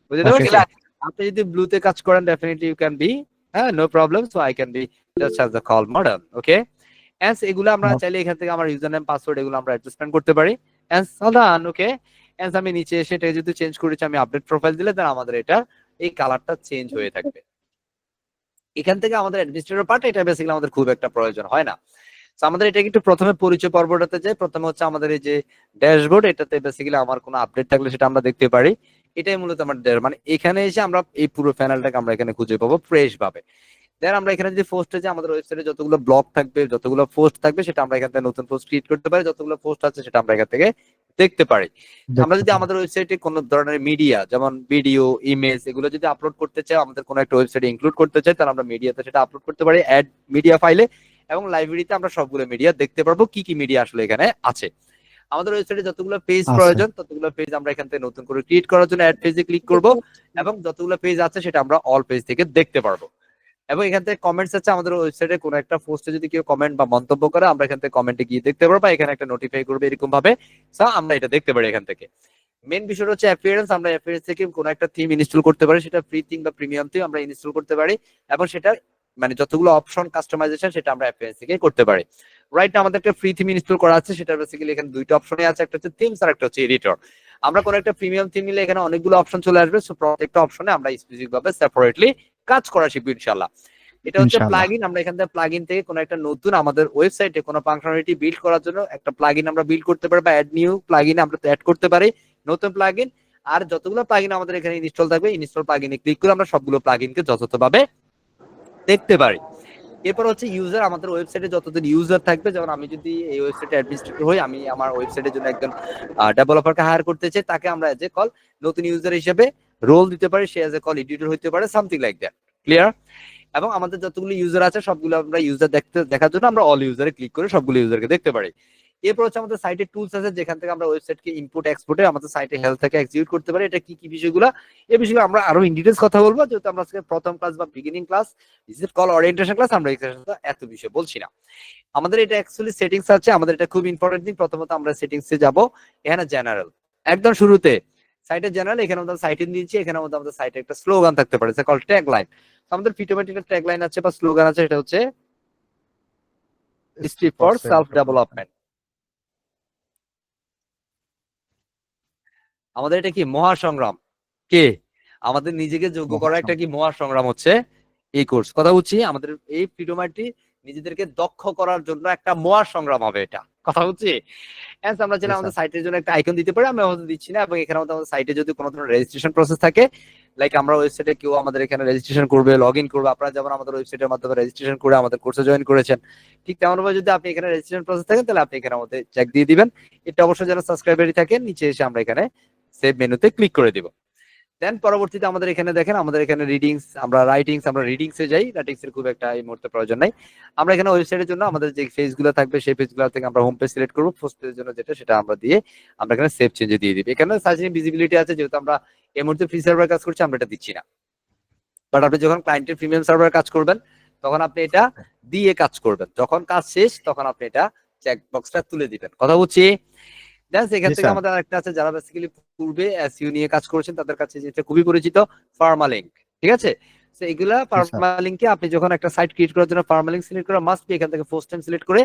বুঝতে Okay, পারছেন? sir. আপনি যদি ব্লুতে কাজ করেন ডেফিনেটলি ইউ ক্যান বি, হ্যাঁ, no problem. So I can be just as the call modern. Okay, and এগুলো আমরা Okay. চাইলে এখান থেকে আমার ইউজার নেম পাসওয়ার্ড এগুলো আমরা অ্যাডজাস্টমেন্ট করতে পারি। এন্ড সাদান ওকে, এন্ড আমি নিচে এসে এটা যদি চেঞ্জ করেছি, আমি আপডেট প্রোফাইল দিলে দেন আমাদের এটা এই কালারটা চেঞ্জ হয়ে থাকবে। এখান থেকে আমাদের অ্যাডমিনিস্ট্রেটর পার্ট, এটা বেসিক্যালি আমাদের খুব একটা প্রয়োজন হয় না। তো আমাদের এটা একটু প্রথমে পরিচয় পর্বটাতে যাই। প্রথমে হচ্ছে আমাদের এই যে ড্যাশবোর্ড, এটাতে বেসিক্যালি আমার কোনো আপডেট থাকলে সেটা আমরা দেখতে পারি। এটাই মূলত আমার মানে এখানে এসে আমরা এই পুরো প্যানেলটাকে আমরা এখানে খুঁজে পাবো ফ্রেশ ভাবে। দেন আমরা এখানে যদি পোস্টে যে আমাদের ওয়েবসাইটে যতগুলো ব্লগ থাকবে, যতগুলো পোস্ট থাকবে, সেটা আমরা এখান থেকে নতুন পোস্ট ক্রিয়েট করতে পারি। যতগুলো পোস্ট আছে সেটা আমরা এখান থেকে দেখতে পারি। আমরা যদি আমাদের ওয়েবসাইটে কোনো ধরনের মিডিয়া যেমন ভিডিও, ইমেজ এগুলো যদি আপলোড করতে চাই, আমাদের কোনো একটা ওয়েবসাইটে ইনক্লুড করতে চাই, তাহলে আমরা মিডিয়াতে সেটা আপলোড করতে পারি অ্যাড মিডিয়া ফাইলে, এবং লাইব্রেরিতে আমরা সবগুলো মিডিয়া দেখতে পারবো কি কি মিডিয়া আসলে এখানে আছে। আমাদের ওয়েবসাইটে যতগুলো পেজ আচ্ছা। প্রয়োজন ততগুলো পেজ আমরা এখান থেকে নতুন করে ক্রিয়েট করার জন্য অ্যাড পেজে ক্লিক করব, এবং যতগুলো পেজ আছে সেটা আমরা অল পেজ থেকে দেখতে পারবো। এবং এখান থেকে কমেন্টস আছে, আমাদের ওয়েবসাইটে কোনো একটা পোস্টে যদি কেউ কমেন্ট বা মন্তব্য করে আমরা এখান থেকে কমেন্টে গিয়ে দেখতে পারবো, বা এখানে একটা নোটিফাই করবে এরকম ভাবে, সো আমরা এটা দেখতে পারি এখান থেকে। মেন বিষয় হচ্ছে অ্যাপিয়ারেন্স, আমরা অ্যাপিয়ারেন্স থেকে কোনো একটা থিম ইনস্টল করতে পারি, সেটা ফ্রি থিম বা প্রিমিয়াম থিম আমরা ইনস্টল করতে পারি, এবং সেটা মানে যতগুলো অপশন কাস্টমাইজেশন সেটা আমরা অ্যাপিয়ারেন্স থেকে করতে পারি। রাইট না, আমাদের একটা ফ্রি থিম ইনস্টল করা আছে, সেটা বেসিক্যালি এখানে দুইটা অপশনই আছে, একটা হচ্ছে থিমস আর একটা হচ্ছে এডিটর। আমরা কোনো একটা প্রিমিয়াম থিম নিলে এখানে অনেকগুলো অপশন চলে আসবে, সো প্রত্যেকটা অপশনে আমরা স্পেসিফিক ভাবে সেপারেটলি কাজ করা শিখবো ইনশাআল্লাহ। এটা হচ্ছে ইনশাআল্লাহ। প্লাগইন, আমরা এখান থেকে প্লাগইন থেকে কোনো একটা নতুন আমাদের ওয়েবসাইটে কোনো ফাংশনালিটি বিল্ড করার জন্য একটা প্লাগইন আমরা বিল্ড করতে পারি, বা অ্যাড নিউ প্লাগইন আমরা অ্যাড করতে পারি নতুন প্লাগইন। আর যতগুলো প্লাগইন আমাদের এখানে ইনস্টল থাকবে, ইনস্টল প্লাগইনে ক্লিক করে আমরা সবগুলো প্লাগইনকে যথাযথভাবে দেখতে পারি। এরপর হচ্ছে ইউজার, আমাদের ওয়েবসাইটে যতদিন ইউজার থাকবে, যেমন আমি যদি এই ওয়েবসাইটে অ্যাডমিনিস্ট্রেটর হই, আমি আমার ওয়েবসাইটের জন্য একজন ডেভেলপারকে হায়ার করতে চাই, তাকে আমরা এজ এ কল নতুন ইউজার হিসেবে রোল দিতে পারি, সে এজ এ কল এডিটর হতে পারে, সামথিং লাইক দ্যাট। ক্লিয়ার? এবং আমাদের যতগুলো ইউজার আছে সবগুলো আমরা ইউজার দেখার জন্য আমরা অল ইউজারে ক্লিক করে সবগুলো ইউজারকে দেখতে পারি। এরপর হচ্ছে আমাদের সাইটে টুলস আছে, যেখান থেকে আমরা ওয়েবসাইটকে ইনপুট এক্সপোর্টে আমাদের সাইটে হেলথ থেকে এক্সিকিউট করতে পারি। এটা কি কি বিষয়গুলো, এই বিষয়গুলো আমরা আরো ইন ডিটেইলস কথা বলবো, যেহেতু আমরা আজকে প্রথম ক্লাস বা beginning class, this is call orientation class, আমরা এত বিষয় বলছি না। আমাদের এটা অ্যাকচুয়ালি সেটিংস আছে, আমাদের এটা খুব ইম্পর্টেন্ট থিং। প্রথমত আমরা সেটিংসে যাব, এখানে জেনারেল একদম শুরুতে সাইটের জেনারেল, এখানে আমাদের সাইটে দিয়েছি, এখানে আমাদের সাইটে একটা স্লোগান থাকতে পারে, কল ট্যাগ লাইন। আমাদের ফিটোমেটিকের ট্যাগ লাইন আছে বা স্লোগান আছে, এটা হচ্ছে স্ট্রিপ ফর সেলফ ডেভেলপমেন্ট। আমাদের এটা কি মহাসংগ্রাম, কে আমাদের নিজেকে যোগ্য করা একটা কি মহাসংগ্রাম হচ্ছে এই কোর্স। কথা বলছি, আমাদের এই ফ্রিডোমারটি নিজেদেরকে দক্ষ করার জন্য একটা মহাসংগ্রাম হবে এটা, কথা বলছি। আমরা চাইলে আমাদের সাইটের জন্য একটা আইকন দিতে পারি, আমি আমাদের দিচ্ছি না। এবং এখানে আমাদের সাইটে যদি কোনো ধরনের রেজিস্ট্রেশন প্রসেস থাকে, লাইক আমরা ওয়েবসাইটে কেউ আমাদের এখানে রেজিস্ট্রেশন করবে, লগ ইন করবে, আপনারা যেমন আমাদের ওয়েবসাইটের মাধ্যমে রেজিস্ট্রেশন করে আমাদের কোর্সে জয়েন করেছেন, ঠিক তেমন ভাবে যদি আপনি এখানে রেজিস্ট্রেশন প্রসেস থাকেন, তাহলে আপনি এখানে আমাদের চেক দিয়ে দিবেন। এটা অবশ্যই যেন সাবস্ক্রাইবারই থাকেন, নিচে এসে আমরা এখানে সেভ মেনুতে ক্লিক করে দিব। দেন পরবর্তীতে আমাদের এখানে দেখেন, আমাদের এখানে রিডিংস, আমরা রাইটিংস, আমরা রিডিংসে যাই, রাইটিংস এর খুব একটা এই মুহূর্তে প্রয়োজন নাই। আমরা এখানে ওয়েবসাইটের জন্য আমাদের যে পেজগুলো থাকবে সেই পেজগুলো থেকে আমরা হোম পেজ সিলেক্ট করব, ফার্স্ট পেজের জন্য যেটা সেটা আমরা দিয়ে আমরা এখানে সেভ চেঞ্জে দিয়ে দিই। এখানে সার্চিং ভিজিবিলিটি আছে, যেহেতু আমরা এই মুহূর্তে ফ্রি সার্ভার কাজ করছি আমরা এটা দিচ্ছি না, বাট আপনি যখন ক্লায়েন্টের প্রিমিয়াম সার্ভার কাজ করবেন তখন আপনি এটা দিয়ে কাজ করবেন, যখন কাজ শেষ তখন আপনি এটা চেক বক্সটা তুলে দিবেন। কথা বলছি। এখান থেকে আমাদের আরেকটা আছে, যারা বেসিক্যালি পূর্বে এসইও নিয়ে কাজ করেছেন তাদের কাছে যেটা খুবই পরিচিত, ফার্মালিংক। ঠিক আছে, তো এগুলা ফার্মালিংকে আপনি যখন একটা সাইট ক্রিয়েট করার জন্য ফার্মালিংক সিলেক্ট করা মাস্ট বি, এখান থেকে ফার্স্ট টাইম সিলেক্ট করে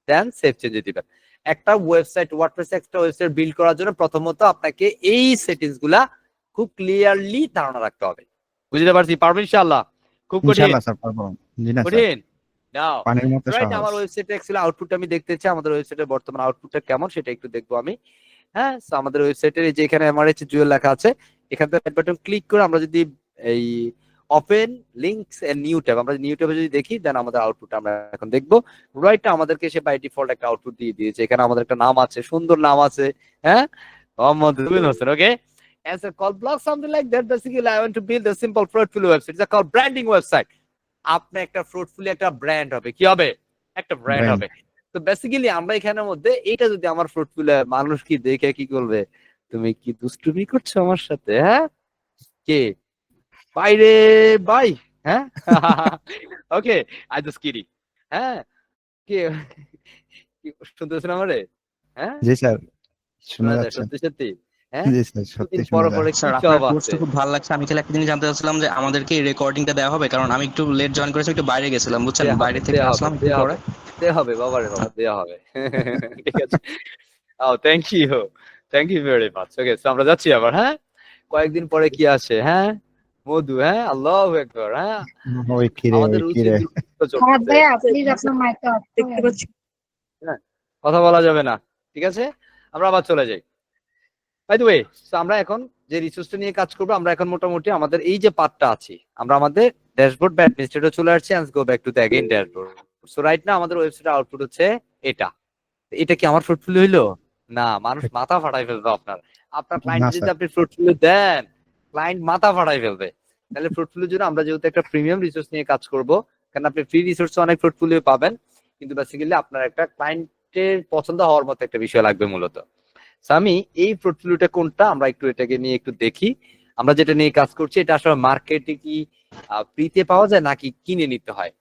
দেন সেভ চেঞ্জে দিবেন। একটা ওয়েবসাইট ওয়ার্ডপ্রেস একটা ওয়েবসাইট বিল্ড করার জন্য প্রথমত আপনাকে এই সেটিংস গুলা খুব ক্লিয়ারলি ধারণা রাখতে হবে। বুঝতে পারছি? পারবেন ইনশাআল্লাহ? খুব কঠিন? ইনশাআল্লাহ স্যার, পারবো। জি না স্যার, কঠিন নাও। পানির মতো রাইট, সহজ। আমার ওয়েবসাইটে অ্যাকচুয়ালি আউটপুটটা আমি দেখতে চাই, আমাদের ওয়েবসাইটের বর্তমান আউটপুটটা কেমন সেটা একটু দেখবো আমি। হ্যাঁ, সো আমাদের ওয়েবসাইটের যে এখানে এমআরএইচ জুয়েল লেখা আছে, এখান থেকে রাইট বাটন ক্লিক করে আমরা যদি এই open links and new tab. আমরা নিউ ট্যাবে যদি দেখি দেন আমাদের আউটপুট আমরা এখন দেখবো। রাইট না আমাদেরকে সে বাই ডিফল্ট একটা আউটপুট দিয়ে দিয়েছে। এখানে আমাদের একটা নাম আছে, সুন্দর নাম আছে, হ্যাঁ, মোহাম্মদ রুবেল হোসেন। ওকে, answer call blog something like that. Basically I want to build a simple Fruitfully website. It's called branding website. আপনার একটা Fruitfully একটা ব্র্যান্ড হবে, কি হবে, একটা ব্র্যান্ড Brand. হবে। তো বেসিক্যালি আমরা এখানের মধ্যে এটা যদি আমার Fruitfully মানুষ কি দেখে কি করবে, তুমি কি দুষ্টুমি করছো আমার সাথে, হ্যাঁ, কে বাইরে বাই, হ্যাঁ, ওকে, আই জাস্ট কিডিং, হ্যাঁ, কে কি শুনতেছেন আমারে, হ্যাঁ, জি স্যার, শোনা শোনা যায় যাচ্ছে। সত্যি সত্যি, হ্যাঁ, জি স্যার, সত্যি দুদিন শোনা পরে যায়। পরে কি স্যার সব আপনার আছে। কোর্সটা খুব ভালো লাগছে। আমি খালি একটা জিনিস জানতে চাচ্ছিলাম যে আমাদেরকে এই রেকর্ডিংটা দেওয়া হবে, কারণ আমি একটু লেট জয়েন করেছি, একটু বাইরে গেছিলাম বুঝছেন, দেয়া হবে, বাইরে থেকে দেয়া হবে, আসলাম একটু দেয়া পরে। হবে, দেয়া হবে, বাবারে বাবা, দেয়া হবে। ঠিক আছে। Thank you very much. Okay, so আমরা যাচ্ছি আবার, হ্যাঁ, কয়েকদিন পরে কি আসে, হ্যাঁ, মধু, হ্যাঁ, আল্লাহু আকবার, হ্যাঁ, ওই কিরে, আমাদের ওই রুচি কিরে। চলতেছে, ভাইয়া প্লিজ আপনার মাইকটা অফ দেখতে করুন। পাচ্ছি। হ্যাঁ, কথা বলা যাবে না, ঠিক আছে, আমরা আবার চলে যাই। বাই দ্য ওয়ে, সো আমরা এখন যে রিসোর্সটা নিয়ে কাজ করবো, আমরা এখন মোটামুটি আমাদের এই যে পার্টটা আছে, আমরা আমাদের ড্যাশবোর্ড বা অ্যাডমিনিস্ট্রেটর চলে আসছি। And go back to the again dashboard. So right না আমাদের ওয়েবসাইট আউটপুট হচ্ছে এটা। এটা কি আমার Fruitfully হইলো? না, মানুষ মাথা ফাটাই ফেলবে আপনার। আপনার ক্লায়েন্ট না যদি স্যার, আপনি Fruitfully দেন, ক্লায়েন্ট মাথা ফাটাই ফেলবে। তাহলে Fruitfully জন্য আমরা যেহেতু একটা প্রিমিয়াম রিসোর্স নিয়ে কাজ করব, কারণ আপনি ফ্রি রিসোর্স অনেক Fruitfully পাবেন, কিন্তু বেসিক্যালি আপনার একটা ক্লায়েন্টের পছন্দ হওয়ার মতো একটা বিষয় লাগবে মূলত। So, আমি এই Fruitfullyটা কোনটা, আমরা একটু এটাকে নিয়ে একটু দেখি। আমরা যেটা নিয়ে কাজ করছি এটা আসলে মার্কেটে কি ফ্রিতে পাওয়া যায় নাকি কিনে নিতে হয়।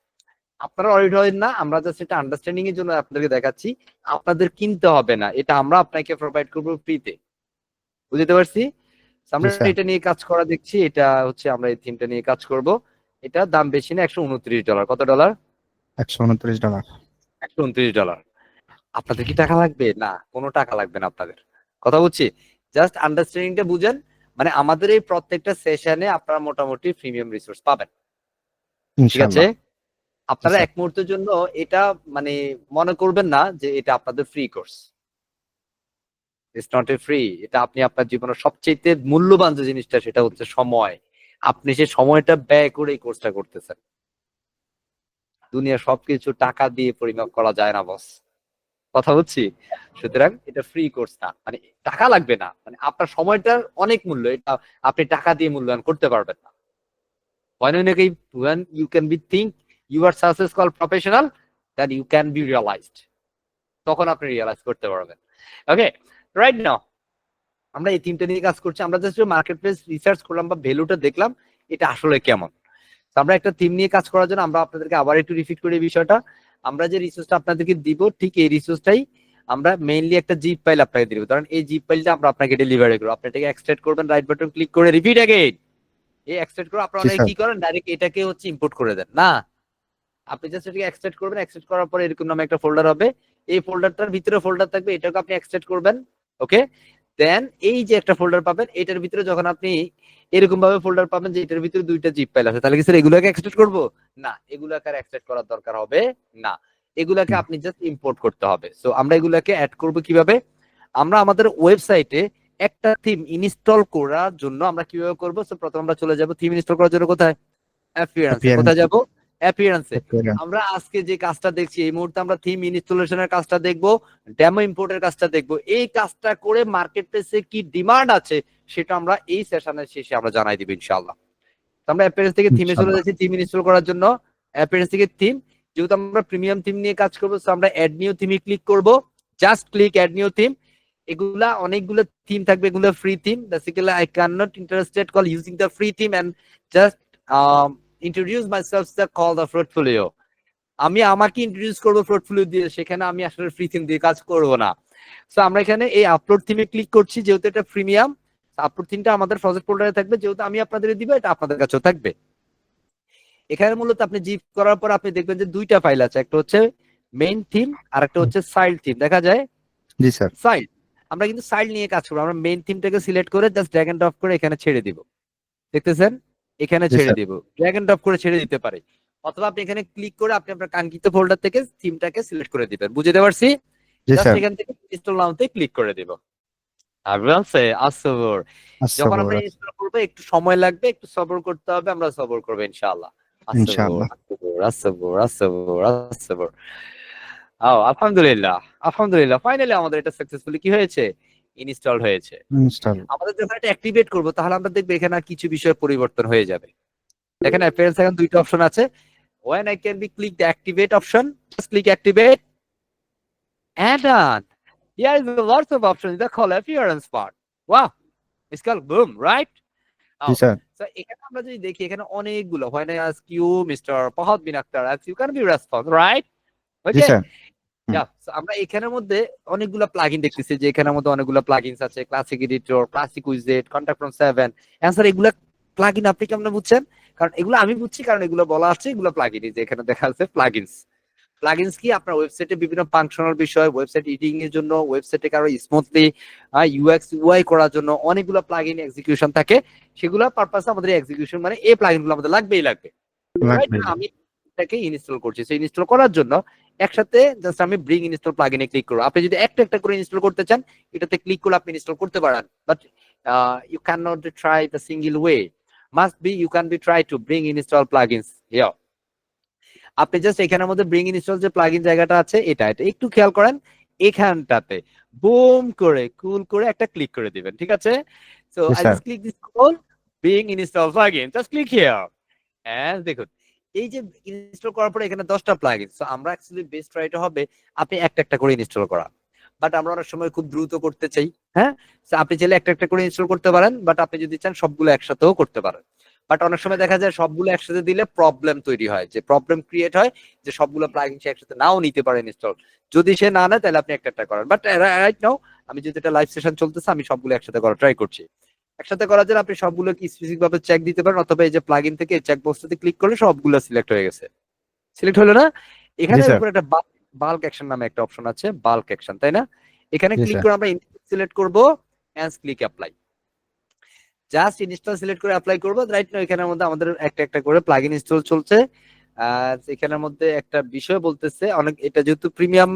আপনারা অডিট হয় না, আমরা জাস্ট এটা আন্ডারস্ট্যান্ডিং এর জন্য আপনাদেরকে দেখাচ্ছি। আপনাদের কিনতে হবে না, এটা আমরা আপনাকে প্রোভাইড করব ফ্রিতে। বুঝতে পারছি? So, আমরা জি স্যার। এটা নিয়ে কাজ করা দেখছি। এটা হচ্ছে আমরা এই থিমটা নিয়ে কাজ করব। এটা দাম বেশি না, $129। কত ডলার? $129। $129। আপনাদের কি টাকা লাগবে? না, কোনো টাকা লাগবে না আপনাদের। কথা বুঝছি? জাস্ট আন্ডারস্ট্যান্ডিংটা বুঝেন। মানে আমাদের এই প্রত্যেকটা সেশনে আপনারা মোটামুটি প্রিমিয়াম রিসোর্স পাবেন। ঠিক আছে? ইনশাআল্লাহ। আপনারা স্যার। এক মুহূর্তের জন্য এটা মানে মনে করবেন না যে এটা আপনাদের free course. It's not A free. এটা আপনি আপনার জীবনের সবচেয়ে মূল্যবান যে জিনিসটা সেটা হচ্ছে সময়। আপনি সেই সময়টা ব্যয় করে এই কোর্সটা করতেছেন। দুনিয়ার সবকিছু টাকা দিয়ে পরিমাপ করা যায় না বস। কথা বুঝছি? সুতরাং এটা ফ্রি কোর্স না, মানে টাকা লাগবে না, মানে আপনার সময়টার অনেক মূল্য, এটা আপনি টাকা দিয়ে মূল্যায়ন করতে পারবেন না। When you can be think you are successful professional, then you can be realized. তখন আপনি রিয়েলাইজ করতে পারবেন। ওকে, রাইট নাও আমরা এই থিমটা নিয়ে কাজ করছি। আমরা জাস্ট মার্কেট প্লেস রিসার্চ করলাম বা ভ্যালুটা দেখলাম এটা আসলে কেমন। তো আমরা একটা থিম নিয়ে কাজ করার জন্য আমরা আপনাদেরকে আবার একটু রিপিট করি বিষয়টা। আমরা যে রিসোর্সটা আপনাদেরকে দিব ঠিক এই রিসোর্সটাই আমরা মেইনলি একটা জিপ ফাইল আপনাকে দিব। কারণ এই জিপ ফাইলটা আমরা আপনাকে ডেলিভারি করব। আপনি এটাকে এক্সট্রাক্ট করবেন, রাইট বাটন ক্লিক করে রিপিট অ্যাগেইন। এই এক্সট্রাক্ট করে আপনারা জি, অনেকে স্যার। কি করেন, ডাইরেক্ট এটাকে হচ্ছে ইম্পোর্ট করে দেন। না, আপনি জাস্ট এটাকে এক্সট্রাক্ট করবেন। এক্সট্রাক্ট করার পরে এরকম নামে একটা ফোল্ডার হবে। এই ফোল্ডারটার ভিতরে ফোল্ডার থাকবে, এটাকে আপনি এক্সট্রাক্ট করবেন। ওকে, দেন এই যে একটা ফোল্ডার পাবেন, এটার ভিতরে যখন আপনি এরকম ভাবে ফোল্ডার পাবেন যে এটার ভিতরে দুইটা জিপ ফাইল আছে, তাহলে কি স্যার এগুলোকে এক্সট্রাক্ট করব? না, এগুলোকে আর এক্সট্রাক্ট করার দরকার হবে না। এগুলাকে আপনি জাস্ট ইম্পোর্ট করতে হবে। সো আমরা এগুলাকে অ্যাড করব কিভাবে? আমরা আমাদের ওয়েবসাইটে একটা থিম ইনস্টল করার জন্য আমরা কিভাবে করব? সো প্রথমে আমরা চলে যাব থিম ইনস্টল করার জন্য কোথায়? অ্যাপিয়ারেন্সে। কোথায় যাব? অ্যাপিয়ারেন্সে। আমরা আজকে যে কাজটা দেখছি এই মুহূর্তে আমরা থিম ইনস্টলেশনের কাজটা দেখব, ডেমো ইম্পোর্টের কাজটা দেখব। এই কাজটা করে মার্কেট প্লেসে কি ডিমান্ড আছে সেটা আমরা এই সেশনের শেষে আমরা জানাই দিব ইনশাআল্লাহ। তো আমরা অ্যাপিয়ারেন্স থেকে থিমে চলে যাচ্ছি থিম ইনস্টল করার জন্য। অ্যাপিয়ারেন্স থেকে থিম, যেহেতু আমরা প্রিমিয়াম থিম নিয়ে কাজ করব সো আমরা অ্যাড নিউ থিমে ক্লিক করব। Just click add new theme. এগুলা অনেকগুলো থিম থাকবে, এগুলো free theme. Basically I can not interested call using the free theme and just introduce myself to call the Fruitfully. আমি আমাকে ইন্ট্রোডিউস করব Fruitfully দিয়ে, সেখানে আমি আসলে ফ্রি থিম দিয়ে কাজ করব না। সো আমরা এখানে এই আপলোড থিমে ক্লিক করছি, যেহেতু এটা প্রিমিয়াম আপলোড থিমটা আমাদের প্রজেক্ট ফোল্ডারে থাকবে, যেহেতু আমি আপনাদের দিব এটা আপনাদের কাছেও থাকবে। এখানে মূলত আপনি জিপ করার পর আপনি দেখবেন যে দুইটা ফাইল আছে, একটা হচ্ছে মেইন থিম আর একটা হচ্ছে সাইড থিম। দেখা যায় জি স্যার। সাইড, আমরা কিন্তু সাইড নিয়ে কাজ করব। আমরা মেইন থিমটাকে সিলেক্ট করে জাস্ট ড্র্যাগ এন্ড ড্রপ করে এখানে ছেড়ে দিব। দেখতেছেন এখানে জি, ছেড়ে স্যার। দিব, ড্র্যাগ এন্ড ড্রপ করে ছেড়ে দিতে পারে, অথবা আপনি এখানে ক্লিক করে আপনি আপনার কাঙ্ক্ষিত ফোল্ডার থেকে থিমটাকে সিলেক্ট করে দিবেন। বুঝতে পারছি? জি জাস্ট স্যার। এখান থেকে ইনস্টল নাওতে ক্লিক করে দিব। আরবানসে আসবর যখন আমরা আচ্ছা, ইনস্টল করব করবো, একটু সময় লাগবে, একটু সবর করতে হবে, আমরা সবর করবো ইনশাআল্লাহ। ইনশাআল্লাহ। আলহামদুলিল্লাহ, আলহামদুলিল্লাহ, ফাইনালি আমাদের এটা সাকসেসফুলি কি হয়েছে, ইনস্টল হয়েছে। ইনস্টল। আমাদের যখন এটা অ্যাক্টিভেট করবো তাহলে আমরা দেখবো এখানে আর কিছু বিষয় পরিবর্তন হয়ে যাবে। দেখেন অ্যাপিয়ারেন্স এখন দুইটা অপশন আছে। When I can be click the activate option, just click activate and done. Here is lots of options in the call appearance part. Wow, it's called boom, right? G sir. So এখানে আমরা যদি দেখি এখানে অনেকগুলো when I ask you Mr. Fahad bin Akhtar asks you can be response, right? G Okay. Sir. Yeah, so আমরা এখানের মধ্যে অনেকগুলো প্লাগইন দেখতেছি যে এখানের মধ্যে অনেকগুলো প্লাগইনস আছে, ক্লাসিক এডিটর, ক্লাসিক উইজেট, কন্টাক্ট ফ্রম 7 অ্যান্সার। এগুলা প্লাগইন আপনি কেমন বুঝছেন? কারণ এগুলো আমি বুঝছি, কারণ এগুলো বলা আছে এগুলো প্লাগইন, যে এখানে দেখা আছে প্লাগইনস। প্লাগইনস কি আপনার ওয়েবসাইটে বিভিন্ন ফাংশনাল বিষয়, ওয়েবসাইট এডিটিং এর জন্য, ওয়েবসাইটে আরো স্মুথলি ইউএক্স ইউআই করার জন্য অনেকগুলো প্লাগইন এক্সিকিউশন থাকে। সেগুলো পারপাসে আমাদের এক্সিকিউশন মানে এই প্লাগইনগুলো আমাদের লাগবেই লাগবে। Right? আমি এটাকে ইনস্টল করছি, সেই ইনস্টল করার জন্য একসাথে জাস্ট আমি ব্রিং ইনস্টল প্লাগইনে ক্লিক করব। আপনি যদি একটা একটা করে ইনস্টল করতে চান, এটাতে ক্লিক করে আপনি ইনস্টল করতে পারেন, but you can not try the single way, must be you can be try to bring install plugins here. আপনি জাস্ট এখানের মধ্যে ব্রিং ইনস্টল যে প্লাগইন জায়গাটা আছে এটা একটু খেয়াল করেন, এখানটাতে বুম করে কুল করে একটা ক্লিক করে দিবেন, ঠিক আছে? So Yes, I sir. Just click this call bring install plugin, just click here and দেখুন এই যে ইনস্টল করার পরে এখানে 10টা প্লাগইন। সো আমরা অ্যাকচুয়ালি বেস্ট ট্রাইটা হবে আপনি একটা একটা করে ইনস্টল করা, বাট আমরা অনেক সময় খুব দ্রুত করতে চাই। হ্যাঁ, সো আপনি চাইলে একটা একটা করে ইনস্টল করতে পারেন, বাট আপনি যদি চান সবগুলো একসাথেও করতে পারেন। বাট অনেক সময় দেখা যায় সবগুলো একসাথে দিলে প্রবলেম তৈরি হয়, যে প্রবলেম ক্রিয়েট হয় যে সবগুলো প্লাগইন সে একসাথে নাও নিতে পারে ইনস্টল। যদি সে না নেয় তাহলে আপনি একটা একটা করেন। বাট রাইট নাও আমি যদি এটা লাইভ সেশন চলতেছে, আমি সবগুলো একসাথে করা ট্রাই করছি। একসাথে করার জন্য আপনি সবগুলো কি স্পেসিফিক ভাবে চেক দিতে পারেন, অথবা এই যে প্লাগইন থেকে চেক বক্সটাতে ক্লিক করলে সবগুলো সিলেক্ট হয়ে গেছে। সিলেক্ট হলো না? এখানে স্যার। উপরে একটা বাল্ক অ্যাকশন নামে একটা অপশন আছে, বাল্ক অ্যাকশন, তাই না? এখানে জি, ক্লিক স্যার। করে আমরা সিলেক্ট করব and click apply. Just install select করে অ্যাপ্লাই করব। রাইট নাও এখানের মধ্যে আমাদের একটা একটা করে প্লাগইন ইনস্টল চলছে। আর এখানের মধ্যে একটা বিষয় বলতেছে, অনেক এটা যেহেতু প্রিমিয়াম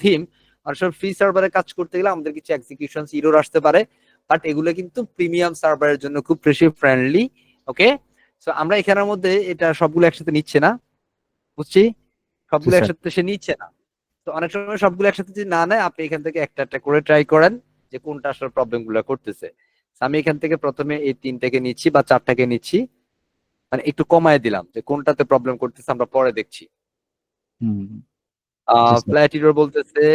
থিম, অনেক সময় ফ্রি সার্ভারে কাজ করতে গেলে আমাদের কিছু এক্সিকিউশন এরর আসতে পারে, বাট এগুলো কিন্তু প্রিমিয়াম সার্ভারের জন্য খুব বেশি ফ্রেন্ডলি। ওকে, সো আমরা এখানের মধ্যে এটা সবগুলো একসাথে নিচ্ছে না, বুঝছি, সবগুলো জি, স্যার। একসাথে সে নিচ্ছে না। তো অনেক সময় সবগুলো একসাথে যদি না নেয়, আপনি এখান থেকে একটা একটা করে ট্রাই করেন যে কোনটা আসলে প্রবলেম গুলো করতেছে। আমি এখান থেকে প্রথমে এই 3টাকে নিচ্ছি বা 4টাকে নিচ্ছি, মানে একটু কমায় দিলাম যে কোনটাতে প্রবলেম করতেছে আমরা পরে দেখছি। হুম। জি, স্যার। প্ল্যাটিডোর বলতেছে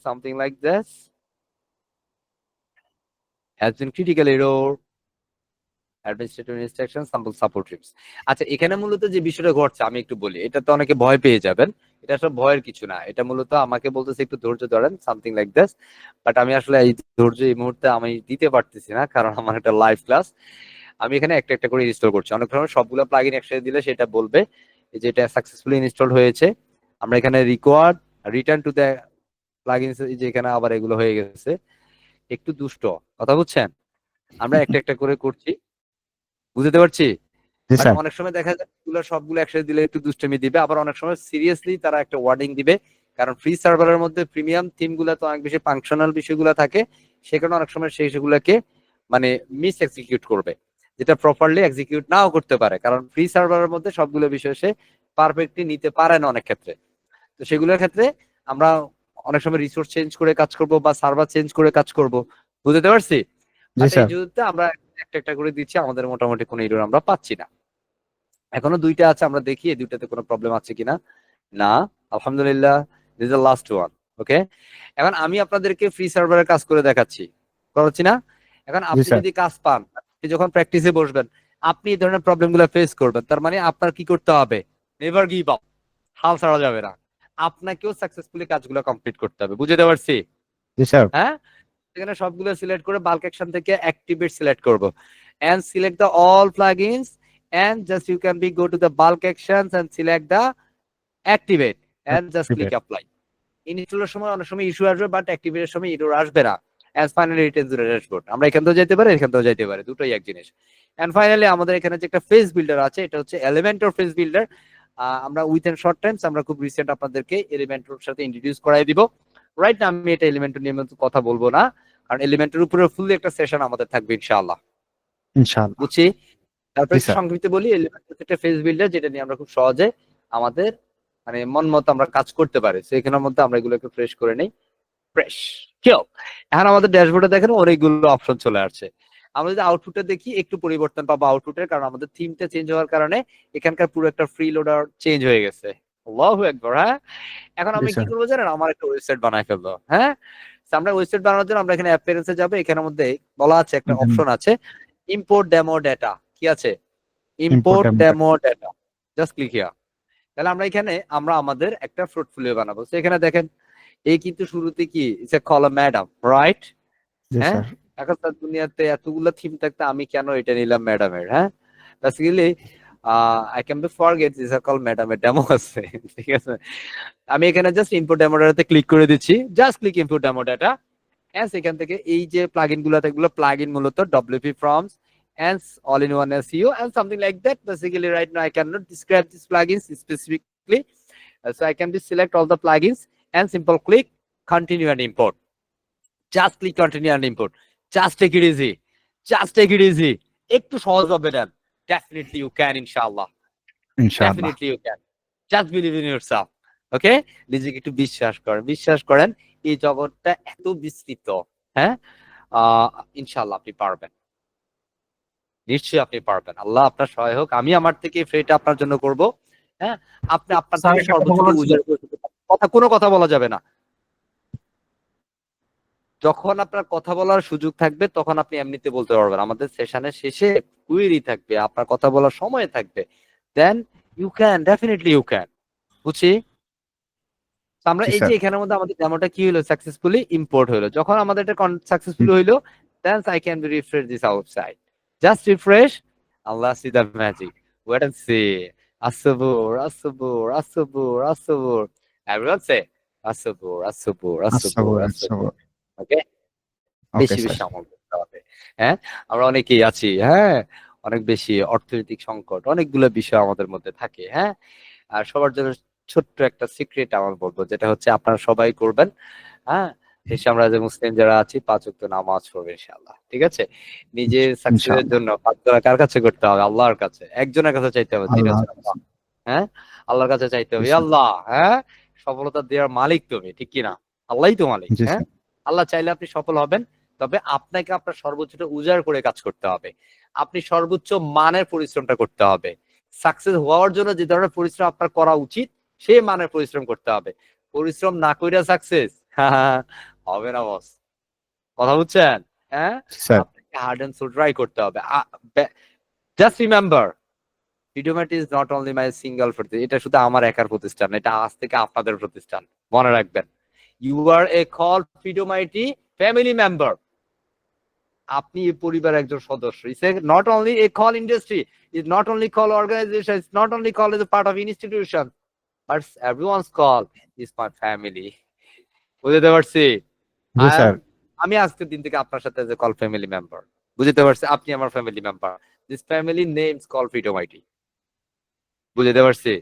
something like this has been critical error administrative instruction sample support tips। আচ্ছা, এখানে মূলত যে বিষয়টা ঘটছে আমি একটু বলি, এটা তো অনেকে ভয় পেয়ে যাবেন, এটা আসলে ভয়ের কিছু না। এটা মূলত আমাকে বলতেছে একটু ধৈর্য ধরেন, সামথিং লাইক দিস, বাট আমি আসলে এই ধৈর্য এই মুহূর্তে আমি দিতে পারতেছি না, কারণ আমার একটা লাইভ ক্লাস। আমি এখানে একটা একটা করে ইনস্টল করছি। অনেক সময় সবগুলো প্লাগইন একসাথে দিলে সেটা বলবে যে এটা সাকসেসফুলি ইনস্টল হয়েছে। আমরা এখানে required return to the plugins, যে এখানে আবার এগুলো হয়ে গেছে, একটু দুষ্ট কথা বুঝছেন। আমরা একটা একটা করে করছি, বুঝতে পারছি। জি, বাট স্যার। অনেক সময় দেখা যায় এগুলো সবগুলো একসাথে দিলে একটু দুষ্টমি দিবে, আবার অনেক সময় সিরিয়াসলি তারা একটা ওয়ার্ডিং দিবে, কারণ ফ্রি সার্ভারের মধ্যে প্রিমিয়াম থিম গুলো তো অনেক বেশি ফাংশনাল বিষয়গুলো থাকে, সেখানে অনেক সময় সেই সেগুলোকে মানে মিস এক্সিকিউট করবে, যেটা প্রপারলি এক্সিকিউট নাও করতে পারে, কারণ ফ্রি সার্ভারের মধ্যে সবগুলো বিষয় সে পারফেক্টলি নিতে পারে না অনেক ক্ষেত্রে। তো সেগুলোর ক্ষেত্রে আমরা অনেক সময় রিসোর্স চেঞ্জ করে কাজ করব বা সার্ভার চেঞ্জ করে কাজ করব, বুঝতে পারছি। জি, বাট এই স্যার। যুদ্ধে আমরা একটা একটা করে দিচ্ছি, আমাদের মোটামুটি কোনো এরর আমরা পাচ্ছি না। এখনো 2টা আছে, আমরা দেখি এই 2টাতে কোনো প্রবলেম আছে কিনা। না, আলহামদুলিল্লাহ, this is the last one. Okay, এখন আমি আপনাদেরকে ফ্রি সার্ভারে কাজ করে দেখাচ্ছি, করাচ্ছি না? এখন জি, আপনি স্যার। যদি কাজ পান, আপনি যখন প্র্যাকটিসে বসবেন, আপনি এই ধরনের প্রবলেমগুলো ফেস করবেন, তার মানে আপনার কি করতে হবে? নেভার গিভ আপ, হাল ছাড়া যাবে না। আপনাকেও সাকসেসফুলি কাজগুলো কমপ্লিট করতে হবে, বুঝতে পারছি? জি, স্যার। হ্যাঁ, এখানে সবগুলো সিলেক্ট করে বাল্ক অ্যাকশন থেকে অ্যাক্টিভেট সিলেক্ট করব and select the all plugins and just you can be go to the bulk actions and select the activate and just click apply। ইনস্টলের সময় অনেক সময় ইস্যু আসবে, বাট অ্যাক্টিভেটের সময় এরর আসবে না। as finally returns the dashboard, আমরা এখান থেকে যেতে পারি, এখান থেকে যেতে পারি, দুটোই এক জিনিস। and finally আমাদের এখানে যে একটা ফেস বিল্ডার আছে, এটা হচ্ছে এলিমেন্টর ফেস বিল্ডার। আমরা উইথ এন শর্ট টাইমস আমরা খুব রিসেন্ট আপনাদেরকে এলিমেন্টর সাথে ইন্ট্রোডিউস করাই দিব। রাইট না, আমি এটা এলিমেন্টর নিয়ে কথা বলবো না, কারণ এলিমেন্টের উপরে ফুললি একটা সেশন আমাদের থাকবে ইনশাআল্লাহ। ইনশাআল্লাহ। বুঝছি। তারপর জি একটু স্যার। সংক্ষিপ্ত বলি, এলিমেন্ট হচ্ছে একটা ফেস বিল্ডার যেটা নিয়ে আমরা খুব সহজে আমাদের মানে মন মতো আমরা কাজ করতে পারি। তো এখানের মধ্যে আমরা এগুলোকে ফ্রেশ করে নেই। ফ্রেশ কেউ এখন আমাদের ড্যাশবোর্ডে দেখেন অনেকগুলো অপশন চলে আসছে। আমরা যদি আউটপুটে দেখি একটু পরিবর্তন পাবো আউটপুটের, কারণ আমাদের থিমটা চেঞ্জ হওয়ার কারণে এখানকার পুরো একটা ফ্রি লোডার চেঞ্জ হয়ে গেছে। আল্লাহু আকবার। হ্যাঁ, এখন জি আমি কি স্যার। করবো জানেন, আমার একটা ওয়েবসাইট বানাই ফেলবো। হ্যাঁ, তো আমরা ওয়েবসাইট বানানোর জন্য আমরা এখানে অ্যাপিয়ারেন্সে যাবো, এখানের মধ্যে বলা আছে একটা অপশন আছে ইম্পোর্ট ডেমো ডেটা। কি আছে? Import import demo data. Demo data. Just click here. তাহলে আমরা এখানে আমরা আমাদের একটা পোর্টফোলিও বানাবো। তো এখানে দেখেন এই কিন্তু শুরুতে কি it's a column madam, right? জি হ্যাঁ, স্যার। এখন তার দুনিয়াতে এতগুলো থিম থাকতে আমি কেন এটা নিলাম ম্যাডামের? হ্যাঁ, basically I can be forget this আর কল ম্যাডামের ডেমো আছে। ঠিক আছে, আমি এখানে জাস্ট ইম্পোর্ট ডেমো ডাটাতে ক্লিক করে দিচ্ছি, just click import demo data. And এখান থেকে এই যে প্লাগইন গুলো এগুলো প্লাগইন মূলত WP Forms and all in one SEO and something like that. Basically right now I cannot describe these plugins specifically. So I can be select all the plugins and simple click continue and import. Just click continue and import. Just take it easy. Just take it easy. একটু সহজ হবে না। Definitely you can inshallah. ইনশাআল্লাহ। Definitely you can. Just believe in yourself. Okay? নিজেকে একটু বিশ্বাস করেন। বিশ্বাস করেন এই জগৎটা এত বিস্তৃত। হ্যাঁ? ইনশাআল্লাহ আপনি পারবেন। নিশ্চয়ই আপনি পারবেন। আল্লাহ আপনার সহায় হোক। আমি আমার থেকে ফ্রেটা আপনার জন্য করব। হ্যাঁ? আপনি আপনার স্যার থেকে একটা কথা সর্বোচ্চ বলার ছিল। উজাড় করে দিতে পারেন। কোনো কথা বলা যাবে না। যখন আপনার কথা বলার সুযোগ থাকবে তখন আপনি এমনিতে বলতে পারবেন। আমাদের সেশনের শেষে কুইরি থাকবে, আপনার কথা বলার সময় থাকবে। Then you can, definitely you can. বুঝছি? তো আমরা জি এই যে স্যার। এখানের মধ্যে আমাদের ডেমোটা কি হলো, সাকসেসফুলি ইম্পোর্ট হলো। যখন আমাদের এটা সাকসেসফুলি হইলো, then I can be refresh this outside. Just refresh, আল্লাহ see the magic. Wait and see. আসবুর, আসবুর, আসবুর, আসবুর। এভরিওয়ান সে আসবুর, আসবুর, আসবুর, আচ্ছা আসবুর। ওকে? ওকে বেশি স্যার। বেশি আমল করতে হবে। হ্যাঁ, আমরা অনেকেই আছি। হ্যাঁ, অনেক বেশি অর্থনৈতিক সংকট, অনেকগুলো বিষয় আমাদের মধ্যে থাকে। হ্যাঁ, আর সবার জন্য ছোট্ট একটা সিক্রেট আমার বলবো, যেটা হচ্ছে আপনারা সবাই করবেন। হ্যাঁ, এসে আমরা যে মুসলিম যারা আছি 5 ওয়াক্ত নামাজ পড়বো ইনশাআল্লাহ। ঠিক আছে? নিজের সাকসেসের ইনশাআল্লাহ। জন্য কাজ করা কার কাছে করতে হবে? আল্লাহর কাছে। একজনের কাছে চাইতে হবে, যিনি আল্লাহ। হচ্ছেন আল্লাহ। হ্যাঁ, আল্লাহর কাছে চাইতে জি হবে। স্যার। আল্লাহ, হ্যাঁ, সফলতা দেওয়ার মালিক তুমি, ঠিক কি না? আল্লাহই তো মালিক। জি হ্যাঁ, স্যার। আল্লাহ চাইলে আপনি সফল হবেন। তবে আপনাকে আপনার সর্বোচ্চটা উজাড় করে কাজ করতে হবে। আপনি সর্বোচ্চ মানের পরিশ্রমটা করতে হবে। সাকসেস হওয়ার জন্য যে ধরনের পরিশ্রম আপনার করা উচিত, সেই মানের পরিশ্রম করতে হবে। পরিশ্রম না কইরা সাকসেস হবে না বস। কথা বুঝছেন? হ্যাঁ? জি স্যার। আপনাকে হার্ড এন্ড সোল ট্রাই করতে হবে। Just remember, videomat is not only my single প্রতিষ্ঠান। এটা শুধু আমার একার প্রতিষ্ঠান। এটা আজ থেকে আপনাদের প্রতিষ্ঠান। মনে রাখবেন। You are a call videomighty family member. আপনি এই পরিবারের একজন সদস্য। It's not only a call industry, it's not only call organization, it's not only call as a part of institution, but everyone's call is my family. বুঝতে পারছি? জি sir. আমি আজকের দিন থেকে আপনার সাথে as a call family member. বুঝতে পারছি? আপনি আমার family member. This family names call freedom IT. বুঝতে পারছি?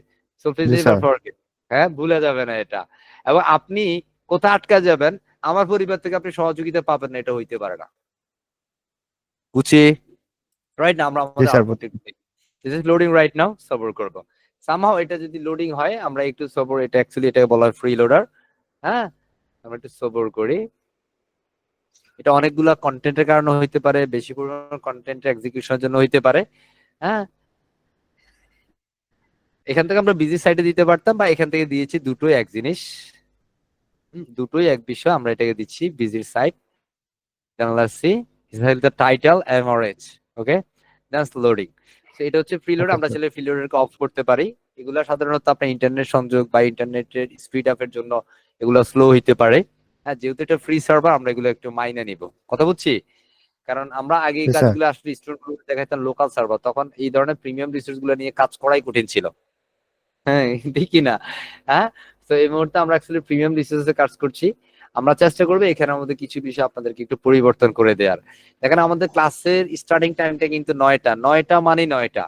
So please G never sir. Forget. হ্যাঁ, ভুলে যাবে না এটা। এবং আপনি কোথায় আটকা যাবেন, আমার পরিবার থেকে আপনি সহযোগিতা পাবেন না, এটা হইতে পারে না। বুঝছি? রাইট না? আমরা জি আমাদের স্যার। আউটপুট দিচ্ছি। This is loading right now, সবর করব। সামহাউ এটা যদি লোডিং হয়, আমরা একটু সবর, এটা অ্যাকচুয়ালি এটাকে বলা হয় ফ্রি লোডার। হ্যাঁ? আমরা একটু সবর করি। এটা অনেকগুলা কনটেন্টের কারণে হইতে পারে, বেশি পরিমাণ কনটেন্ট এক্সিকিউশনের জন্য হইতে পারে। হ্যাঁ? এখান থেকে আমরা বিজি সাইটে দিতে পারতাম, বা এখান থেকে দিয়েছি, দুটোই এক জিনিস। দুটোই এক বিষয়। আমরা এটাকে দিচ্ছি বিজির site. Then let's see. This is the title MRH. Okay? That's loading. So এটা হচ্ছে প্রিলোড। ওকে আমরা স্যার। চাইলে প্রিলোডারকে অফ করতে পারি। এগুলা সাধারণত আপনার ইন্টারনেট সংযোগ বা ইন্টারনেটের স্পিড আপের জন্য এগুলো স্লো হইতে পারে। হ্যাঁ, যেহেতু এটা ফ্রি সার্ভার, আমরা এগুলো একটু মাইনে নিব। কথা বুঝছি? কারণ আমরা আগে এই জি স্যার। কাজগুলো আসলে স্টুডেন্ট দেখাইতাম লোকাল সার্ভার, তখন এই ধরনের প্রিমিয়াম রিসোর্স গুলো নিয়ে কাজ করাই কঠিন ছিল। হ্যাঁ, ঠিকই না? হ্যাঁ, তো এই মুহূর্তে আমরা অ্যাকচুয়ালি প্রিমিয়াম রিসোর্সে কাজ করছি। আমরা চেষ্টা করবো এখানের মধ্যে কিছু বিষয় আপনাদেরকে একটু পরিবর্তন করে দেওয়ার। দেখেন, আমাদের ক্লাসের স্টার্টিং টাইমটা কিন্তু 9টা। 9টা মানে 9টা।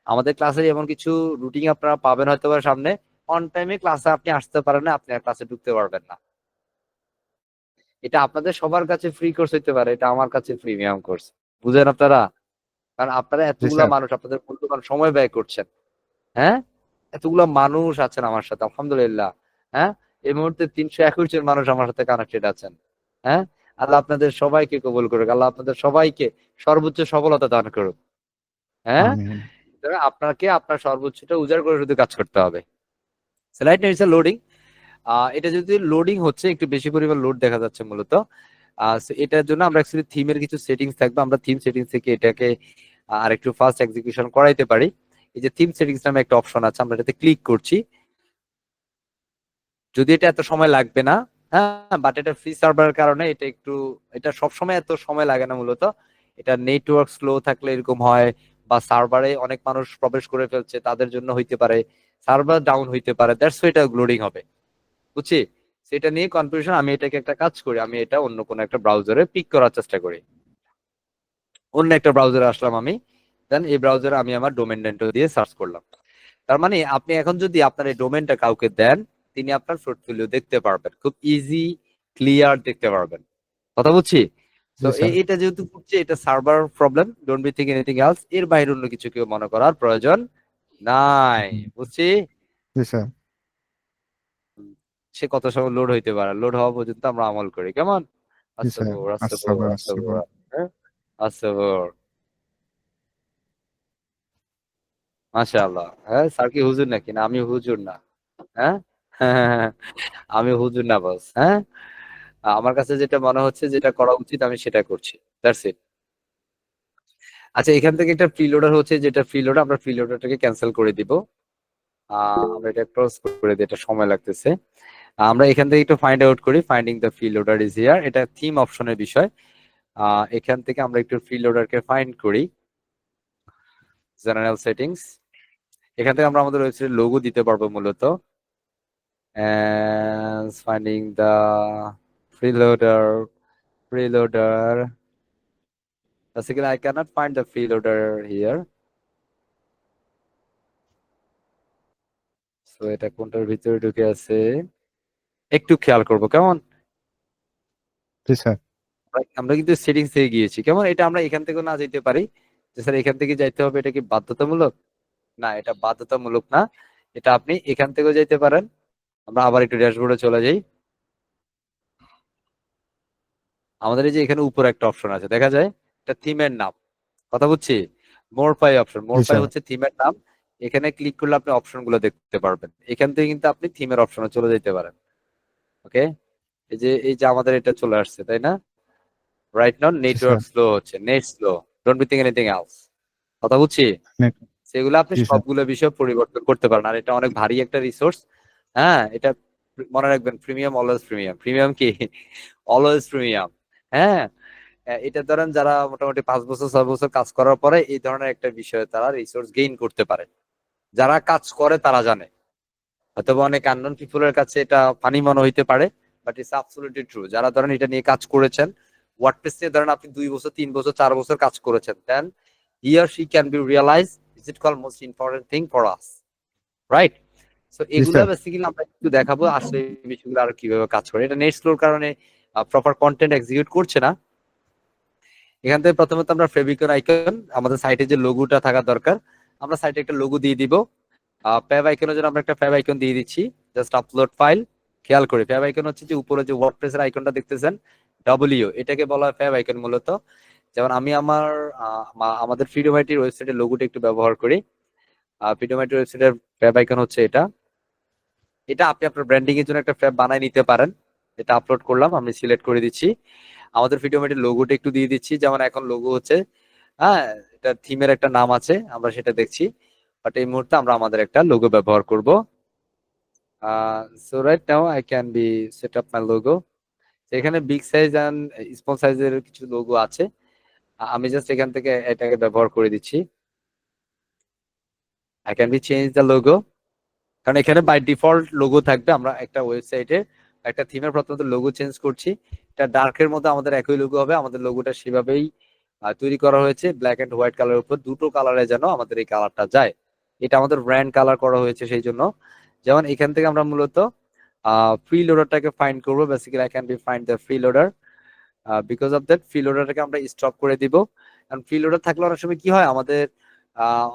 আমাদের ক্লাসে এমন কিছু রুটিন আপনারা পাবেন হয়তো বা সামনে। অন টাইমে ক্লাসে আপনি আসতে পারেন না, আপনি আর ক্লাসে ঢুকতে পারবেন না। এটা আপনাদের সবার কাছে ফ্রি কোর্স হইতে পারে, এটা আমার কাছে প্রিমিয়াম কোর্স। বুঝেন আপনারা? কারণ আপনারা জি এতগুলা স্যার। মানুষ আপনাদের মূল্যবান সময় ব্যয় করছেন। হ্যাঁ, এতগুলা মানুষ আছেন আমার সাথে, আলহামদুলিল্লাহ। হ্যাঁ, এই মুহূর্তে 321 জন মানুষ আমার সাথে কানেক্টেড আছেন। হ্যাঁ, আল্লাহ আপনাদের সবাইকে কবুল করুক, আল্লাহ আপনাদের সবাইকে সর্বোচ্চ সফলতা দান করুক। হ্যাঁ, আমিন। তবে আপনাকে আপনার সর্বোচ্চটা উজাড় করে শুধু কাজ করতে হবে। Right now it's loading. এটা যদি লোডিং হচ্ছে, একটু বেশি পরিমাণ লোড দেখা যাচ্ছে মূলত। so এটার জন্য আমরা অ্যাকচুয়ালি থিমের কিছু সেটিংস থাকবে, আমরা থিম সেটিংস থেকে এটাকে আর একটু ফাস্ট এক্সিকিউশন করাইতে পারি। এই যে থিম সেটিংস নামে একটা অপশন আছে, আমরা এটাতে ক্লিক করছি। যদি এটা এত সময় লাগবে না, হ্যাঁ, বাট এটা ফ্রি সার্ভারের কারণে এটা একটু, এটা সবসময় এত সময় লাগে না মূলত। এটা নেটওয়ার্ক স্লো থাকলে এরকম হয়, বা সার্ভারে অনেক মানুষ প্রবেশ করে ফেলছে তাদের জন্য হইতে পারে, সার্ভার ডাউন হইতে পারে, দ্যাটস ওয়াই এটা লোডিং হবে। বুঝছি? সেটা নিয়ে কনফিউশন, আমি এটাকে একটা কাজ করি, আমি এটা অন্য কোনো একটা ব্রাউজারে পিক করার চেষ্টা করি। অন্য একটা ব্রাউজারে আসলাম আমি, দেন এই ব্রাউজারে আমি আমার ডোমেন নেমটা দিয়ে সার্চ করলাম। তার মানে আপনি এখন যদি আপনার এই ডোমেনটা কাউকে দেন, তিনি আপনার পোর্টফোলিও দেখতে পারবেন, খুব ইজি ক্লিয়ার দেখতে পারবেন। কথা বুঝছি? তো জি স্যার। এটা যেহেতু করছে, এটা server problem, don't be think anything else, এর বাইরে অন্য কিছু কেউ মনে করার প্রয়োজন নাই। বুঝছি? জি স্যার। সে কত সময় লোড হইতে পারে, লোড হওয়া পর্যন্ত আমরা আমল করি, কেমন? জি স্যার। আস্তাগফির, আস্তাগফিরুল্লাহ, আস্তাগফির, আস্তাগফিরুল্লাহ। আস্তাগফির, হ্যাঁ, আস্তাগফির। মাশাআল্লাহ। হ্যাঁ, স্যার কি হুজুর নাকি? না, আমি হুজুর না। হ্যাঁ, আমি হুজুর না বস। হ্যাঁ, আমার কাছে যেটা মনে হচ্ছে, যেটা করা উচিত আমি সেটা করছি, দ্যাটস ইট। আচ্ছা, এখান থেকে একটা প্রিলোডার হচ্ছে, যেটা প্রিলোডার, আমরা প্রিলোডারটাকে ক্যান্সেল করে দিব। আমরা এটা ক্লোজ করে দিই, এটা সময় লাগতেছে। আমরা এখান থেকে একটু ফাইন্ড আউট করি, finding the preloader is here, এটা থিম অপশনের বিষয়। এখান থেকে আমরা একটু প্রিলোডারকে ফাইন্ড করি, জেনারেল সেটিংস। এখান থেকে আমরা আমাদের ওয়েবসাইটের লোগো দিতে পারবো মূলত। and finding the preloader. Basically I cannot find the preloader here, so এটা কোনটার ভিতরে ঢুকে আছে একটু খেয়াল করব, কেমন? জি স্যার। আমরা কিন্তু সেটিংস থেকে গিয়েছি, কেমন? এটা আমরা এখান থেকে না যেতে পারি যে স্যার এখান থেকে যাইতে হবে, এটা কি বাধ্যতামূলক? না, এটা বাধ্যতামূলক না, এটা আপনি এখান থেকেও যাইতে পারেন। আমরা আবার একটু ড্যাশবোর্ডে চলে যাই। আমাদের এই যে এখানে উপরে একটা অপশন আছে, দেখা যায় এটা থিমের নাম। কথা বুঝছি? মোরপাই অপশন, জি মোরপাই স্যার। হচ্ছে থিমের নাম। এখানে ক্লিক করলে আপনি অপশন গুলো দেখতে পারবেন, এখান থেকে কিন্তু আপনি থিমের অপশনে চলে যেতে পারেন। ওকে, এই যে আমাদের এটা চলে আসছে, তাই না? রাইট নাও জি স্যার। নেটওয়ার্ক স্লো হচ্ছে, net slow, don't be think anything else. কথা বুঝছি? সেগুলো আপনি জি স্যার। সবগুলো বিষয় পরিবর্তন করতে পারেন, আর এটা অনেক ভারী একটা রিসোর্স। হ্যাঁ, এটা মনে রাখবেন, প্রিমিয়াম অলওয়েজ প্রিমিয়াম। প্রিমিয়াম কি? Always premium. হ্যাঁ, এটা ধরেন যারা মোটামুটি 5 বছর 6 বছর কাজ করার পরে এই ধরনের একটা বিষয়ে তারা রিসোর্স গেইন করতে পারে। যারা কাজ করে তারা জানে, অথবা অনেক আননোন পিপলের কাছে এটা ফানি মনে হইতে পারে, বাট ইটস অ্যাবসলিউটলি ট্রু। যারা ধরেন এটা নিয়ে কাজ করেছেন, ওয়ার্ডপ্রেস নিয়ে ধরেন আপনি 2 বছর 3 বছর 4 বছর কাজ করেছেন, then he or she can be realize is it call most important thing for us, right? So জি এগুলা স্যার। বেসিক্যালি আমরা একটু দেখাবো আসলে এই বিষয়গুলো আর কিভাবে কাজ করে। এটা নেট স্লোর কারণে প্রপার কন্টেন্ট এক্সিকিউট করছে না। এখান থেকে প্রথমত আমরা ফেভিকন আইকন, আমাদের সাইটে যে লোগোটা থাকা দরকার, আমরা সাইটে একটা লোগো দিয়ে দিব। ফেভ আইকনের জন্য আমরা একটা ফেভ আইকন দিয়ে দিচ্ছি, জাস্ট আপলোড ফাইল। খেয়াল করে ফেভ আইকন হচ্ছে যে উপরে যে ওয়ার্ডপ্রেসের আইকনটা দেখতেছেন, ডব্লিউ, এটাকে বলা হয় ফেভ আইকন মূলত। যেমন আমি আমাদের ফ্রিডম আইটির ওয়েবসাইটের লোগোটা একটু ব্যবহার করি। ফ্রিডম আইটির ওয়েবসাইটের ফেভ আইকন হচ্ছে এটা। এটা আপনি আপনার ব্র্যান্ডিং এর জন্য একটা ফ্যাব বানায় নিতে পারেন। এটা আপলোড করলাম, আমি সিলেক্ট করে দিচ্ছি। আমাদের ভিডিওমেটের লোগোটা একটু দিয়ে দিচ্ছি, যেমন এখন লোগো হচ্ছে, হ্যাঁ, এটা থিমের একটা নাম আছে, আমরা সেটা দেখছি। বাট এই মুহূর্তে আমরা আমাদের একটা লোগো ব্যবহার করব। So right now I can B set up my logo. এখানে বিগ সাইজ এন্ড স্মল সাইজের কিছু লোগো আছে, আমি জাস্ট এখান থেকে এটাকে ব্যবহার করে দিচ্ছি। I can be change the logo, কারণ এখানে বাই ডিফল্ট লোগো থাকবে। আমরা একটা ওয়েবসাইটে একটা থিমের প্রথমত লোগো চেঞ্জ করছি, এটা ডার্কের মধ্যে আমাদের একই লোগো হবে। আমাদের লোগোটা সেভাবেই তৈরি করা হয়েছে, ব্ল্যাক এন্ড হোয়াইট কালারের উপর, দুটো কালারে যেন আমাদের এই কালারটা যায়। এটা আমাদের ব্র্যান্ড কালার করা হয়েছে সেই জন্য। যেমন এখান থেকে আমরা মূলত ফ্রি লোডারটাকে ফাইন্ড করবো। Basically I can be find the free loader. Because of that free লোডারটাকে আমরা স্টপ করে দিব। কারণ ফ্রি লোডার থাকলে অনেক সময় কি হয়, আমাদের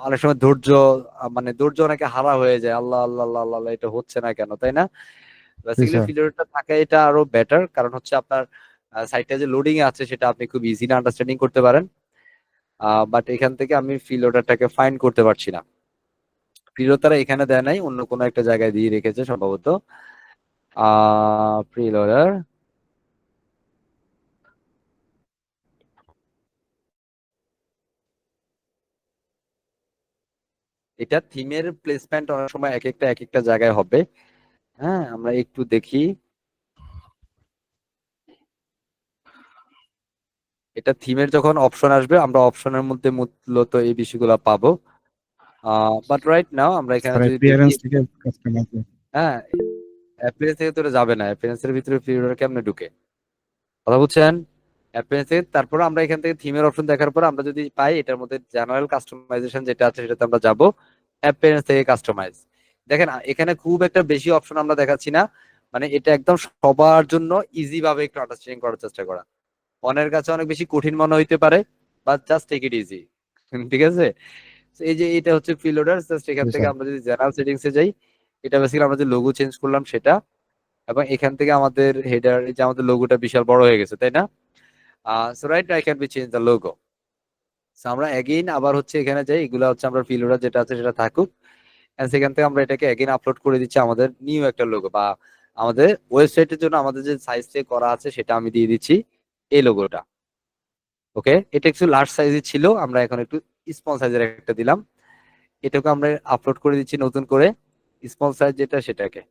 অনেক সময় ধৈর্য মানে ধৈর্য অনেকে হারা হয়ে যায়, আল্লাহ আল্লাহ আল্লাহ আল্লাহ আল্লাহ, এটা হচ্ছে না কেন, তাই না? জি বেসিক্যালি স্যার। ফ্রি লোডারটা থাকা এটা আরো বেটার, কারণ হচ্ছে আপনার সাইটটা যে লোডিং আছে সেটা আপনি খুব ইজিলি আন্ডারস্ট্যান্ডিং করতে পারেন। বাট এখান থেকে আমি ফ্রি লোডারটাকে ফাইন্ড করতে পারছি না। ফ্রি লোডার এখানে দেয় নাই, অন্য কোনো একটা জায়গায় দিয়ে রেখেছে সম্ভবত। ফ্রি লোডার এটা থিমের প্লেসমেন্ট অনেক সময় এক একটা জায়গায় হবে। হ্যাঁ, আমরা একটু দেখি। এটা থিমের যখন অপশন আসবে আমরা অপশনের মধ্যে মূলত এই বিষয়গুলো পাবো। বাট রাইট নাও আমরা এখানে স্যার যদি দেখি, অ্যাপিয়ারেন্স থেকে কাস্টমাইজ। হ্যাঁ অ্যাপিয়ারেন্স থেকে তো এটা যাবে না। অ্যাপিয়ারেন্সের ভিতরে ফ্রি লোডার কেমনে ঢুকে, কথা বুঝছেন? অ্যাপিয়ারেন্সে তারপর আমরা এখান থেকে থিমের অপশন দেখার পর আমরা যদি পাই এটার মধ্যে জেনারেল কাস্টমাইজেশন যেটা আছে সেটাতে আমরা যাব। অ্যাপিয়ারেন্স থেকে কাস্টমাইজ, দেখেন এখানে খুব একটা বেশি অপশন আমরা দেখাচ্ছি না। মানে এটা একদম সবার জন্য ইজি ভাবে একটু আন্ডারস্ট্যান্ডিং করার চেষ্টা করা। অনেকের কাছে অনেক বেশি কঠিন মনে হইতে পারে, but just take it easy. ঠিক আছে? So, এই যে এটা হচ্ছে ফ্রি লোডার। জাস্ট এখান জি থেকে স্যার। আমরা যদি জেনারেল সেটিংস এ যাই, এটা বেসিক্যালি আমরা যে লোগো চেঞ্জ করলাম সেটা, এবং এখান থেকে আমাদের হেডার, এই যে আমাদের লোগোটা বিশাল বড় হয়ে গেছে, তাই না? So right I can be change the logo. So আমরা এগেইন আবার হচ্ছে এখানে যাই, এগুলা হচ্ছে আমরা ফ্রি লোডার যেটা আছে সেটা থাকুক, এন্ড সেখান থেকে আমরা এটাকে এগেইন আপলোড করে দিচ্ছি আমাদের নিউ একটা লোগো, বা আমাদের ওয়েবসাইটের জন্য আমাদের যে সাইজ করা আছে সেটা আমি দিয়ে দিচ্ছি এই লোগোটা। ওকে, এটা একটু লার্জ সাইজে ছিল, আমরা এখন একটু স্মল সাইজের একটা দিলাম। এটাকে আমরা আপলোড করে দিচ্ছি নতুন করে স্মল সাইজ যেটা সেটাকে।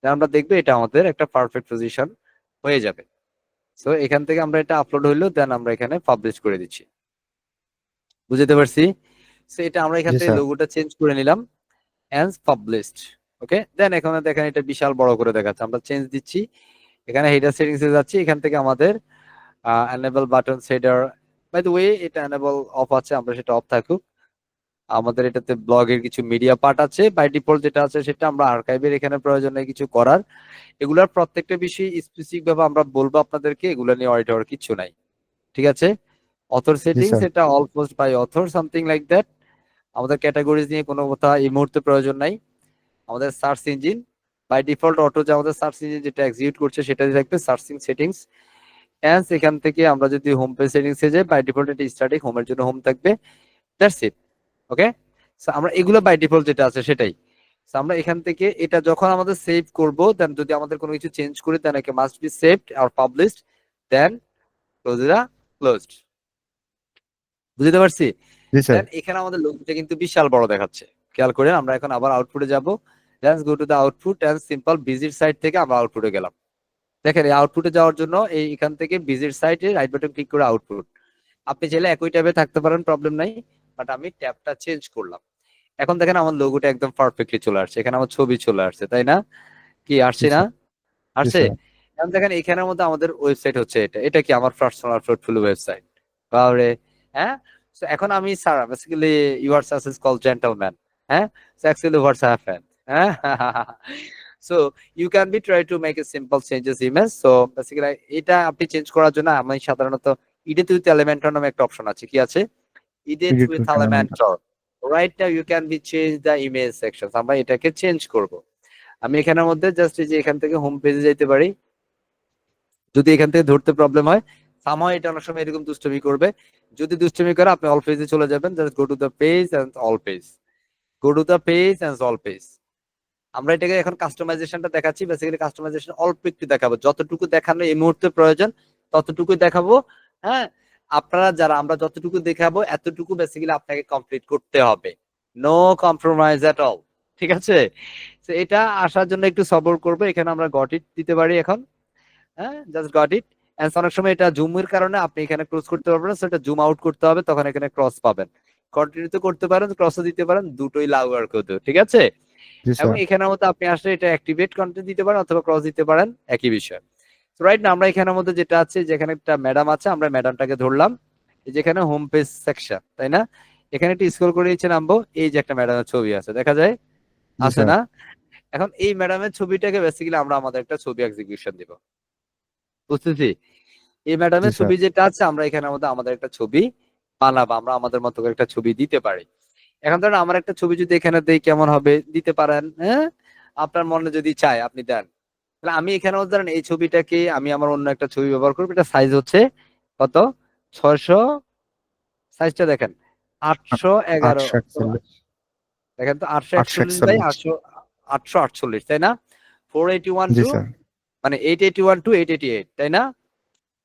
আমরা দেখবো এটা আমাদের একটা পারফেক্ট পজিশন হয়ে যাবে। সো এখান থেকে আমরা এটা আপলোড হইলো, দেন আমরা এখানে পাবলিশ করে দিচ্ছি। বুঝতে পারছি? সো এটা আমরা এখান জি থেকে স্যার। লোগোটা চেঞ্জ করে নিলাম, এন্ড পাবলিশড। ওকে, দেন এখানে দেখেন এটা বিশাল বড় করে দেখাচ্ছে। আমরা চেঞ্জ দিচ্ছি, এখানে হেডার সেটিংস এ যাচ্ছি, এখান থেকে আমাদের enable button header, by the way এটা এনেবল অফ আছে, আমরা সেটা অফ থাকুক। আমাদের এটাতে ব্লগের কিছু মিডিয়া পার্ট আছে, বাই ডিফল্ট যেটা আছে সেটা আমরা আর্কাইভের এখানে প্রয়োজন নেই কিছু করার। এগুলার প্রত্যেকটা বিষয় স্পেসিফিক ভাবে আমরা বলবো আপনাদেরকে, এগুলো নিয়ে ওয়ারি হওয়ার কিছু নাই। ঠিক আছে? অথর জি সেটিংস স্যার। এটা all post by author something like that. আমাদের ক্যাটাগরিজ নিয়ে কোনো কথা এই মুহূর্তে প্রয়োজন নাই। আমাদের search engine by default auto, যে আমাদের সার্চ ইঞ্জিন যেটা এক্সিকিউট করছে সেটা দিয়ে থাকবে সার্চিং সেটিংস। এন্ড এখান থেকে আমরা যদি হোম পেজ সেটিংস এ যাই, বাই ডিফল্ট এটা স্ট্যাটিক, হোমের জন্য হোম থাকবে। That's it. ওকে, সো আমরা এগুলো বাই ডিফল্ট যেটা আছে সেটাই। সো আমরা এখান থেকে এটা যখন আমাদের সেভ করব, দেন যদি আমাদের কোনো কিছু চেঞ্জ করি, দেন একে মাস্ট বি সেভড আর পাবলিশড, দেন ক্লোজড। বুঝতে পারছি? জি স্যার। দেন এখানে আমাদের লোগোটা কিন্তু বিশাল বড় দেখাচ্ছে, খেয়াল করেন। আমরা এখন আবার আউটপুটে যাব, let's go to the output and simple visit site থেকে আমরা আউটপুটে গেলাম। দেখেন এই আউটপুটে যাওয়ার জন্য এখান থেকে ভিজিট সাইটে রাইট বাটন ক্লিক করে আউটপুট। আপনি চাইলে একই ট্যাবে থাকতে পারেন, প্রবলেম নাই, বাট আমি ট্যাবটা চেঞ্জ করলাম। এখন দেখেন আমার লোগোটা একদম পারফেক্টলি চলে আসছে, এখানে আমার ছবি চলে আসছে, তাই না? কি জি আসছে না? স্যার। জি আসছে? স্যার। এখন দেখেন এখানের মধ্যে আমাদের ওয়েবসাইট হচ্ছে এটা। এটা কি আমার পার্সোনাল পোর্টফোলিও ওয়েবসাইট। বাবরে! হ্যাঁ? সো এখন আমি sir basically your success call gentleman. হ্যাঁ? So actually what's happen? হ্যাঁ? So you can be try to make a simple changes image. So basically এটা আপনি চেঞ্জ করার জন্য আমি সাধারণত এডিট উইথ এলিমেন্টর নামে একটা অপশন আছে। কি আছে? Edit edit with with element. Elementor. Right now you can be change the image sections. আমরা এটাকে চেঞ্জ করব। আমি এখানের মধ্যে জাস্ট এই যে এখান থেকে হোম পেজে যাইতে পারি। যদি এখান থেকে ধরতে প্রবলেম হয়, সামহাও এটা অনেক সময় এরকম দুষ্টুমি করবে। যদি দুষ্টুমি করে আপনি অল পেজে চলে যাবেন, just go to the page and all page. Go to the page and all page. আমরা এটাকে এখন কাস্টমাইজেশনটা দেখাচ্ছি, বেসিক্যালি কাস্টমাইজেশন অল্প একটু দেখাবো, যতটুকু দেখানো এই মুহূর্তে প্রয়োজন ততটুকুই দেখাবো। হ্যাঁ, আপনারা যারা, আমরা যতটুকু দেখাবো এতটুকু বেসিক্যালি আপনাকে কমপ্লিট করতে হবে, নো কম্প্রোমাইজ এট অল। ঠিক আছে? তো এটা আসার জন্য একটু সবর করবো। এখানে আমরা গট ইট দিতে পারি এখন। হ্যাঁ, জাস্ট গট ইট। অনেক সময় এটা জুমের কারণে আপনি এখানে ক্লোজ করতে পারবেন না, সেটা জুম আউট করতে হবে, তখন এখানে ক্রস পাবেন। কন্টিনিউ তো করতে পারেন, ক্রসও দিতে পারেন, দুটোই লাগু করতে। ঠিক আছে? জি এবং স্যার। এখানের মধ্যে আপনি আসলে এটা অ্যাক্টিভেট কন্টেন্ট দিতে পারেন অথবা ক্রস দিতে পারেন, একই বিষয়। তো রাইট না আমরা এখানের মধ্যে যেটা আছে, যেখানে একটা ম্যাডাম আছে, আমরা ম্যাডামটাকে ধরলাম, এই যেখানে হোম পেজ সেকশন, তাই না? এখানে একটু স্ক্রল করে নিচে নামবো, এই যে একটা ম্যাডামের ছবি আছে, দেখা যায়? জি আছে স্যার। না? এখন এই ম্যাডামের ছবিটাকে বেসিক্যালি আমরা আমাদের একটা ছবি এক্সিকিউশন দিব, বুঝতেছি? এই জি ম্যাডামের স্যার। ছবি যেটা আছে আমরা এখানে আমাদের একটা ছবি বানাবো, আমরা আমাদের মতো করে একটা ছবি দিতে পারি। এখন ধরেন আমার একটা ছবি যদি এখানে দেই কেমন হবে, দিতে পারেন, হ্যাঁ? আপনার মনে যদি চায় আপনি দেন। তাহলে আমি এখানে ধরেন এই ছবিটাকে আমি আমার অন্য একটা ছবি ব্যবহার করবো, এটা সাইজ হচ্ছে কত, 600, সাইজটা দেখেন 811, 841। দেখেন তো 841 বাই 841। 848, তাই না? 481 জি টু স্যার। মানে 881 টু 888, তাই না?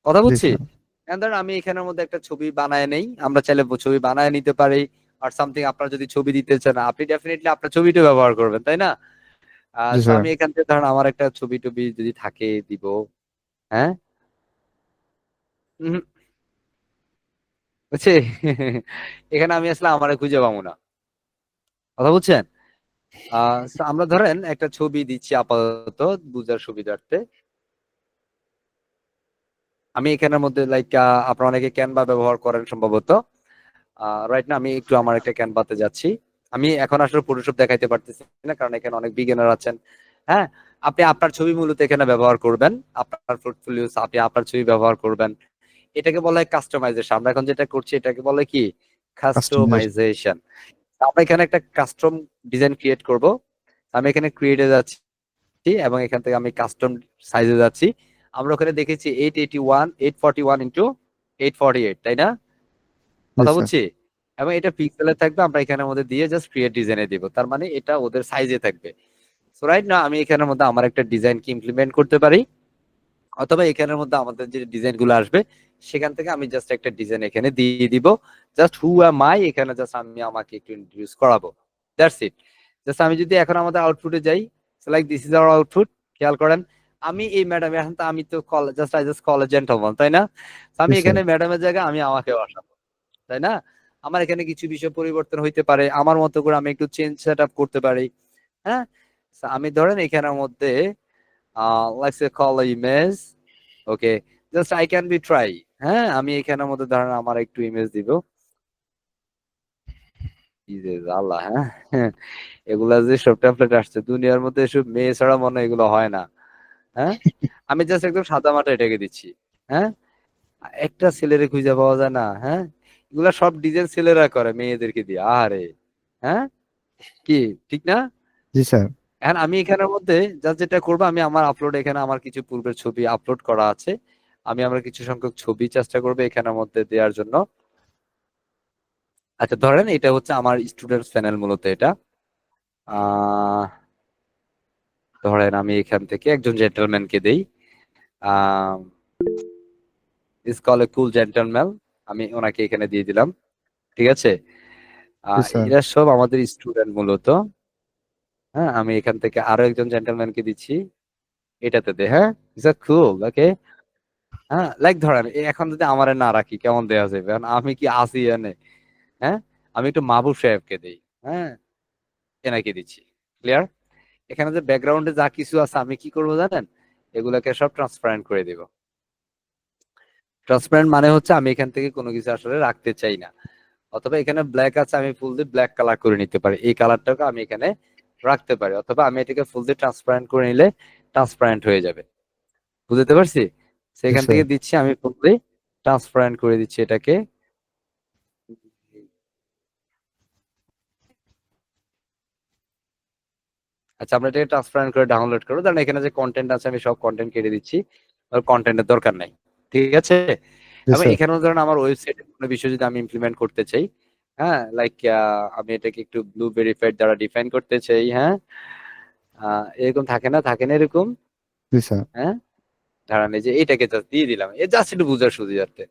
কথা জি বুঝছি? স্যার। এখন ধরেন আমি এখানের মধ্যে একটা ছবি বানায় নেই, আমরা চাইলে ছবি বানায় নিতে পারি। আর সামথিং আপনার যদি ছবি দিতে চান আপনি ডেফিনেটলি আপনার ছবিটা ব্যবহার করবেন, তাই না? জি তো স্যার। আমি এখান থেকে ধরেন আমার একটা ছবি টবি যদি থাকে দিব, হ্যাঁ? উহুম, বুঝছি? এখানে আমি আসলে আমারে খুঁজে পাবো না, কথা বুঝছেন? so আমরা ধরেন একটা ছবি দিচ্ছি আপাতত বুঝার সুবিধার্থে। আমি এখানের মধ্যে লাইক আপনারা অনেকে ক্যানভা ব্যবহার করেন সম্ভবত। রাইট না আমি একটু আমার একটা ক্যানভাতে যাচ্ছি। আমি এখন আসলে ফটোশপ দেখাইতে পারতেছি না কারণ এখানে অনেক বিগিনার আছেন। হ্যাঁ? আপনি আপনার ছবি মূলত এখানে ব্যবহার করবেন। আপনার পোর্টফোলিওস আপনি আপনার ছবি ব্যবহার করবেন। এটাকে বলা হয় কাস্টমাইজেশন। আমরা এখন যেটা করছি এটাকে বলে কি? কাস্টমাইজেশন। কাস্টমাইজেশন। আমরা এখানে একটা কাস্টম ডিজাইন ক্রিয়েট করব। আমি এখানে ক্রিয়েট এ যাচ্ছি এবং এখান থেকে আমি কাস্টম সাইজে যাচ্ছি। আমরা ওখানে দেখেছি 881 841 ইনটু 848, তাই না? জি কথা স্যার। বুঝছি? এবং এটা পিক্সেলে থাকবে, আমরা এখানের মধ্যে দিয়ে জাস্ট ক্রিয়েট ডিজাইনে দিব। তার মানে এটা ওদের সাইজে থাকবে। সো রাইট নাও আমি এখানের মধ্যে আমার একটা ডিজাইন কি ইমপ্লিমেন্ট করতে পারি, অথবা এখানের মধ্যে আমাদের যে ডিজাইন গুলো আসবে সেখান থেকে আমি জাস্ট একটা ডিজাইন এখানে দিয়ে দিব। জাস্ট হু অ্যাম আই এখানে জাস্ট আমি আমাকে একটু ইন্ট্রোডিউস করাবো। That's it. জাস্ট আমি যদি এখন আমাদের আউটপুটে যাই, like this is our output. খেয়াল করেন আমি এই ম্যাডাম, এখন তো আমি তো call just I just call A gentleman, তাই না? তো জি আমি স্যার। এখানে ম্যাডামের জায়গায় আমি আমাকে বসাবো, তাই না? আমার এখানে কিছু বিষয় পরিবর্তন হইতে পারে, আমার মতো করে আমি একটু চেঞ্জ সেট আপ করতে পারি। হ্যাঁ? So, আমি ধরেন এখানের মধ্যে let's say call image, okay, just I can be try. হ্যাঁ, আমি এখানের মধ্যে ধরেন আমার একটু ইমেজ দিব। কি যে জ্বালা, হ্যাঁ? এগুলা যে সব টেমপ্লেট আসছে দুনিয়ার মধ্যে, এসব মেয়ে ছাড়া মনে হয় এগুলো হয় না। হ্যাঁ, আমি জাস্ট একদম সাদা মাটা এটাকে দিচ্ছি। হ্যাঁ, একটা ছেলেরে খুঁজে পাওয়া যায় না। হ্যাঁ, এগুলা সব ডিজাইন ছেলেরা করে মেয়েদেরকে দিয়ে, আরে হ্যাঁ, কি ঠিক না? জি স্যার। এখন আমি এখানের মধ্যে জাস্ট যেটা করবো, আমি আমার আপলোড এখানে আমার কিছু পূর্বের ছবি আপলোড করা আছে, আমি আমার কিছু সংখ্যক ছবি চেষ্টা করবো এখানের মধ্যে দেওয়ার জন্য। আচ্ছা ধরেন এটা হচ্ছে আমার স্টুডেন্টস প্যানেল মূলত এটা। আহ ধরেন আমি এখান থেকে একজন জেন্টলম্যানকে দেই, is call A cool gentleman, আমি ওনাকে এখানে দিয়ে দিলাম। ঠিক আছে? জি স্যার। এরা সব আমাদের স্টুডেন্ট মূলত। হ্যাঁ, আমি এখান থেকে আরো একজন জেন্টলম্যানকে দিচ্ছি, এটাতে দে। হ্যাঁ, ইজ আ কুল, ওকে। হ্যাঁ, লাইক ধরেন এখন যদি আমারে না রাখি কেমন দেয়া যাবে, কারণ আমি কি আসি এনে? হ্যাঁ, আমি একটু মাহবুব সাহেবকে দেই। হ্যাঁ, এনাকে দিচ্ছি। ক্লিয়ার? এখানে যে ব্যাকগ্রাউন্ডে যা কিছু আছে আমি কি করবো জানেন? এগুলোকে সব ট্রান্সপারেন্ট করে দিব। ট্রান্সপারেন্ট মানে হচ্ছে আমি এখান থেকে কোনো কিছু আসলে রাখতে চাই না, অথবা এখানে ব্ল্যাক আছে আমি ফুল দিয়ে ব্ল্যাক কালার করে নিতে পারি, এই কালারটাকে আমি এখানে রাখতে পারি, অথবা আমি এটাকে ফুল দিয়ে ট্রান্সপারেন্ট করে নিলে ট্রান্সপারেন্ট হয়ে যাবে। বুঝতে পারছি? জি সেখান স্যার। থেকে দিচ্ছি আমি ফুল দিয়ে ট্রান্সপারেন্ট করে দিচ্ছি এটাকে। আচ্ছা, আমরা এটাকে ট্রান্সপারেন্ট করে ডাউনলোড করবো, কারণ এখানে যে কন্টেন্ট আছে আমি সব কন্টেন্ট কেটে দিচ্ছি, কন্টেন্টের দরকার নাই। ঠিক আছে? জি আমি স্যার। এখানে ধরেন আমার ওয়েবসাইটে কোনো বিষয় যদি আমি ইমপ্লিমেন্ট করতে চাই, হ্যাঁ, লাইক আমি এটাকে একটু ব্লু ভেরিফাইড দ্বারা ডিফাইন করতে চাই। হ্যাঁ, এরকম থাকে না এরকম। জি স্যার। হ্যাঁ, দাঁড়ান এই যে এটাকে জাস্ট দিয়ে দিলাম, এ জাস্ট একটু বুঝার সুবিধার্থে।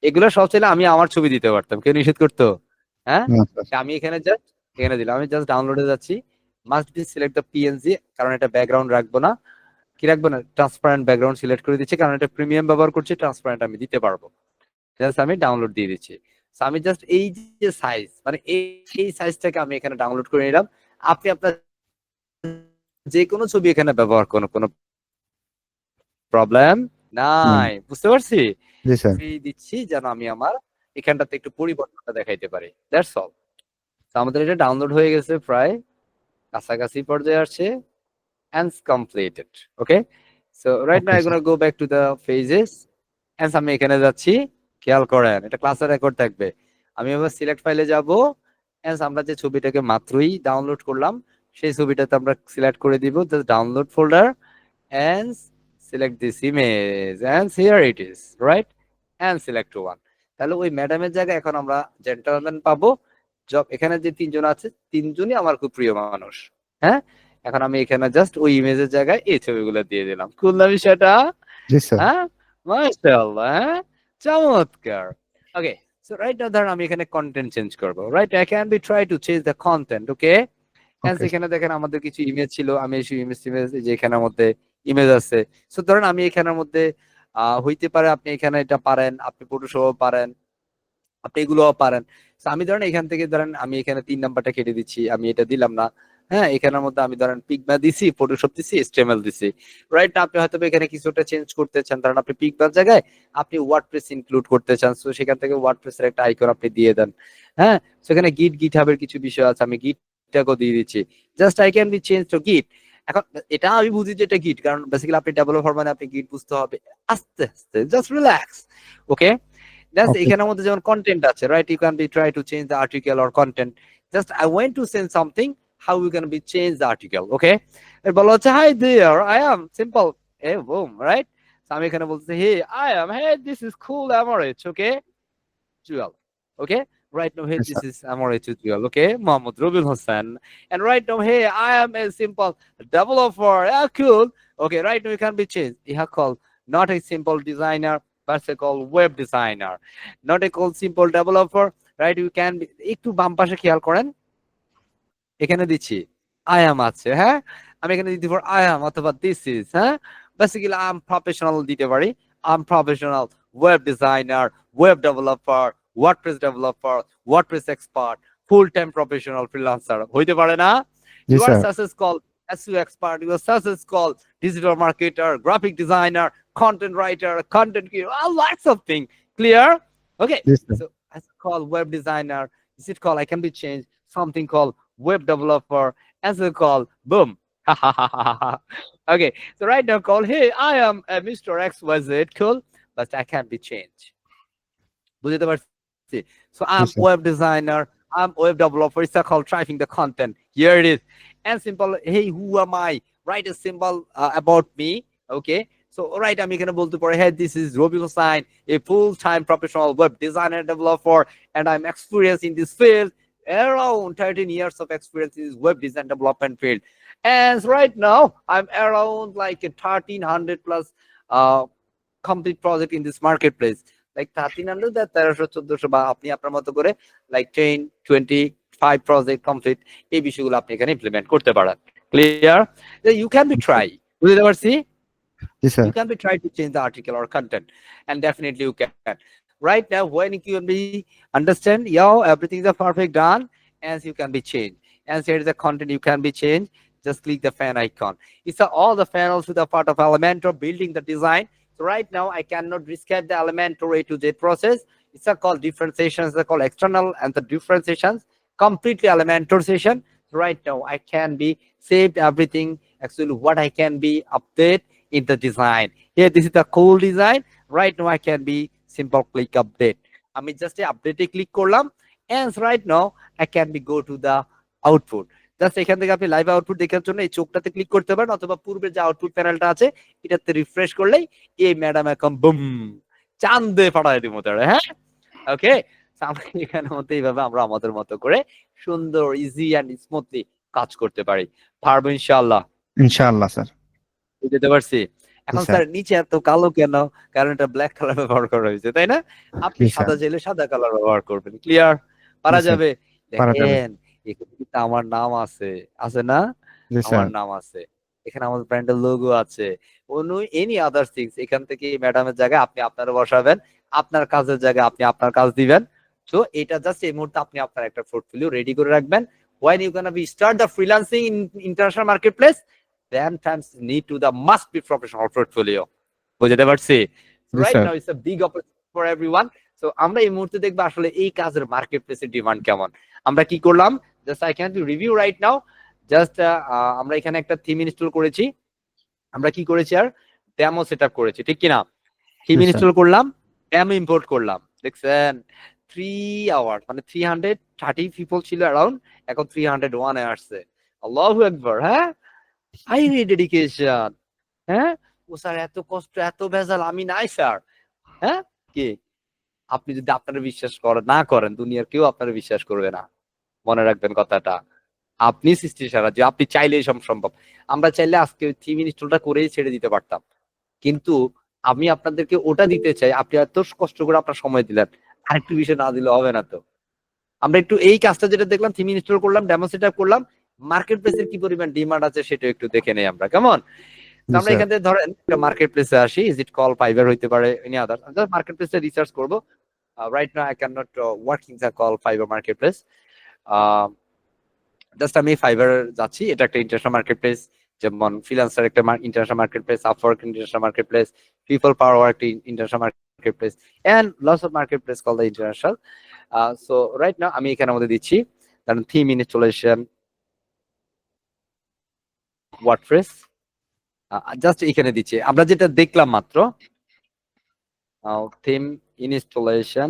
এগুলো সব চাইলে আমি আমার ছবি দিতে পারতাম, কেউ নিষেধ করতো? হ্যাঁ, না স্যার। আমি এখানে জাস্ট এখানে দিলাম, আমি জাস্ট ডাউনলোডে যাচ্ছি, must be select the PNG, কারণ এটা ব্যাকগ্রাউন্ড রাখবো না। কি রাখবো না? ট্রান্সপারেন্ট ব্যাকগ্রাউন্ড সিলেক্ট করে দিচ্ছি, কারণ এটা প্রিমিয়াম ব্যবহার করছি, ট্রান্সপারেন্ট আমি দিতে পারবো। জাস্ট আমি ডাউনলোড দিয়ে দিচ্ছি। So, আমি জাস্ট এই যে সাইজ মানে এই সাইজটাকে আমি এখানে ডাউনলোড করে নিলাম। আপনি আপনার যে কোনো ছবি এখানে ব্যবহার করুন, কোনো প্রবলেম হুম। নাই। বুঝতে পারছি? জি স্যার। এই দিচ্ছি যেন আমি আমার এখানটাতে একটু পরিবর্তনটা দেখাইতে পারি। That's all. তো আমাদের এটা ডাউনলোড হয়ে গেছে, প্রায় কাছাকাছি পর্যায়ে আসছে। and completed. Okay, so right now Okay, I'm gonna go back to the phases and আমি এখানে যাচ্ছি, খেয়াল করেন এটা ক্লাসের রেকর্ড থাকবে। আমি এবার সিলেক্ট ফাইলে যাব, and আমরা যে ছবিটাকে মাত্রই ডাউনলোড করলাম সেই ছবিটাতে আমরা সিলেক্ট করে দিব the download folder and select this image and here it is, right, and select one. তাহলে ওই ম্যাডামের জায়গায় এখন আমরা জেন্টলম্যান পাবো। জব এখানে যে তিনজন আছে তিনজনই আমার খুব প্রিয় মানুষ। হ্যাঁ, এখন আমি এখানে জাস্ট ওই ইমেজের জায়গায় এই ছবিগুলো দিয়ে দিলাম। কুল না বিষয়টা? জি স্যার। হ্যাঁ, মাশাআল্লাহ, হ্যাঁ, চমৎকার। ওকে, সো রাইট নাও ধরুন আমি এখানে কন্টেন্ট চেঞ্জ করব, right, I can be try to change the content. Okay, and Okay, এখানে দেখেন আমাদের কিছু ইমেজ ছিল, আমি সেই ইমেজ যে এখানের মধ্যে ইমেজ আছে। সো ধরুন আমি এখানের মধ্যে হইতে পারে আপনি এখানে এটা পারেন, আপনি ফটোশপ পারেন, আপনি এগুলোও পারেন। So আমি ধরেন এখান থেকে ধরেন আমি এখানে 3 নাম্বারটা কেটে দিচ্ছি, আমি এটা দিলাম না। হ্যাঁ, এখানের মধ্যে আমি ধরেন পিগমা দিছি, ফটোশপ দিছি, HTML দিছি। রাইট, আপনি হয়তো এখানে কিছুটা চেঞ্জ করতে চান, ধরেন আপনি পিগমার জায়গায় আপনি ওয়ার্ডপ্রেস ইনক্লুড করতে চান, সো সেখান থেকে ওয়ার্ডপ্রেস এর একটা আইকন আপনি দিয়ে দেন। হ্যাঁ, সেখানে গিটহাবের কিছু বিষয় আছে, আমি গিটটাকেও দিয়ে দিচ্ছি। Just I can be change to গিট। এখন এটা আমি বুঝি যে এটা গিট, কারণ বেসিক্যালি আপনি ডেভেলপার মানে আপনি গিট বুঝতে হবে। আস্তে আস্তে just relax. Okay, that's okay, এখানের মধ্যে যেমন কন্টেন্ট আছে, right, you can be try to change the article or content. Just I want to send something, how you can be change the article. Okay, এর বলা হচ্ছে hi there I am simple a boom, right. আমি এখানে বলতেছি hey I am, hey this is cool MRH, okay, Jewel. Okay, right now, hey, yes this sir. is Amorech Jewel. Okay, Mohammed Rubil Hossain. And right now, hey, I am a simple developer. Yeah, cool. Okay, right now, you can be changed. You have called not a simple designer, but it's called web designer. Not a called simple developer, right? You can be. একটু বাম পাশে খেয়াল করেন, এখানে দিচ্ছি I am আছে, হ্যাঁ, আমি এখানে দিতে পারি I am অথবা this is, হ্যাঁ, বেসিক্যালি I am professional দিতে পারি, I'm professional web designer, web developer, WordPress developer, WordPress expert, full-time professional freelancer হইতে পারে না? জি You are sir. such as called SEO expert, you are such as called digital marketer, graphic designer, content writer, content creator, lots of things. Clear? Okay, G sir. so as called web designer, is it called I can be changed something called web developer, as a call, boom. Okay, so right now call, hey, I am a Mr. XYZ, cool, but I can be changed. বুঝতে পারছি? So I'm Yes, sir. web designer, I'm web developer, it's called driving the content. Here it is. And simple, hey, who am I? Write a symbol about me. Okay. So right, I'm gonna bold to hey, this is Robi Hossain, a full-time professional web designer developer, and I'm experienced in this field, around 13 years of experience in this web design development field. And right now, I'm around like a 1300 plus complete project in this marketplace. Like 1300 that 1300 বা আপনি আপনার মতো করে like 10 25 project complete এই বিষয়গুলো আপনি এখানে implement করতে পারেন। Clear? You can be try, বুঝতে পারছি? জি sir. You can be try to change the article or content, and definitely you can. Right now, when you can be understand, yo, everything is perfect done, and you can be changed. And here is the content you can be changed. Just click the fan icon. It's all the panels with a part of Elementor building the design. So right now, I cannot describe the Elementor A to Z process. It's called differentiations. They're called external and the differentiations. Completely Elementor session. So right now, I can be saved everything. Actually, what I can be update in the design. Here, this is the cool design. Right now, I can be simple click update. আমি just update click করলাম, and right now I can be go to the output. Just এখান থেকে আপনি live output দেখার জন্য এই চোখটাতে click করতে পারেন, অথবা পূর্বের যে আউটপুট প্যানেলটা আছে এটাতে রিফ্রেশ করলেই এই ম্যাডাম এখন বুম চাঁদে পাঠায় দিব তারা। হ্যাঁ, ওকে, আমরা এখানে মধ্যে এইভাবে আমরা আমাদের মতো করে সুন্দর ইজি এন্ড স্মুথলি কাজ করতে পারি। পারবো ইনশাআল্লাহ। ইনশাআল্লাহ স্যার। বুঝতে পারছি। এখন স্যার। স্যার নিচে এত কালো কেন? কারণ এটা ব্ল্যাক কালার ব্যবহার করা হয়েছে, তাই না? আপনি জি স্যার। সাদা চাইলে সাদা কালার ব্যবহার করবেন। ক্লিয়ার? পারা জি স্যার। যাবে? পারা যাবে। দেখেন এখানে কিন্তু আমার নাম আছে, আছে না? জি আমার স্যার। নাম আছে। এখানে আমাদের ব্র্যান্ডের লোগো আছে। এনি আদার থিংস এখান থেকে ম্যাডামের জায়গায় আপনি আপনার বসাবেন, আপনার কাজের জায়গায় আপনি আপনার কাজ দিবেন। সো এটা জাস্ট এই মুহূর্তে আপনি আপনার একটা পোর্টফোলিও রেডি করে রাখবেন। When you gonna be start the freelancing in international marketplace, then times need to the must be professional portfolio. বুঝতে পারছি? জি Right sir. now it's a big opportunity for everyone. So আমরা এই মুহূর্তে দেখবো আসলে এই কাজের মার্কেট প্লেসের ডিমান্ড কেমন। আমরা কি করলাম? Just I can review right now just আমরা এখানে একটা থিম ইনস্টল করেছি, আমরা কি করেছি আর ডেমো সেটআপ করেছি, ঠিক কিনা? থিম জি স্যার। ইনস্টল করলাম, ডেমো ইম্পোর্ট করলাম, দেখছেন 3 আওয়ার মানে 330 পিপল ছিল অ্যারাউন্ড, এখন 301 এ আসছে। আল্লাহু আকবার। হ্যাঁ, হাইলি ডেডিকেশন। হ্যাঁ, ও স্যার এত কষ্ট এত ভেজাল আমি নাই স্যার। হ্যাঁ, কি আপনি যদি আপনারা বিশ্বাস না করেন, দুনিয়ার কেউ আপনারা বিশ্বাস করবে না। মনে রাখবেন কথাটা। আপনি সৃষ্টির সাহায্য, আপনি চাইলেই সব সম্ভব। আমরা চাইলে আজকে থিম ইনস্টলটা করেই ছেড়ে দিতে পারতাম, কিন্তু আমি আপনাদেরকে ওটা দিতে চাই। আপনি এত কষ্ট করে আপনার সময় দিলেন, আরেকটু বিষয় না দিলে হবে না তো। আমরা একটু এই কাজটা যেটা দেখলাম, থিম ইনস্টল করলাম, ডেমো সেটআপ করলাম, মার্কেট প্লেসের কি পরিমাণ ডিমান্ড আছে সেটা একটু দেখে নেই আমরা, কেমন? জি আমরা স্যার। এখান থেকে ধরেন একটা মার্কেট প্লেসে আসি, ইজ ইট কল ফাইবার হইতে পারে, এনি আদার জাস্ট মার্কেট প্লেসে রিসার্চ করব। Right now I can not working the call Fiverr market place. জাস্ট আমি ফাইবার যাচ্ছি, এটা একটা ইন্টারন্যাশনাল মার্কেট প্লেস, যেমন ফ্রিল্যান্সার একটা international market place, Upwork international market place, people power একটা international market place, and lots of market place call the international. So right now আমি এখানে মধ্যে দিচ্ছি কারণ থিম ইনস্টলেশন ওয়ার্ডপ্রেস, জাস্ট এখানে দিচ্ছি। আমরা যেটা দেখলাম মাত্র, theme installation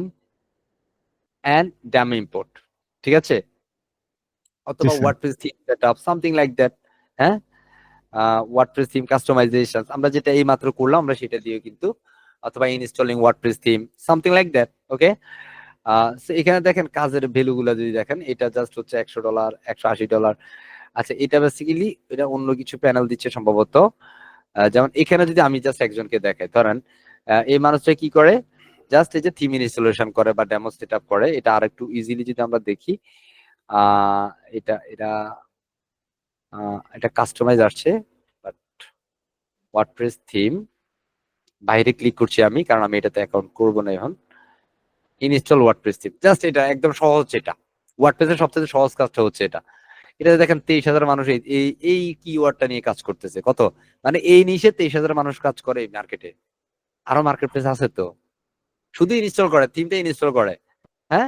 and demo import, ঠিক আছে? অথবা sir. WordPress theme setup something like that. হ্যাঁ, ওয়ার্ডপ্রেস থিম কাস্টমাইজেশন আমরা যেটা এই মাত্র করলাম, আমরা সেটা দিয়ে কিন্তু, অথবা installing WordPress theme something like that. Okay, এখানে দেখেন কাজের ভ্যালু গুলা যদি দেখেন, এটা জাস্ট হচ্ছে $100, $180। আচ্ছা, এটা বেসিক্যালি এটা অন্য কিছু প্যানেল দিচ্ছে সম্ভবত। যেমন এখানে যদি আমি জাস্ট একজনকে দেখাই, ধরেন এই মানুষটা কি করে, জাস্ট এই যে থিম ইনস্টলেশন করে বা ডেমো সেটআপ করে, এটা আরেকটু ইজিলি যদি আমরা দেখি, আহ এটা এটা এটা কাস্টমাইজ আসছে, বাট ওয়ার্ডপ্রেস থিম বাইরে ক্লিক করছি আমি, কারণ আমি এটাতে অ্যাকাউন্ট করবো না এখন। ইনস্টল ওয়ার্ডপ্রেস থিম, জাস্ট এটা একদম সহজ। এটা ওয়ার্ডপ্রেসের সবচেয়ে সহজ কাজটা হচ্ছে এটা। এটা দেখেন 23,000 মানুষ এই এই কিওয়ার্ডটা নিয়ে কাজ করতেছে। কত মানে এই নিশে 23,000 মানুষ কাজ করে এই মার্কেটে। আরো মার্কেট প্লেস আছে তো, শুধু ইনস্টল করে, থিমটা ইনস্টল করে। হ্যাঁ,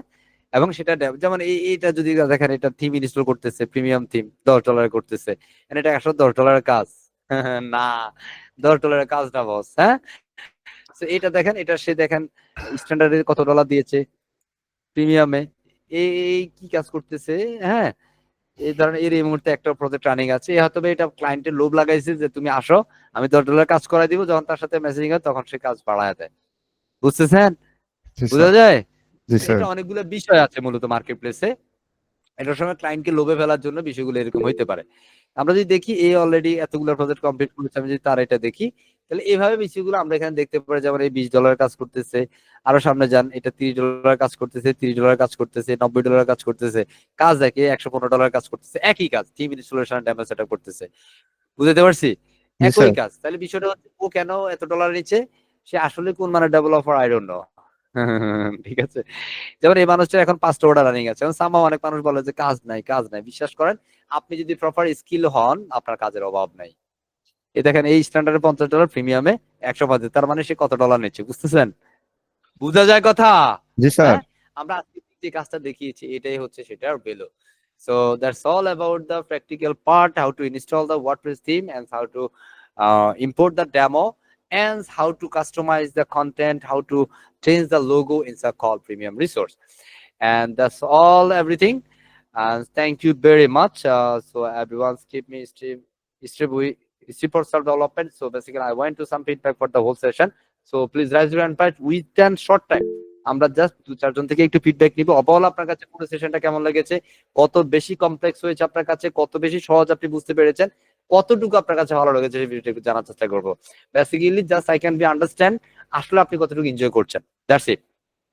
এবং সেটা যেমন এইটা যদি দেখেন, এটা থিম ইনস্টল করতেছে, প্রিমিয়াম থিম $10 করতেছে, এটা $110 কাজ। না, $10 কাজ না বস। হ্যাঁ, তো এটা দেখেন, এটা সে দেখেন স্ট্যান্ডার্ডে কত ডলার দিয়েছে, প্রিমিয়ামে এই কি কাজ করতেছে। হ্যাঁ, এই ধরনের এর এই মুহূর্তে একটা প্রজেক্ট রানিং আছে, হয়তো এটা ক্লায়েন্টের লোভ লাগাইছে যে তুমি আসো আমি $10 কাজ করাই দিব, যখন তার সাথে মেসেজিং হয় তখন সে কাজ বাড়ায় দেয়। বুঝতেছেন? জি বুঝা স্যার। যায়? জি স্যার। এটা অনেকগুলো বিষয় আছে মূলত মার্কেট প্লেসে, এটার সময় ক্লায়েন্টকে লোভে ফেলার জন্য বিষয়গুলো এরকম হইতে পারে। আমরা যদি দেখি এই অলরেডি এতগুলো প্রজেক্ট কমপ্লিট করেছে, আমি যদি তার এটা দেখি, তাহলে এইভাবে বিষয়গুলো আমরা এখানে দেখতে পারি। যেমন এই $20 কাজ করতেছে, আরো সামনে যান, এটা $30 কাজ করতেছে, $30 কাজ করতেছে, $90 কাজ করতেছে, কাজ দেখে $115 কাজ করতেছে, একই কাজ, টিম ইনস্টলেশন ডেমো সেটআপ করতেছে। বুঝতে পারছি? জি একই স্যার। কাজ। তাহলে বিষয়টা হচ্ছে ও কেন এত ডলার নিচ্ছে, সে আসলে কোন মানে ডেভেলপার আই ডোন্ট নো। ঠিক আছে, যেমন এই মানুষটা এখন 5টা অর্ডার রানিং আছে, এবং সামহাও অনেক মানুষ বলে যে কাজ নাই কাজ নাই। বিশ্বাস করেন, আপনি যদি প্রপার স্কিল হন, আপনার কাজের অভাব নাই। এই দেখেন এই স্ট্যান্ডার্ডে $50, প্রিমিয়ামে 150, তার মানে সে কত ডলার নিচ্ছে, বুঝতেছেন? বুঝা যায় কথা? জি স্যার। হ্যাঁ, আমরা আজকে যে কাজটা দেখিয়েছি এটাই হচ্ছে সেটার value. So that's all about the practical part, how to install the WordPress theme and how to import the demo and how to customize the content, how to change the logo in the call premium resource. And that's all everything. And thank you very much. So everyone keep me strip for self development. So basically I went to some feedback for the whole session. So please raise your hand within short time. আমরা just 2-4 জন থেকে একটু feedback নিব। Overall আপনার কাছে পুরো সেশনটা কেমন লেগেছে, কত বেশি কমপ্লেক্স হয়েছে আপনার কাছে, কত বেশি সহজ আপনি বুঝতে পেরেছেন, কতটুকু আপনার কাছে ভালো লেগেছে, সেই ভিডিওটা একটু জানার চেষ্টা করবো। Basically just I can B understand আসলে আপনি কতটুকু এনজয় করছেন, দ্যাটস ইট।